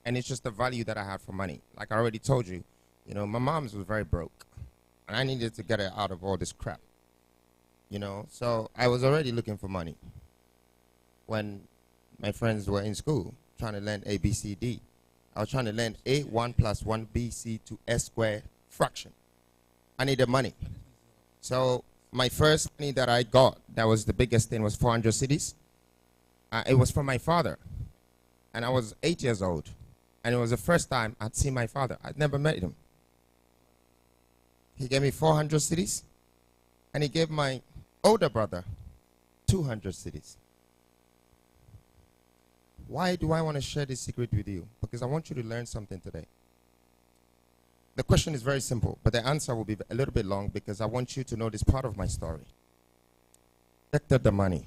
Speaker 6: And it's just the value that I had for money. Like I already told you, my mom's was very broke. And I needed to get her out of all this crap. So I was already looking for money. When my friends were in school trying to learn A, B, C, D, I was trying to learn A, 1 plus 1, B, C to S squared fraction. I needed money. So my first money that I got, that was the biggest thing, was 400 cedis. It was from my father. And I was 8 years old. And it was the first time I'd seen my father. I'd never met him. He gave me 400 cedis. And he gave my older brother 200 cedis. Why do I want to share this secret with you? Because I want you to learn something today. The question is very simple, but the answer will be a little bit long because I want you to know this part of my story. Rejected the money.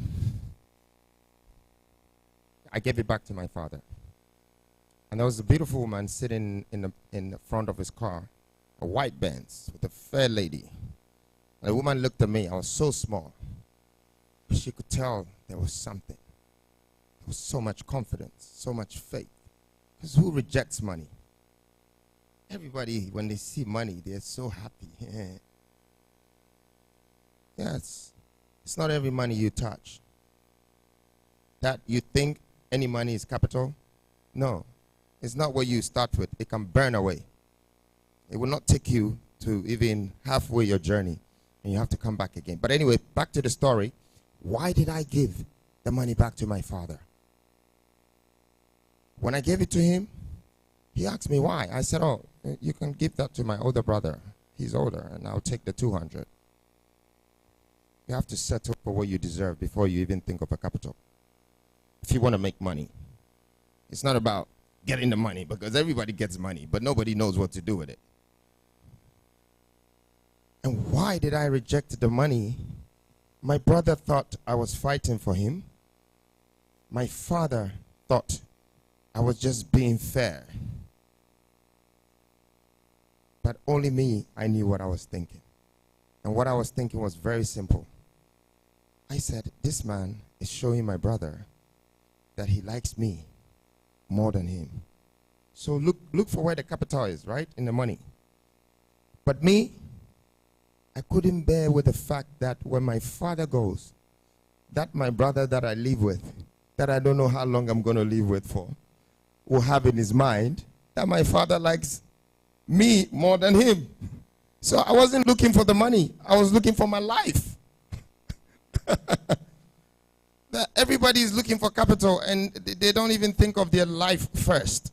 Speaker 6: I gave it back to my father. And there was a beautiful woman sitting in the front of his car, a white Benz with a fair lady. And the woman looked at me. I was so small. She could tell there was something. There was so much confidence, so much faith. Because who rejects money? Everybody, when they see money, they're so happy. Yes. It's not every money you touch. That you think any money is capital? No. It's not what you start with. It can burn away. It will not take you to even halfway your journey. And you have to come back again. But anyway, back to the story. Why did I give the money back to my father? When I gave it to him, he asked me why. I said, oh, you can give that to my older brother. He's older, and I'll take the 200. You have to settle for what you deserve before you even think of a capital. If you want to make money, it's not about getting the money, because everybody gets money, but nobody knows what to do with it. And why did I reject the money? My brother thought I was fighting for him. My father thought I was just being fair. But only me, I knew what I was thinking. And what I was thinking was very simple. I said, this man is showing my brother that he likes me more than him. So look for where the capital is, right? In the money. But me, I couldn't bear with the fact that when my father goes, that my brother that I live with, that I don't know how long I'm going to live with for, will have in his mind that my father likes me more than him. So I wasn't looking for the money. I was looking for my life. Everybody is looking for capital, and they don't even think of their life first.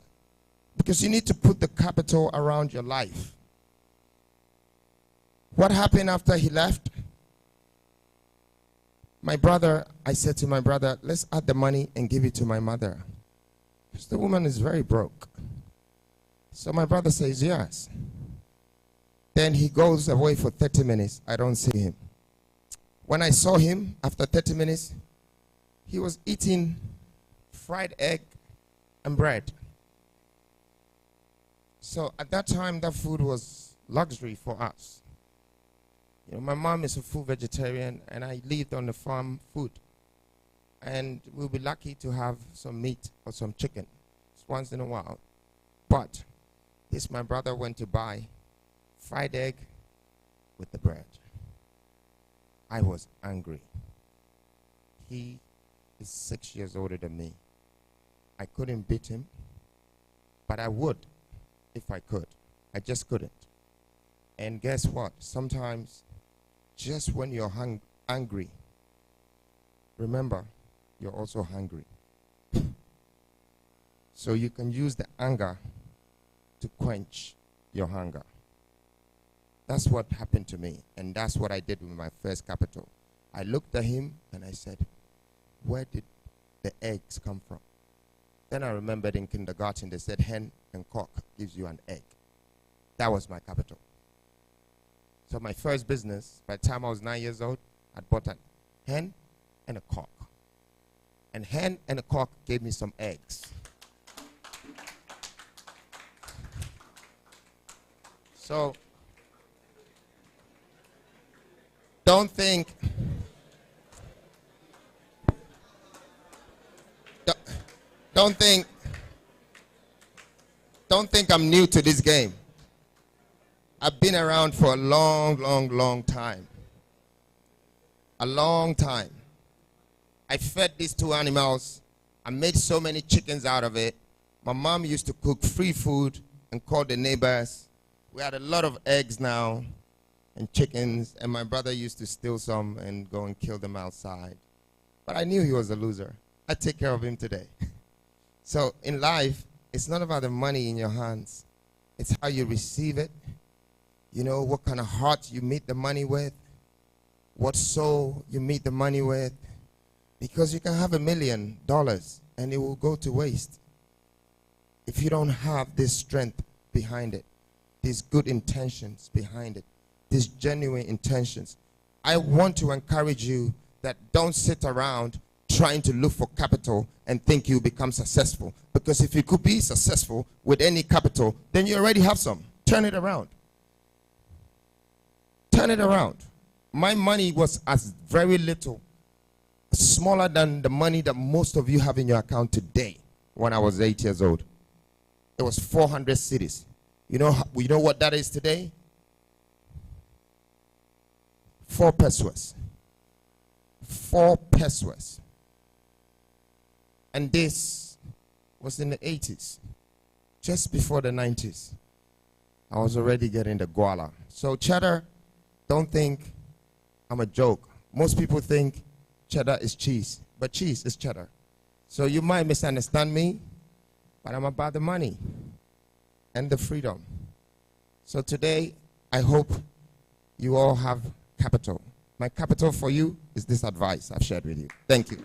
Speaker 6: Because you need to put the capital around your life. What happened after he left? My brother, I said to my brother, let's add the money and give it to my mother. Because the woman is very broke. So my brother says yes. Then he goes away for 30 minutes. I don't see him. When I saw him after 30 minutes, he was eating fried egg and bread. So at that time, that food was luxury for us. You know, my mom is a full vegetarian, and I lived on the farm food. And we'll be lucky to have some meat or some chicken once in a while. But this, my brother went to buy fried egg with the bread. I was angry. He is 6 years older than me. I couldn't beat him, but I would if I could. I just couldn't. And guess what? Sometimes, just when you're angry, remember, you're also hungry. So you can use the anger to quench your hunger. That's what happened to me, and that's what I did with my first capital. I looked at him and I said, where did the eggs come from? Then I remembered in kindergarten they said hen and cock gives you an egg. That was my capital. So my first business, by the time I was 9 years old, I bought a hen and a cock. And hen and a cock gave me some eggs. So don't think I'm new to this game. I've been around for a long time. A long time. I fed these two animals. I made so many chickens out of it. My mom used to cook free food and call the neighbors. We had a lot of eggs now and chickens, and my brother used to steal some and go and kill them outside. But I knew he was a loser. I take care of him today. So in life, it's not about the money in your hands. It's how you receive it. You know, what kind of heart you meet the money with. What soul you meet the money with. Because you can have $1 million and it will go to waste if you don't have this strength behind it, these good intentions behind it, these genuine intentions. I want to encourage you that don't sit around trying to look for capital and think you become successful. Because if you could be successful with any capital, then you already have some. Turn it around. Turn it around. My money was as very little, smaller than the money that most of you have in your account today when I was 8 years old. It was 400 cities. You know what that is today? 4 pesos. 4 pesos. And this was in the 80s, just before the 90s. I was already getting the guala. So cheddar, don't think I'm a joke. Most people think cheddar is cheese, but cheese is cheddar. So you might misunderstand me, but I'm about the money and the freedom. So today, I hope you all have capital. My capital for you is this advice I've shared with you. Thank you.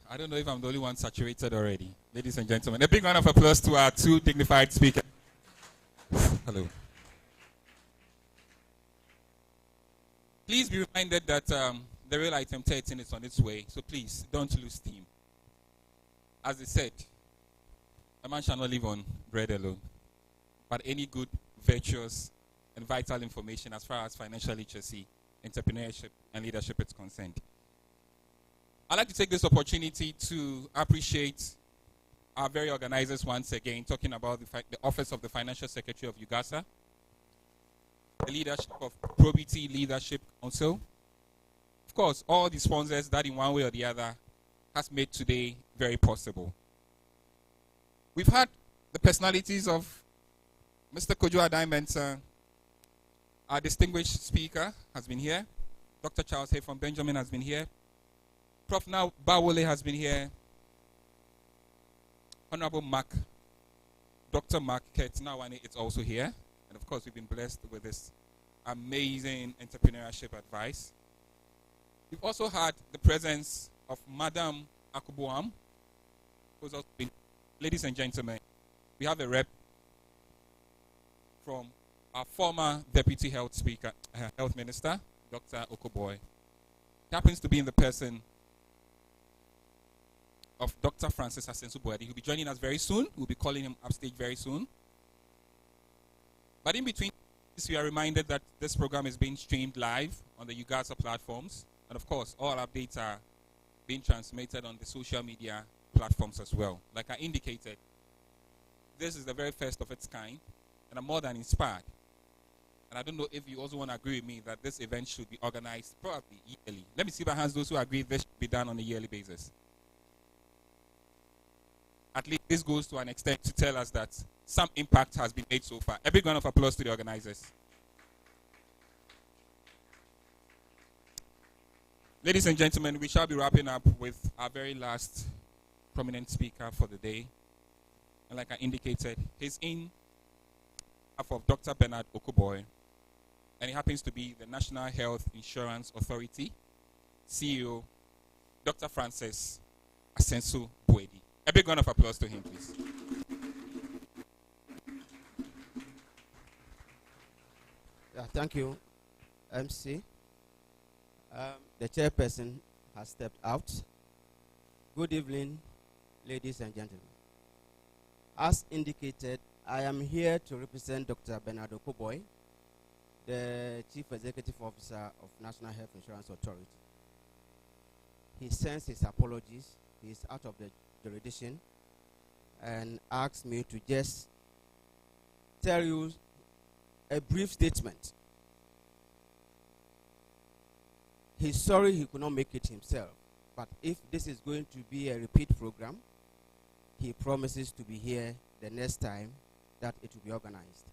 Speaker 2: I don't know if I'm the only one saturated already. Ladies and gentlemen, a big round of applause to our 2 dignified speakers. Hello. Please be reminded that the real item 13 is on its way, so please don't lose steam. As they said, a man shall not live on bread alone, but any good, virtuous, and vital information as far as financial literacy, entrepreneurship, and leadership is concerned. I'd like to take this opportunity to appreciate our very organizers once again, talking about the Office of the Financial Secretary of Ugahsa, the leadership of Probity Leadership Council, of course, all the sponsors that in one way or the other has made today very possible. We've had the personalities of Mr. Kojo Adai-Mensah, our distinguished speaker has been here. Dr. Charles Hay from Benjamin has been here. Prof. Now Bawole has been here. Honorable Mark, Dr. Mark Ketnawane is also here. And of course, we've been blessed with this amazing entrepreneurship advice. We've also had the presence of Madam Akubuam, who's also been, ladies and gentlemen, we have a rep from our former Deputy Health Minister, Dr. Okoboy. He happens to be in the person of Dr. Francis Asensu-Boadi. He'll be joining us very soon. We'll be calling him upstage very soon. But in between this, we are reminded that this program is being streamed live on the Ugahsa platforms. And of course, all updates are being transmitted on the social media platforms as well. Like I indicated, this is the very first of its kind, and I'm more than inspired. And I don't know if you also want to agree with me that this event should be organized probably yearly. Let me see by hands those who agree this should be done on a yearly basis. At least this goes to an extent to tell us that some impact has been made so far. A big round of applause to the organizers. Ladies and gentlemen, we shall be wrapping up with our very last prominent speaker for the day. And like I indicated, he's in behalf of Dr. Bernard Okoboy, and he happens to be the National Health Insurance Authority CEO, Dr. Francis Asensu-Boadi. A big round of applause to him, please.
Speaker 7: Yeah, thank you, MC. The chairperson has stepped out. Good evening, ladies and gentlemen. As indicated, I am here to represent Dr. Bernard Okoboy, the Chief Executive Officer of National Health Insurance Authority. He sends his apologies. He is out of the jurisdiction and asked me to just tell you a brief statement. He's sorry he could not make it himself, but if this is going to be a repeat program, he promises to be here the next time that it will be organized.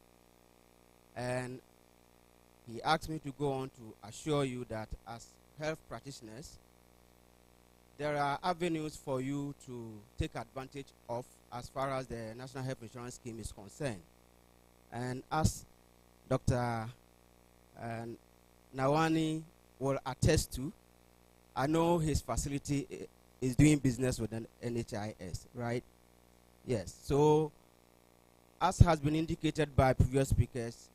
Speaker 7: And he asked me to go on to assure you that as health practitioners, there are avenues for you to take advantage of as far as the National Health Insurance Scheme is concerned. And as Dr. Nawani will attest to. I know his facility is doing business with an NHIS, right? Yes. So, as has been indicated by previous speakers,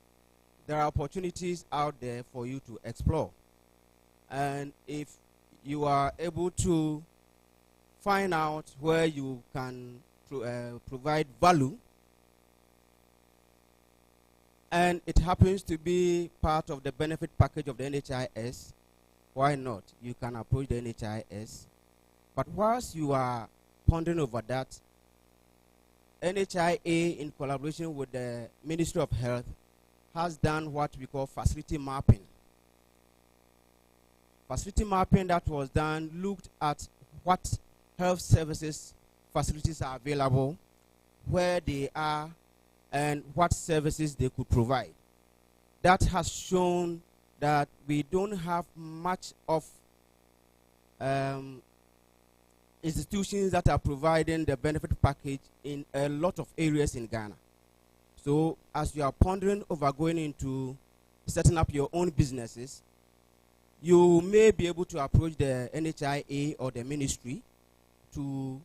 Speaker 7: there are opportunities out there for you to explore. And if you are able to find out where you can provide value, and it happens to be part of the benefit package of the NHIS, why not? You can approach the NHIS. But whilst you are pondering over that, NHIA, in collaboration with the Ministry of Health, has done what we call facility mapping. Facility mapping that was done looked at what health services facilities are available, where they are, and what services they could provide. That has shown that we don't have much of institutions that are providing the benefit package in a lot of areas in Ghana. So as you are pondering over going into setting up your own businesses, you may be able to approach the NHIA or the ministry to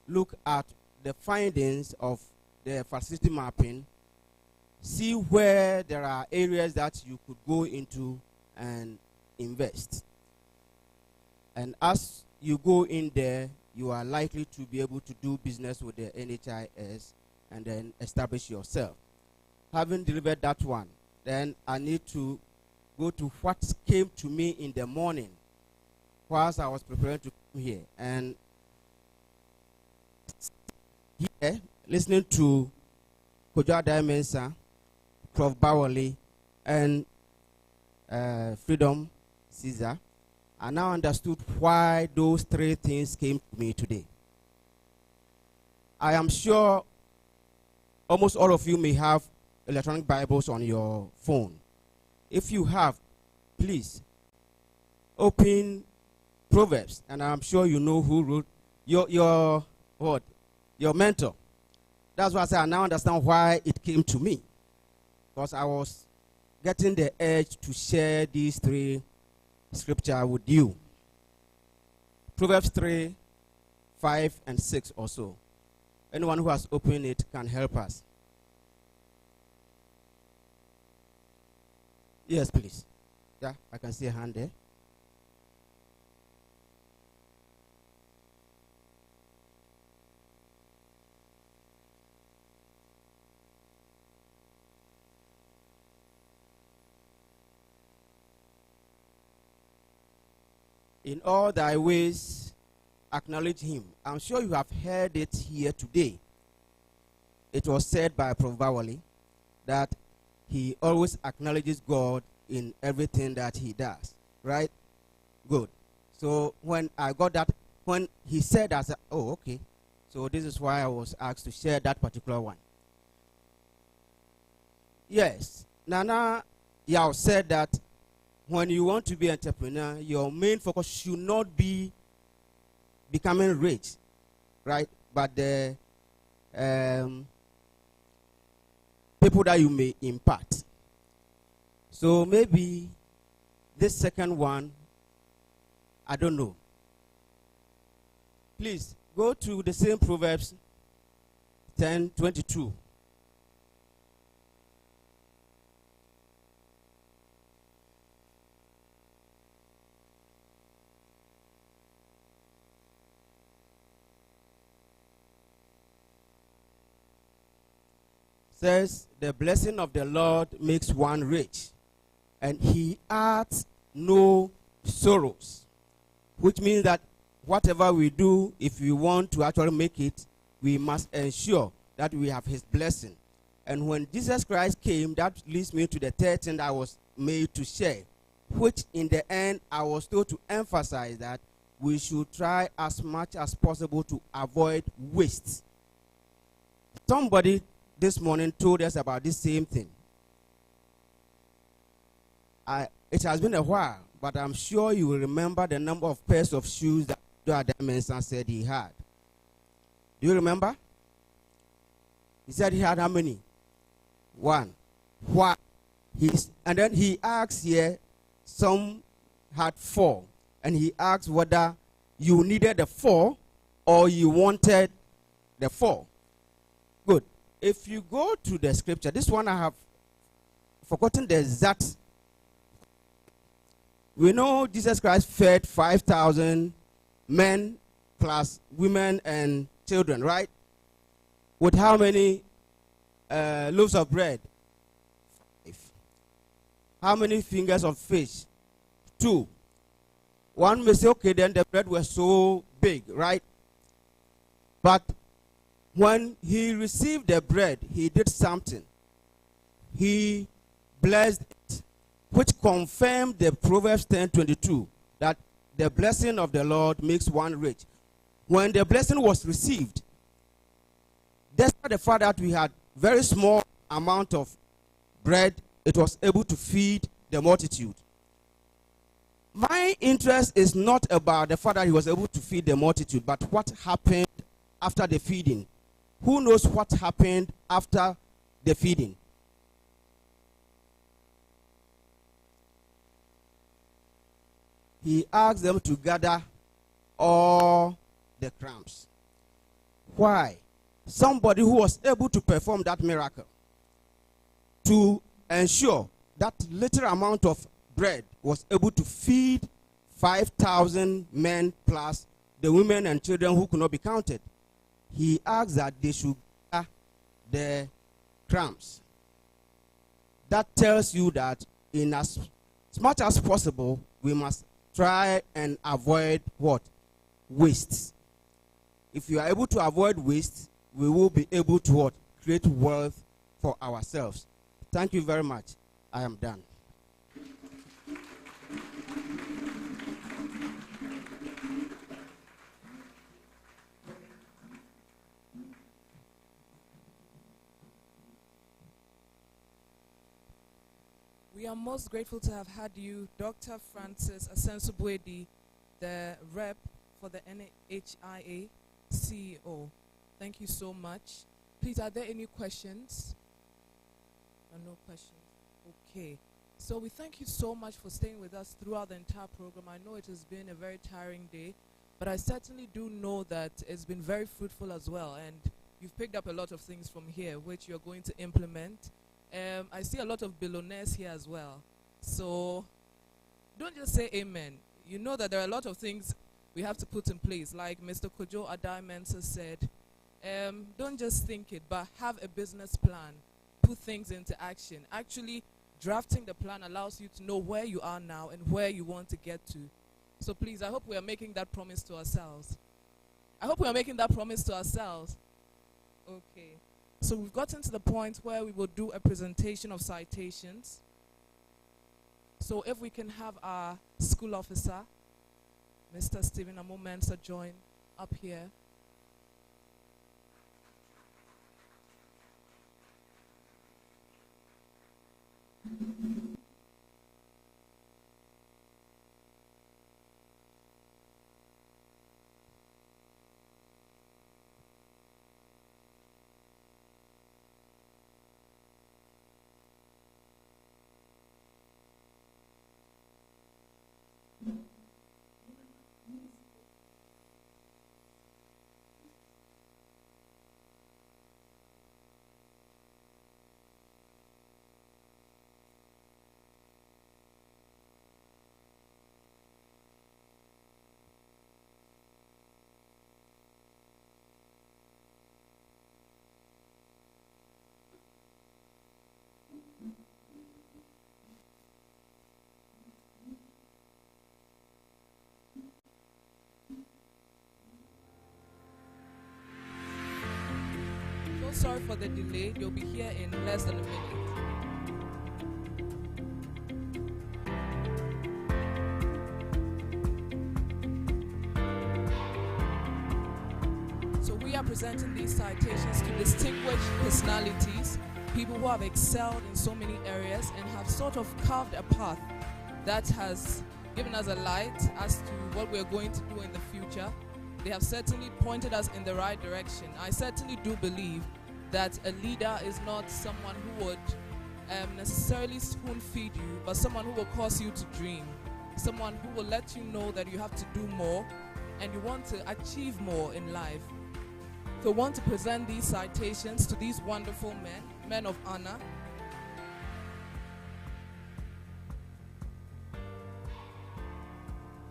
Speaker 7: look at the findings of the facility mapping, see where there are areas that you could go into and invest. And as you go in there, you are likely to be able to do business with the NHIS and then establish yourself. Having delivered that one, then I need to go to what came to me in the morning whilst I was preparing to come here. And here, listening to Kojo Mensa, Prof. Bawale, and Freedom Caesar, I now understood why those three things came to me today. I am sure almost all of you may have electronic Bibles on your phone. If you have, please open Proverbs, and I'm sure you know who wrote your mentor. That's why I say I now understand why it came to me, because I was getting the urge to share these three scripture with you. Proverbs 3, 5, and 6 also. Anyone who has opened it can help us. Yes, please. Yeah, I can see a hand there. In all thy ways, acknowledge him. I'm sure you have heard it here today. It was said by Prof. Bawale that he always acknowledges God in everything that he does. Right? Good. So when I got that, when he said that, I said, oh, okay. So this is why I was asked to share that particular one. Yes. Nana Yao said that when you want to be an entrepreneur, your main focus should not be becoming rich, right? But the people that you may impact. So maybe this second one, I don't know. Please go to the same Proverbs 10:22. Says, the blessing of the Lord makes one rich, and he adds no sorrows. Which means that whatever we do, if we want to actually make it, we must ensure that we have his blessing. And when Jesus Christ came, that leads me to the third thing that I was made to share, which in the end I was told to emphasize that we should try as much as possible to avoid waste. Somebody this morning told us about this same thing. It has been a while, but I'm sure you will remember the number of pairs of shoes that Dr. Mensa said he had. Do you remember? He said he had how many? One. Why? And then he asked here some had 4, and he asked whether you needed the 4 or you wanted the 4. Good. If you go to the scripture, this one I have forgotten the exact. We know Jesus Christ fed 5,000 men plus women and children, right? With how many loaves of bread? 5. How many fingers of fish? 2. One may say, okay, then the bread was so big, right? But when he received the bread, he did something. He blessed it, which confirmed the Proverbs 10:22, that the blessing of the Lord makes one rich. When the blessing was received, despite the fact that we had very small amount of bread, it was able to feed the multitude. My interest is not about the fact that he was able to feed the multitude, but what happened after the feeding. Who knows what happened after the feeding? He asked them to gather all the crumbs. Why? Somebody who was able to perform that miracle to ensure that little amount of bread was able to feed 5,000 men plus the women and children who could not be counted. He asked that they should gather the crumbs. That tells you that in as much as possible, we must try and avoid what? Waste. If you are able to avoid waste, we will be able to what? Create wealth for ourselves. Thank you very much. I am done.
Speaker 3: We are most grateful to have had you, Dr. Francis Asensubuedi, the rep for the NHIA CEO. Thank you so much. Please, are there any questions? No questions. Okay. So we thank you so much for staying with us throughout the entire program. I know it has been a very tiring day, but I certainly do know that it's been very fruitful as well. And you've picked up a lot of things from here, which you're going to implement. I see a lot of billionaires here as well. So don't just say amen. You know that there are a lot of things we have to put in place. Like Mr. Kojo Adai-Mensah said, don't just think it, but have a business plan. Put things into action. Actually, drafting the plan allows you to know where you are now and where you want to get to. So please, I hope we are making that promise to ourselves. I hope we are making that promise to ourselves. Okay. So we've gotten to the point where we will do a presentation of citations. So if we can have our school officer, Mr. Stephen Amo-Mensah, join up here. Sorry for the delay. You'll be here in less than a minute. So we are presenting these citations to distinguished personalities, people who have excelled in so many areas and have sort of carved a path that has given us a light as to what we're going to do in the future. They have certainly pointed us in the right direction. I certainly do believe that a leader is not someone who would necessarily spoon feed you, but someone who will cause you to dream. someone who will let you know that you have to do more and you want to achieve more in life. So I want to present these citations to these wonderful men of honor.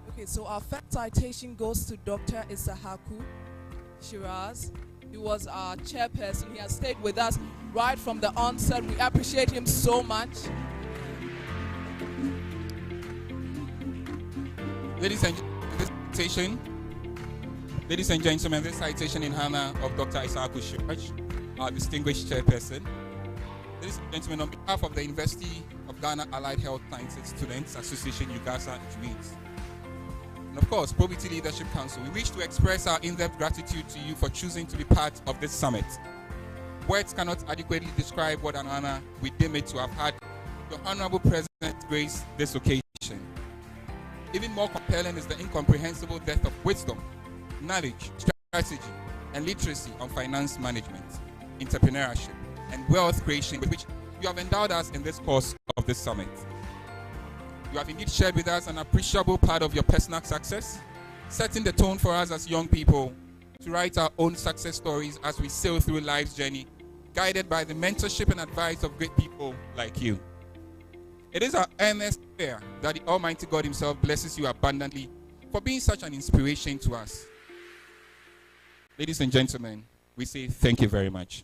Speaker 3: Okay, so our first citation goes to Dr. Ugahsa-Jcr. He was our chairperson. He has stayed with us right from the onset. We appreciate him so much.
Speaker 2: Ladies and gentlemen, this citation in honor of Dr. Ugahsa-Jcr, our distinguished chairperson. Ladies and gentlemen, on behalf of the University of Ghana Allied Health Sciences Students Association, Ugahsa-Jcr, and of course, Probity Leadership Council, we wish to express our in-depth gratitude to you for choosing to be part of this summit. Words cannot adequately describe what an honor we deem it to have had your honorable President grace this occasion. Even more compelling is the incomprehensible depth of wisdom, knowledge, strategy, and literacy on finance management, entrepreneurship, and wealth creation with which you have endowed us in this course of this summit. You have indeed shared with us an appreciable part of your personal success, setting the tone for us as young people to write our own success stories as we sail through life's journey, guided by the mentorship and advice of great people like you. It is our earnest prayer that the Almighty God Himself blesses you abundantly for being such an inspiration to us. Ladies and gentlemen, we say thank you very much.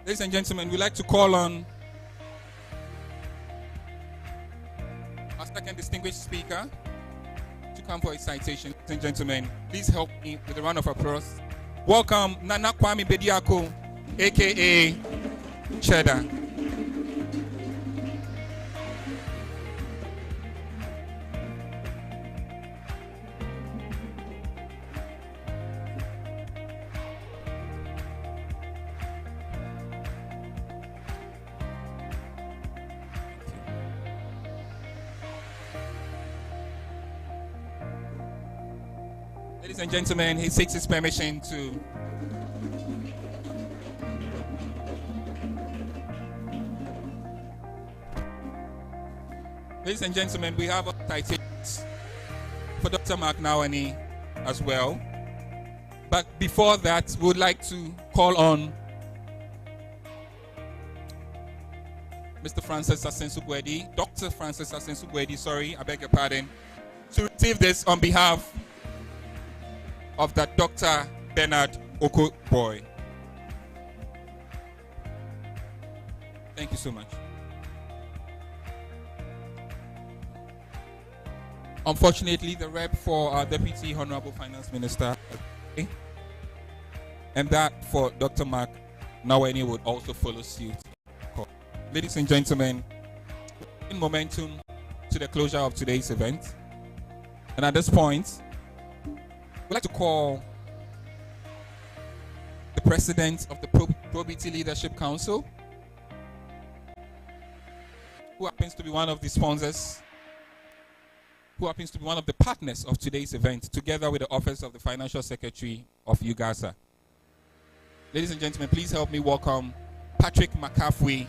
Speaker 2: Ladies and gentlemen, we'd like to call on our second distinguished speaker to come for his citation. Ladies and gentlemen, please help me with a round of applause. Welcome, Nana Kwame Bediako, aka Cheddar. Ladies and gentlemen, he seeks his permission to Ladies and gentlemen, we have citations for Dr. Mark Nawani as well. But before that, we would like to call on Mr. Francis Asensu-Gwedi, Dr. Francis Asensu-Gwedi, sorry, I beg your pardon, to receive this on behalf of that Dr. Bernard Okoboy. Thank you so much. Unfortunately, the rep for our Deputy Honorable Finance Minister, and that for Dr. Mark Nawani would also follow suit. Ladies and gentlemen, in momentum to the closure of today's event, and at this point, we'd like to call the President of the Probity Leadership Council, who happens to be one of the sponsors, who happens to be one of the partners of today's event, together with the Office of the Financial Secretary of Ugahsa. Ladies and gentlemen, please help me welcome Patrick McCaffrey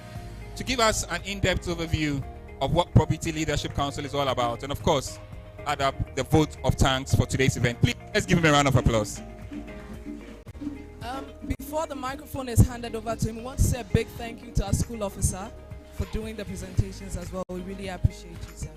Speaker 2: to give us an in-depth overview of what Probity Leadership Council is all about, and of course, add up the vote of thanks for today's event. Please, let's give him a round of applause.
Speaker 3: Before the microphone is handed over to him, we want to say a big thank you to our school officer for doing the presentations as well. We really appreciate you, sir.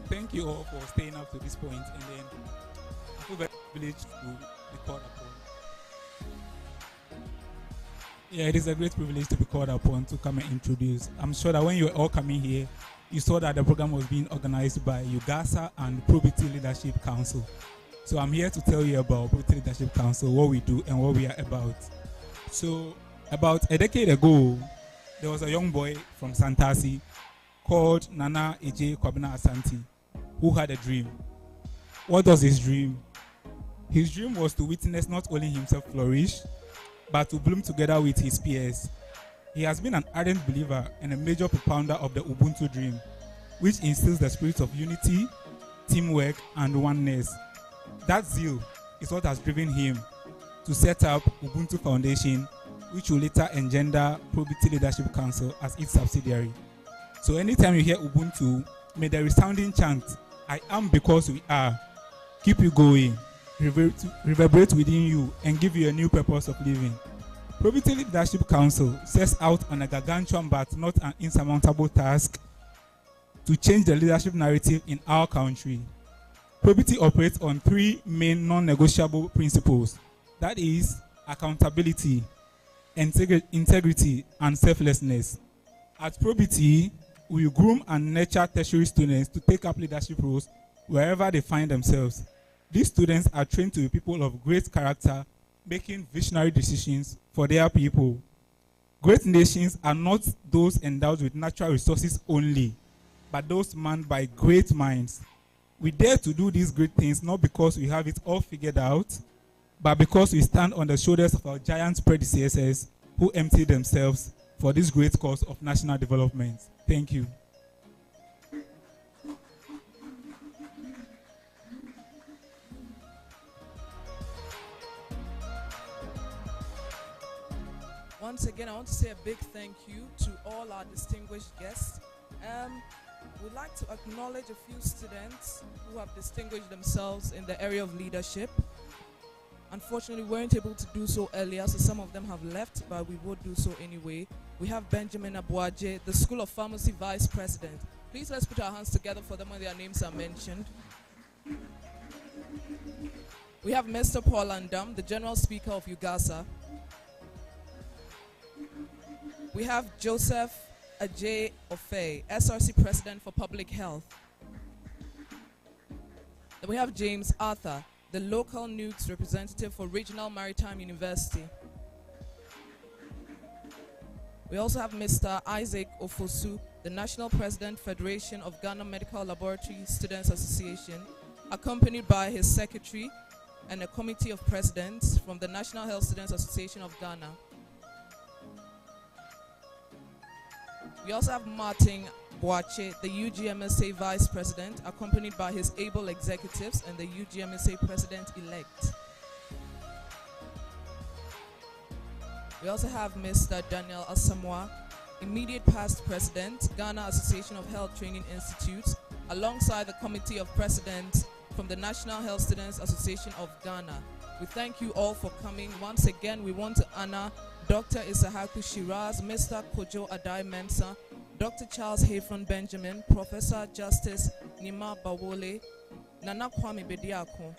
Speaker 8: Thank you all for staying up to this point, and then I feel very privileged to be called upon. Yeah, it is a great privilege to be called upon to come and introduce. I'm sure that when you were all coming here, you saw that the program was being organized by Ugahsa and Probity Leadership Council. So I'm here to tell you about Probity Leadership Council, what we do and what we are about. So about a decade ago, there was a young boy from Santasi called Nana Eje Kwabena Asante who had a dream. What was his dream? His dream was to witness not only himself flourish, but to bloom together with his peers. He has been an ardent believer and a major propounder of the Ubuntu dream, which instills the spirit of unity, teamwork, and oneness. That zeal is what has driven him to set up Ubuntu Foundation, which will later engender Probity Leadership Council as its subsidiary. So anytime you hear Ubuntu, may the resounding chant, "I am because we are," keep you going, reverberate within you, and give you a new purpose of living. Probity Leadership Council sets out on a gargantuan but not an insurmountable task to change the leadership narrative in our country. Probity operates on three main non-negotiable principles. That is accountability, integrity, and selflessness. At Probity, we groom and nurture tertiary students to take up leadership roles wherever they find themselves. These students are trained to be people of great character, making visionary decisions for their people. Great nations are not those endowed with natural resources only, but those manned by great minds. We dare to do these great things not because we have it all figured out, but because we stand on the shoulders of our giant predecessors who emptied themselves for this great cause of national development. Thank you.
Speaker 3: Once again, I want to say a big thank you to all our distinguished guests. We'd like to acknowledge a few students who have distinguished themselves in the area of leadership. Unfortunately, we weren't able to do so earlier, so some of them have left, but we will do so anyway. We have Benjamin Abuaje, the School of Pharmacy Vice President. Please let's put our hands together for them when their names are mentioned. We have Mr. Paul Andam, the General Speaker of Ugahsa. We have Joseph Ajay Ofe, SRC President for Public Health. Then we have James Arthur, the local NUCS representative for Regional Maritime University. We also have Mr. Isaac Ofosu, the National President, Federation of Ghana Medical Laboratory Students Association, accompanied by his secretary and a committee of presidents from the National Health Students Association of Ghana. We also have Martin Boache, the UGMSA Vice President, accompanied by his able executives and the UGMSA President-elect. We also have Mr. Daniel Asamoah, immediate past President, Ghana Association of Health Training Institutes, alongside the Committee of Presidents from the National Health Students Association of Ghana. We thank you all for coming. Once again, we want to honor Dr. Isahaku Shiraz, Mr. Kojo Adai Mensah, Dr. Charles Hayfron Benjamin, Professor Justice Nima Bawole, Nana Kwame Bediako,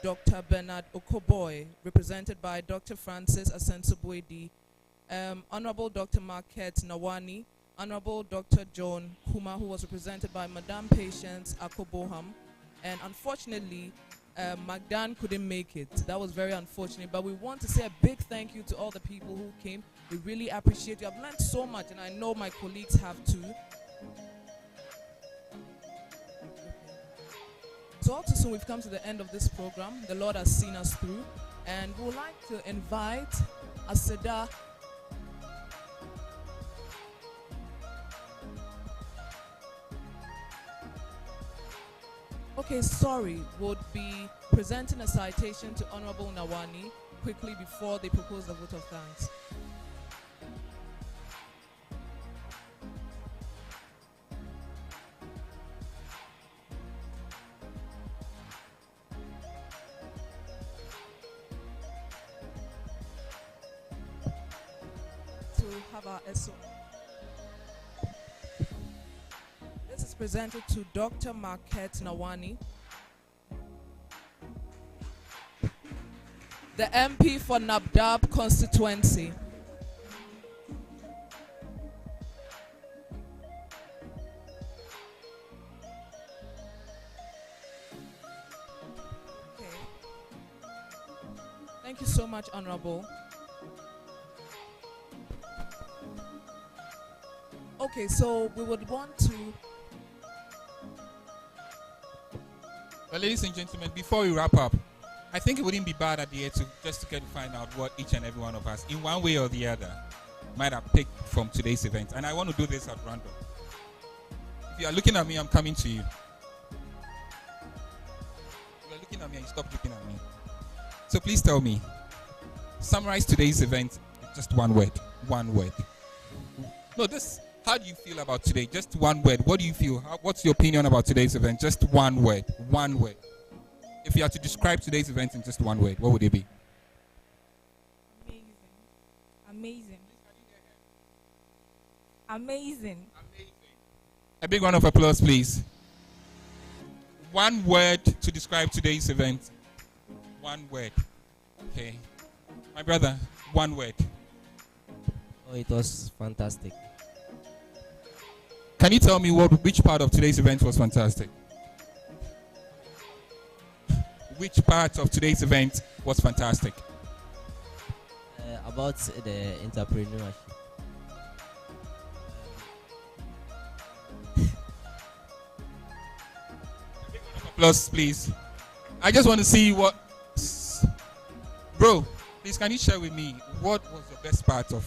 Speaker 3: Dr. Bernard Okoboy, represented by Dr. Francis Asenso-Boedi, Honorable Dr. Marquette Nawani, Honorable Dr. John Kuma, who was represented by Madame Patience Akoboham, and unfortunately, Magdan couldn't make it. That was very unfortunate, but we want to say a big thank you to all the people who came. We really appreciate you. I've learned so much, and I know my colleagues have too. So all too soon, we've come to the end of this program. The Lord has seen us through, and we would like to invite Aseda. Okay, sorry, would be presenting a citation to Honorable Nawani quickly before they propose the vote of thanks. To have our SO. This is presented to Dr. Marquette Nawani, the MP for Nabdab constituency. Okay. Thank you so much, Honorable. Okay, so we would want to.
Speaker 2: Well, ladies and gentlemen, before we wrap up, I think it wouldn't be bad at the end to just get to find out what each and every one of us, in one way or the other, might have picked from today's event. And I want to do this at random. If you are looking at me, I'm coming to you. If you are looking at me and you stop looking at me. So please tell me, summarize today's event in just one word. One word. No, how do you feel about today? Just one word. What do you feel? What's your opinion about today's event? Just one word. One word. If you had to describe today's event in just one word, what would it be?
Speaker 9: Amazing. Amazing.
Speaker 2: A big round of applause, please. One word to describe today's event. One word. Okay. My brother, one word.
Speaker 10: Oh, it was fantastic.
Speaker 2: Can you tell me which part of today's event was fantastic? Which part of today's event was fantastic?
Speaker 10: About the entrepreneurship.
Speaker 2: Applause, please. I just want to see what... Bro, please, can you share with me what was the best part of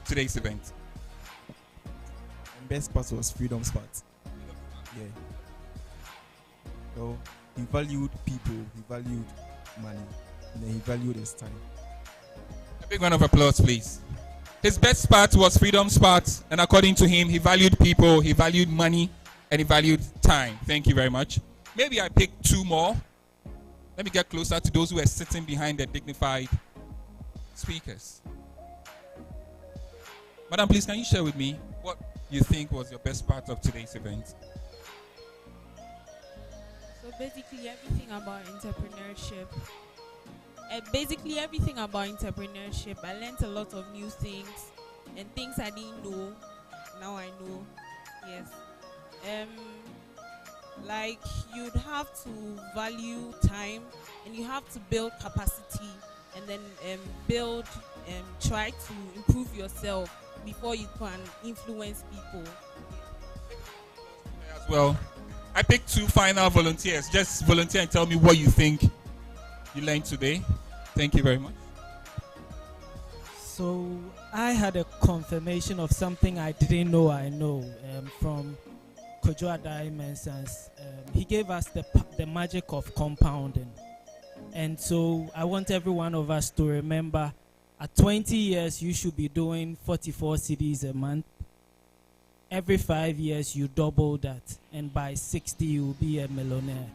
Speaker 2: today's event?
Speaker 11: The best part was Freedom's part. Yeah. So he valued people, he valued money, and then he valued his time.
Speaker 2: A big round of applause, please. His best part was Freedom's part, and according to him, he valued people, he valued money, and he valued time. Thank you very much. Maybe I picked two more. Let me get closer to those who are sitting behind the dignified speakers. Madam, please, can you share with me what you think was your best part of today's event?
Speaker 9: So basically everything about entrepreneurship. I learned a lot of new things and things I didn't know. Now I know. Yes. Like you'd have to value time and you have to build capacity and then try to improve yourself before you can influence people.
Speaker 2: As well, I picked two final volunteers. Just volunteer and tell me what you think you learned today. Thank you very much.
Speaker 12: So I had a confirmation of something I didn't know I know from Kojo Diamonds. He gave us the magic of compounding. And so I want every one of us to remember at 20 years, you should be doing 44 CDs a month. Every 5 years, you double that. And by 60, you'll be a millionaire.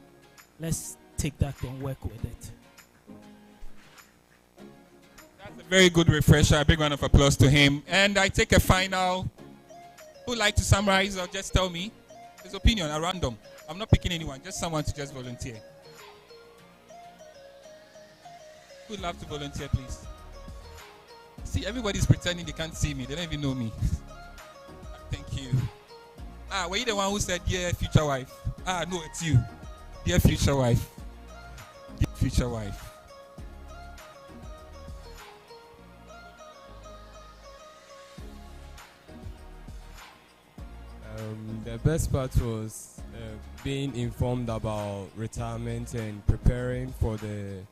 Speaker 12: Let's take that and work with it.
Speaker 2: That's a very good refresher. A big round of applause to him. And I take a final. Who would like to summarize or just tell me his opinion at random? I'm not picking anyone, just someone to just volunteer. Who would love to volunteer, please? See, everybody's pretending they can't see me. They don't even know me. Thank you. Were you the one who said, yeah, future wife? No, it's you. Dear future wife. Dear future wife.
Speaker 13: The best part was being informed about retirement and preparing for the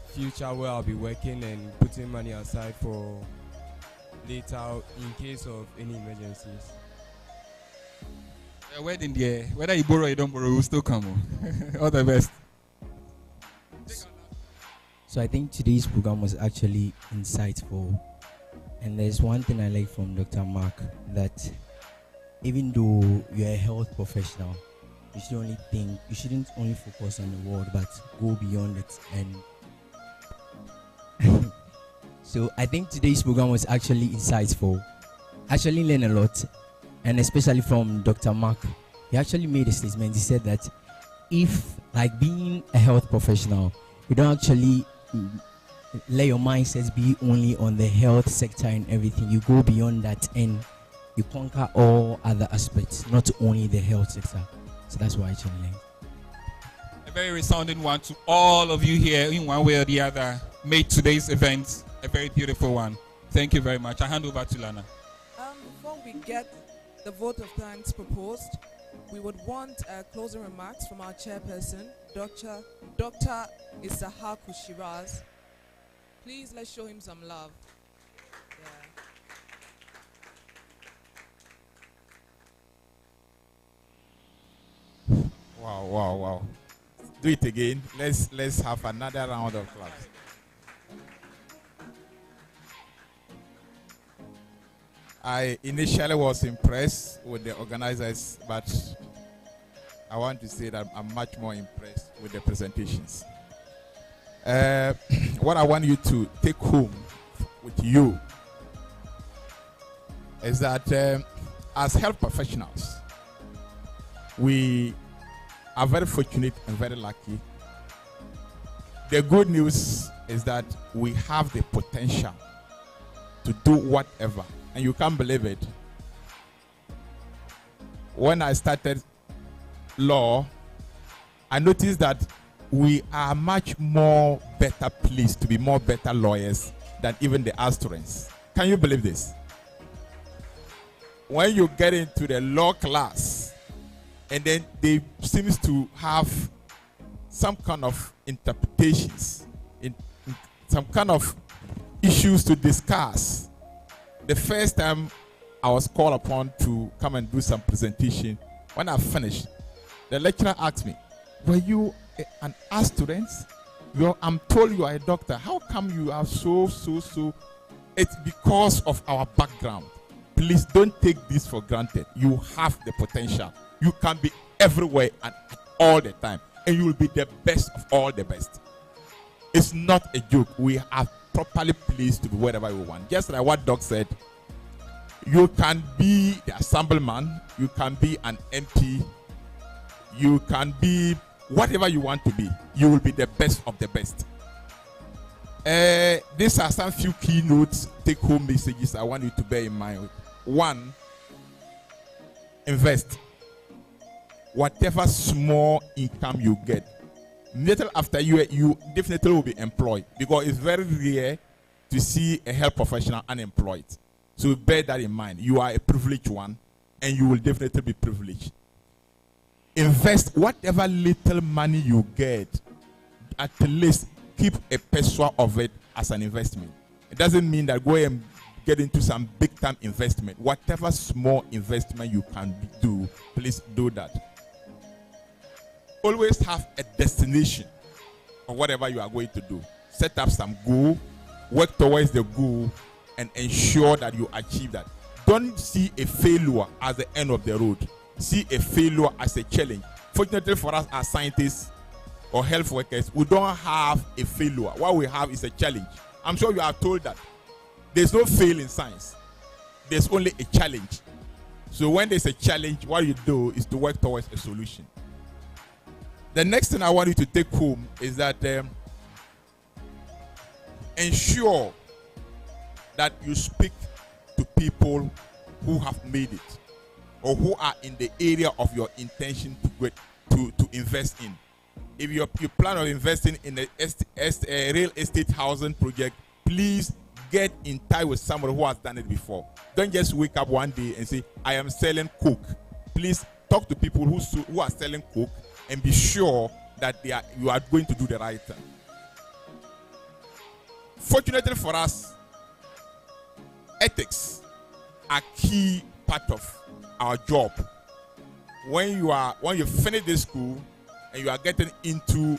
Speaker 13: future where I'll be working and putting money aside for later in case of any emergencies.
Speaker 2: Wedding there, whether you borrow or you don't borrow, we'll still come. All the best.
Speaker 10: So I think today's program was actually insightful. And there's one thing I like from Dr. Mark, that even though you're a health professional, you shouldn't only focus on the world, but go beyond it. And so I think today's program was actually insightful. Actually learned a lot, and especially from Dr. Mark. He actually made a statement. He said that if, like being a health professional, you don't actually let your mindsets be only on the health sector and everything. You go beyond that and you conquer all other aspects, not only the health sector. So that's why I actually learned.
Speaker 2: very resounding one to all of you here in one way or the other. Made today's event a very beautiful one. Thank you very much. I hand over to Lana.
Speaker 3: Before we get the vote of thanks proposed, we would want closing remarks from our chairperson, Dr. Ugahsa-Jcr. Please, let's show him some love.
Speaker 14: Wow, wow, wow. Do it again. Let's have another round of claps. I initially was impressed with the organizers, but I want to say that I'm much more impressed with the presentations. What I want you to take home with you is that as health professionals, we are very fortunate and very lucky. The good news is that we have the potential to do whatever, and you can't believe it. When I started law, I noticed that we are much more better pleased to be more better lawyers than even the aspirants. Can you believe this? When you get into the law class, and then they seems to have some kind of interpretations, some kind of issues to discuss. The first time I was called upon to come and do some presentation, when I finished, the lecturer asked me, "Were you an art student? I'm told you are a doctor. How come you are so? It's because of our background. Please don't take this for granted. You have the potential. You can be everywhere and all the time, and you will be the best of all the best." It's not a joke. We are properly pleased to be wherever we want. Just like what Doc said, you can be the assemblyman, you can be an MP, you can be whatever you want to be. You will be the best of the best. These are some few keynotes, take-home messages I want you to bear in mind. One, invest. Whatever small income you get, immediately after you definitely will be employed, because it's very rare to see a health professional unemployed. So bear that in mind. You are a privileged one, and you will definitely be privileged. Invest whatever little money you get. At least keep a peso of it as an investment. It doesn't mean that go and get into some big-time investment. Whatever small investment you can do, please do that. Always have a destination of whatever you are going to do. Set up some goal, work towards the goal, and ensure that you achieve that. Don't see a failure as the end of the road. See a failure as a challenge. Fortunately for us as scientists or health workers, we don't have a failure. What we have is a challenge. I'm sure you are told that. There's no fail in science. There's only a challenge. So when there's a challenge, what you do is to work towards a solution. The next thing I want you to take home is that ensure that you speak to people who have made it or who are in the area of your intention to invest in. If you plan on investing in a real estate housing project, please get in touch with somebody who has done it before. Don't just wake up one day and say, "I am selling coke." Please talk to people who are selling coke and be sure that you are going to do the right thing. Fortunately for us, ethics are key part of our job. When you finish this school and you are getting into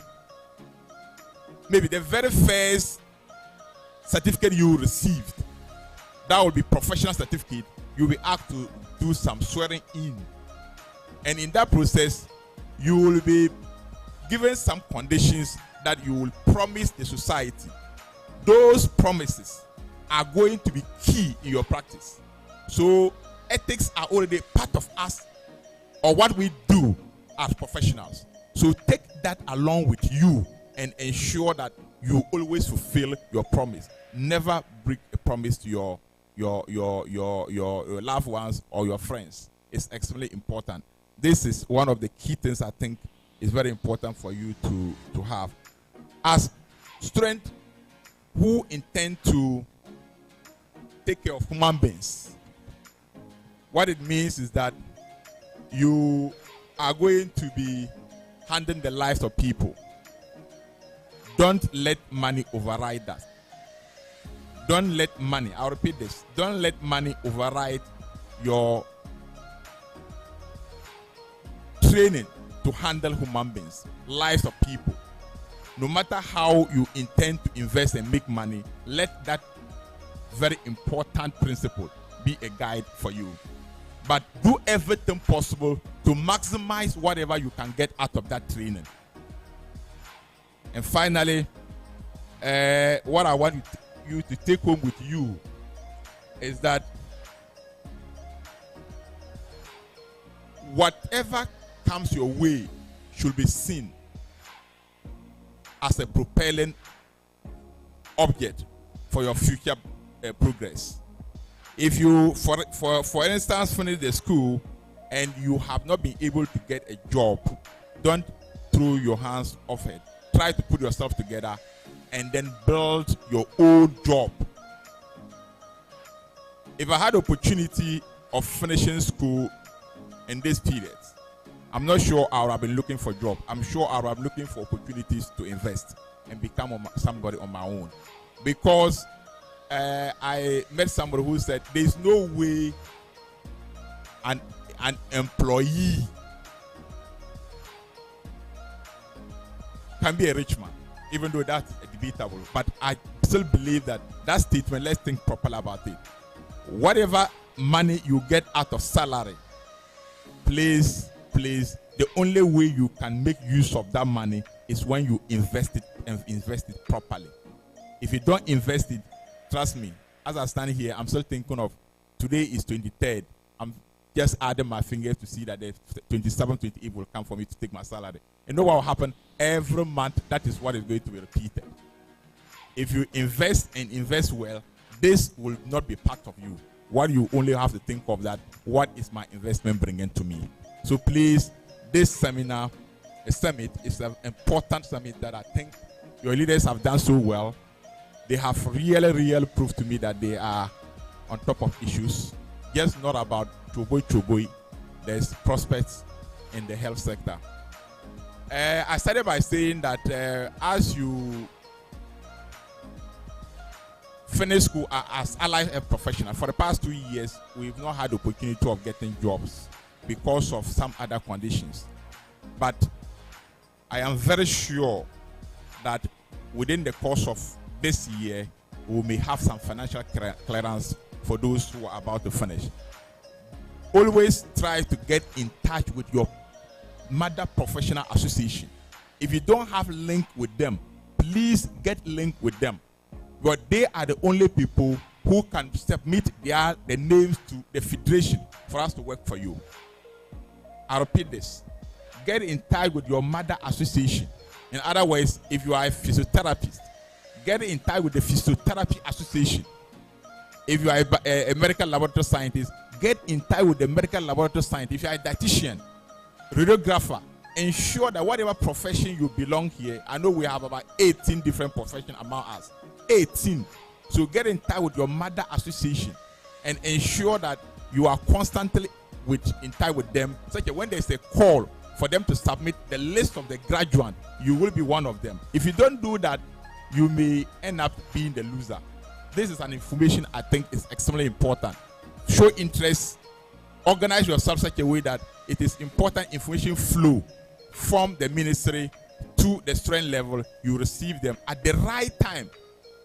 Speaker 14: maybe the very first certificate you received, that will be professional certificate. You'll be asked to do some swearing in, and in that process, you will be given some conditions that you will promise the society. Those promises are going to be key in your practice. So ethics are already part of us or what we do as professionals. So take that along with you and ensure that you always fulfill your promise. Never break a promise to your loved ones or your friends. It's extremely important. This is one of the key things I think is very important for you to have. As students who intend to take care of human beings, what it means is that you are going to be handling the lives of people. Don't let money override that. Don't let money, I'll repeat this, don't let money override your training to handle human beings, lives of people. No matter how you intend to invest and make money, let that very important principle be a guide for you. But do everything possible to maximize whatever you can get out of that training. And finally, what I want you to take home with you is that whatever comes your way should be seen as a propelling object for your future progress. If you, for instance, finish the school and you have not been able to get a job, don't throw your hands off it. Try to put yourself together and then build your own job. If I had the opportunity of finishing school in this period, I'm not sure I would have been looking for a job. I'm sure I would have been looking for opportunities to invest and become somebody on my own. Because I met somebody who said there's no way an employee can be a rich man, even though that's debatable. But I still believe that statement, let's think properly about it. Whatever money you get out of salary, please, the only way you can make use of that money is when you invest it and invest it properly. If you don't invest it, trust me, as I stand here, I'm still thinking of today is 23rd. I'm just adding my fingers to see that the 27th, 28th will come for me to take my salary. You know what will happen? Every month, that is what is going to be repeated. If you invest and invest well, this will not be part of you. What you only have to think of that, what is my investment bringing to me? So please, this summit is an important summit that I think your leaders have done so well. They have really proved to me that they are on top of issues. Just not about choboy. There's prospects in the health sector. I started by saying that as you finish school as allied health professional, for the past 2 years, we've not had the opportunity of getting jobs because of some other conditions. But I am very sure that within the course of this year, we may have some financial clearance for those who are about to finish. Always try to get in touch with your mother professional association. If you don't have link with them, please get link with them. But they are the only people who can submit the names to the federation for us to work for you. I repeat this. Get in touch with your mother association. In other words, if you are a physiotherapist, get in touch with the physiotherapy association. If you are a medical laboratory scientist, get in touch with the medical laboratory scientist. If you are a dietitian, radiographer, ensure that whatever profession you belong here, I know we have about 18 different professions among us. 18. So get in touch with your mother association and ensure that you are constantly in touch with them, such that when there's a call for them to submit the list of the graduate, you will be one of them. If you don't do that, you may end up being the loser. This is an information I think is extremely important. Show interest, organize yourself such a way that it is important information flow from the ministry to the strength level. You receive them at the right time.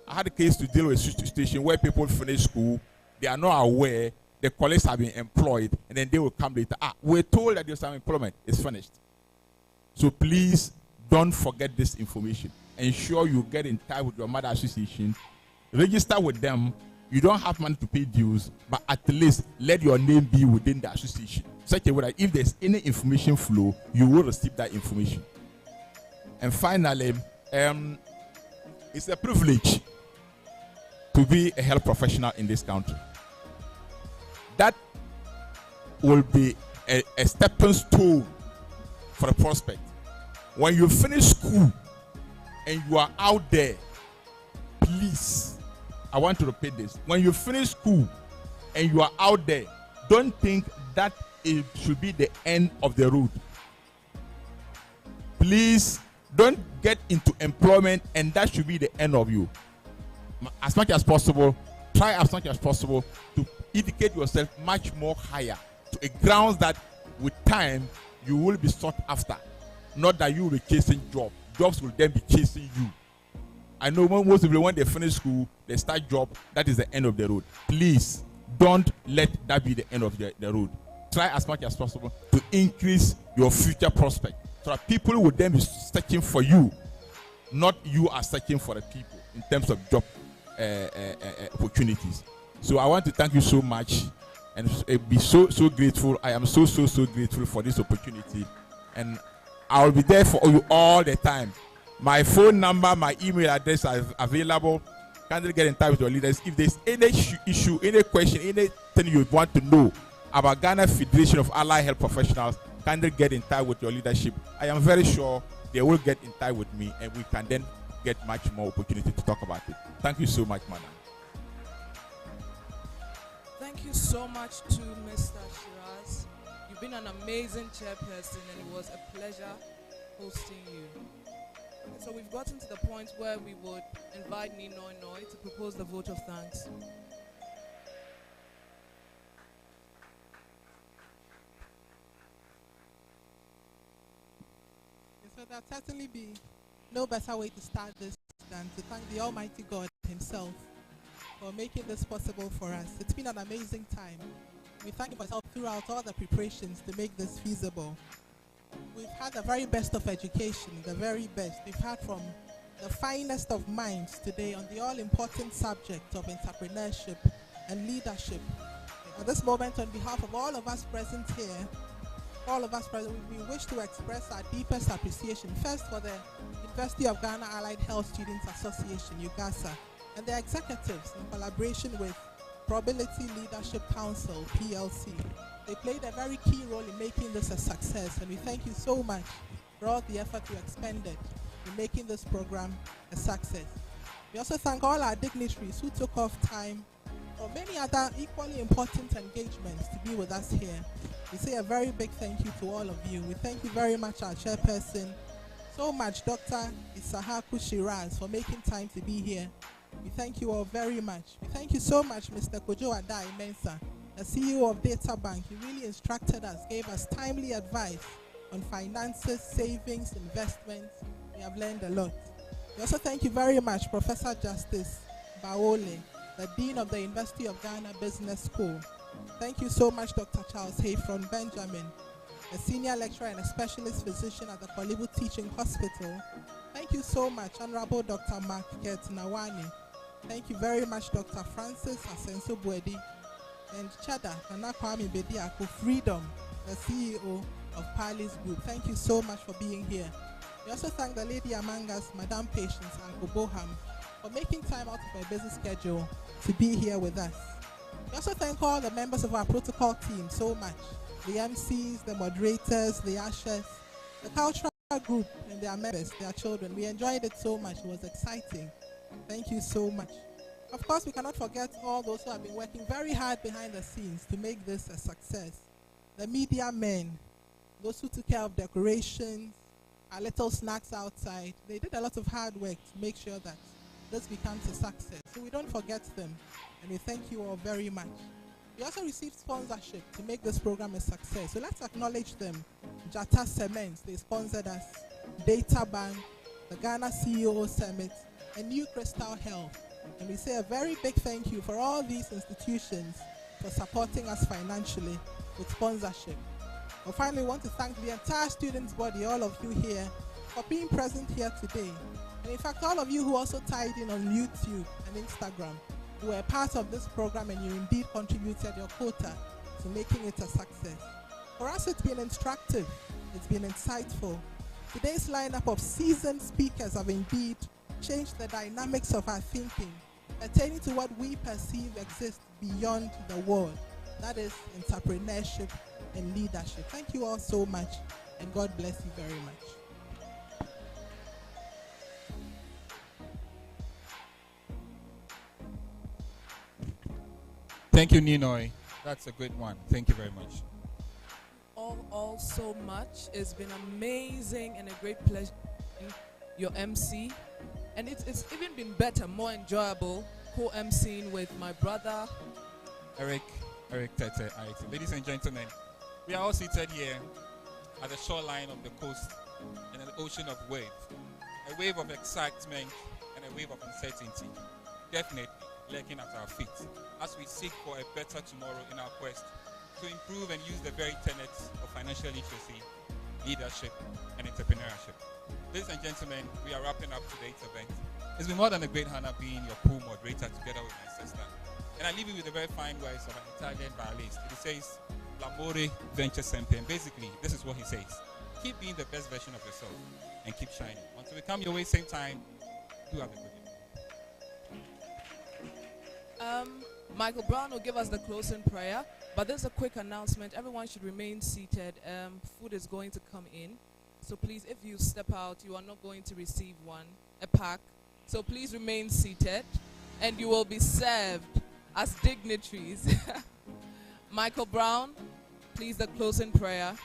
Speaker 14: I had a case to deal with a situation where people finish school, they are not aware, the colleagues have been employed, and then they will come later. We're told that there's some employment, it's finished. So please don't forget this information. Ensure you get in touch with your mother association, register with them. You don't have money to pay dues, but at least let your name be within the association. Such a way that if there's any information flow, you will receive that information. And finally, it's a privilege to be a health professional in this country. That will be a stepping stone for a prospect. When you finish school and you are out there, please, I want to repeat this. When you finish school and you are out there, don't think that it should be the end of the road. Please don't get into employment and that should be the end of you. As much as possible, try as much as possible to educate yourself much more higher to a grounds that with time you will be sought after. Not that you will be chasing jobs. Jobs will then be chasing you. I know most people, when they finish school, they start job, that is the end of the road. Please don't let that be the end of the road. Try as much as possible to increase your future prospect so that people will then be searching for you, not you are searching for the people in terms of job opportunities. So I want to thank you so much and be so grateful. I am so grateful for this opportunity, and I will be there for you all the time. My phone number, my email address are available. Kindly get in touch with your leaders. If there's any issue, any question, anything you want to know about Ghana Federation of Allied Health Professionals, kindly get in touch with your leadership. I am very sure they will get in touch with me, and we can then get much more opportunity to talk about it. Thank you so much, madam.
Speaker 3: Thank you so much to Mr. Shiraz. You've been an amazing chairperson, and it was a pleasure hosting you. So we've gotten to the point where we would invite Ninoy Noy to propose the vote of thanks.
Speaker 15: So there'll certainly be no better way to start this than to thank the Almighty God himself for making this possible for us. It's been an amazing time. We thank him for his help throughout all the preparations to make this feasible. We've had the very best of education, the very best. We've had from the finest of minds today on the all-important subject of entrepreneurship and leadership. At this moment, on behalf of all of us present here, we wish to express our deepest appreciation first for the University of Ghana Allied Health Students Association, Ugahsa, and their executives in collaboration with Probability Leadership Council, PLC. They played a very key role in making this a success, and we thank you so much for all the effort you expended in making this program a success. We also thank all our dignitaries who took off time for many other equally important engagements to be with us here. We say a very big thank you to all of you. We thank you very much, our chairperson, so much, Dr. Ugahsa-Jcr, for making time to be here. We thank you all very much. We thank you so much, Mr. Kojo Adai Mensah, the CEO of Data Bank. He really instructed us, gave us timely advice on finances, savings, investments. We have learned a lot. We also thank you very much, Professor Justice Baole, the Dean of the University of Ghana Business School. Thank you so much, Dr. Charles Hayfron Benjamin, a senior lecturer and a specialist physician at the Kolibu Teaching Hospital. Thank you so much, Honorable Dr. Mark Nawani. Thank you very much, Dr. Francis Asenso Buedi, and Chada Nana Kwame Bediako Freedom, the CEO of Pali's Group. Thank you so much for being here. We also thank the lady among us, Madame Patience Anko Boham, for making time out of her busy schedule to be here with us. We also thank all the members of our protocol team so much. The MCs, the moderators, the ushers, the cultural group and their members, their children. We enjoyed it so much. It was exciting. Thank you so much. Of course, we cannot forget all those who have been working very hard behind the scenes to make this a success. The media men, those who took care of decorations, our little snacks outside. They did a lot of hard work to make sure that this becomes a success. So we don't forget them, and we thank you all very much. We also received sponsorship to make this program a success. So let's acknowledge them. Jata Cements, they sponsored us. Data Bank, the Ghana CEO Summit, and New Crystal Health. And we say a very big thank you for all these institutions for supporting us financially with sponsorship. Well, finally, we want to thank the entire students body, all of you here, for being present here today. And in fact, all of you who also tied in on YouTube and Instagram, who were part of this program, and you indeed contributed your quota to making it a success. For us, it's been instructive, it's been insightful. Today's lineup of seasoned speakers have indeed changed the dynamics of our thinking, attaining to what we perceive exists beyond the world. That is entrepreneurship and leadership. Thank you all so much, and God bless you very much.
Speaker 2: Thank you, Ninoy. That's a good one. Thank you very much.
Speaker 3: All so much. It's been amazing and a great pleasure being your MC. And it's even been better, more enjoyable, co-MCing with my brother.
Speaker 2: Eric Tete, IT. Ladies and gentlemen, we are all seated here at the shoreline of the coast in an ocean of wave. A wave of excitement and a wave of uncertainty. Definitely lurking at our feet as we seek for a better tomorrow in our quest to improve and use the very tenets of financial literacy, leadership, and entrepreneurship. Ladies and gentlemen, we are wrapping up today's event. It's been more than a great honor being your pool moderator together with my sister. And I leave you with the very fine words of an Italian violinist. It says, L'amore vince sempre. And basically, this is what he says. Keep being the best version of yourself and keep shining. Until we come your way same time, do have a good evening.
Speaker 3: Michael Brown will give us the closing prayer, but there's a quick announcement. Everyone should remain seated. Food is going to come in. So please, if you step out, you are not going to receive a pack. So please remain seated, and you will be served as dignitaries. Michael Brown, please, the closing prayer.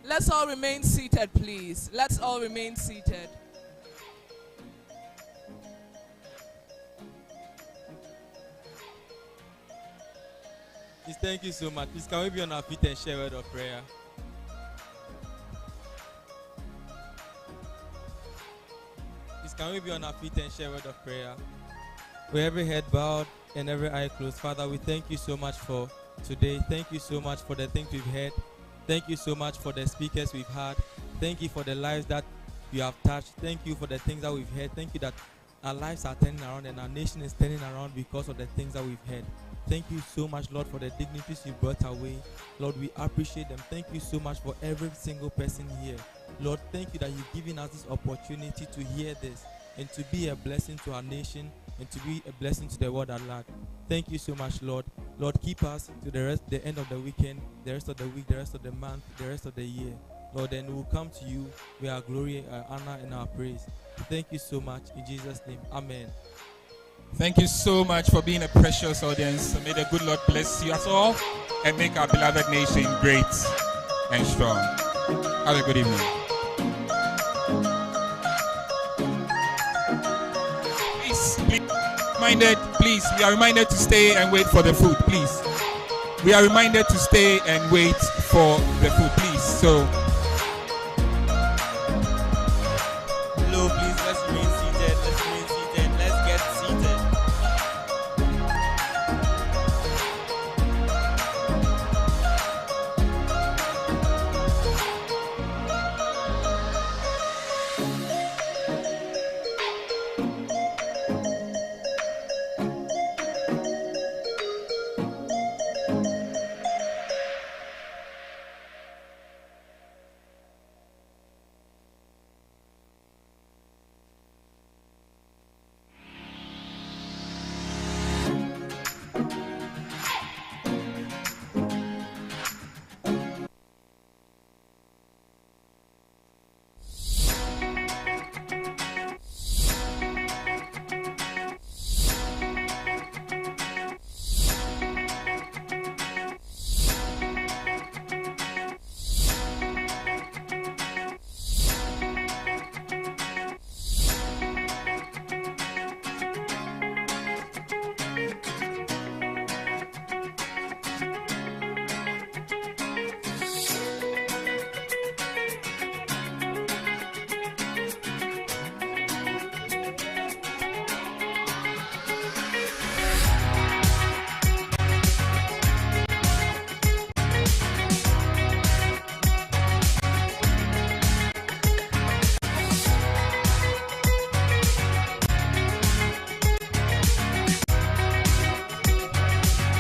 Speaker 3: Let's all remain seated, please. Let's all remain seated.
Speaker 16: Please, thank you so much. Please, can we be on our feet and share a word of prayer? Please, can we be on our feet and share a word of prayer? With every head bowed and every eye closed, Father, we thank you so much for today. Thank you so much for the things we've heard. Thank you so much for the speakers we've had. Thank you for the lives that you have touched. Thank you for the things that we've heard. Thank you that our lives are turning around and our nation is turning around because of the things that we've heard. Thank you so much, Lord, for the dignities you brought away. Lord, we appreciate them. Thank you so much for every single person here. Lord, thank you that you've given us this opportunity to hear this and to be a blessing to our nation and to be a blessing to the world at large. Thank you so much, Lord. Lord, keep us to the end of the weekend, the rest of the week, the rest of the month, the rest of the year. Lord, then we'll come to you with our glory, our honor, and our praise. Thank you so much. In Jesus' name, amen.
Speaker 2: Thank you so much for being a precious audience. May the good Lord bless you us all and make our beloved nation great and strong. Have a good evening. Please, we are reminded to stay and wait for the food, please. We are reminded to stay and wait for the food, please. So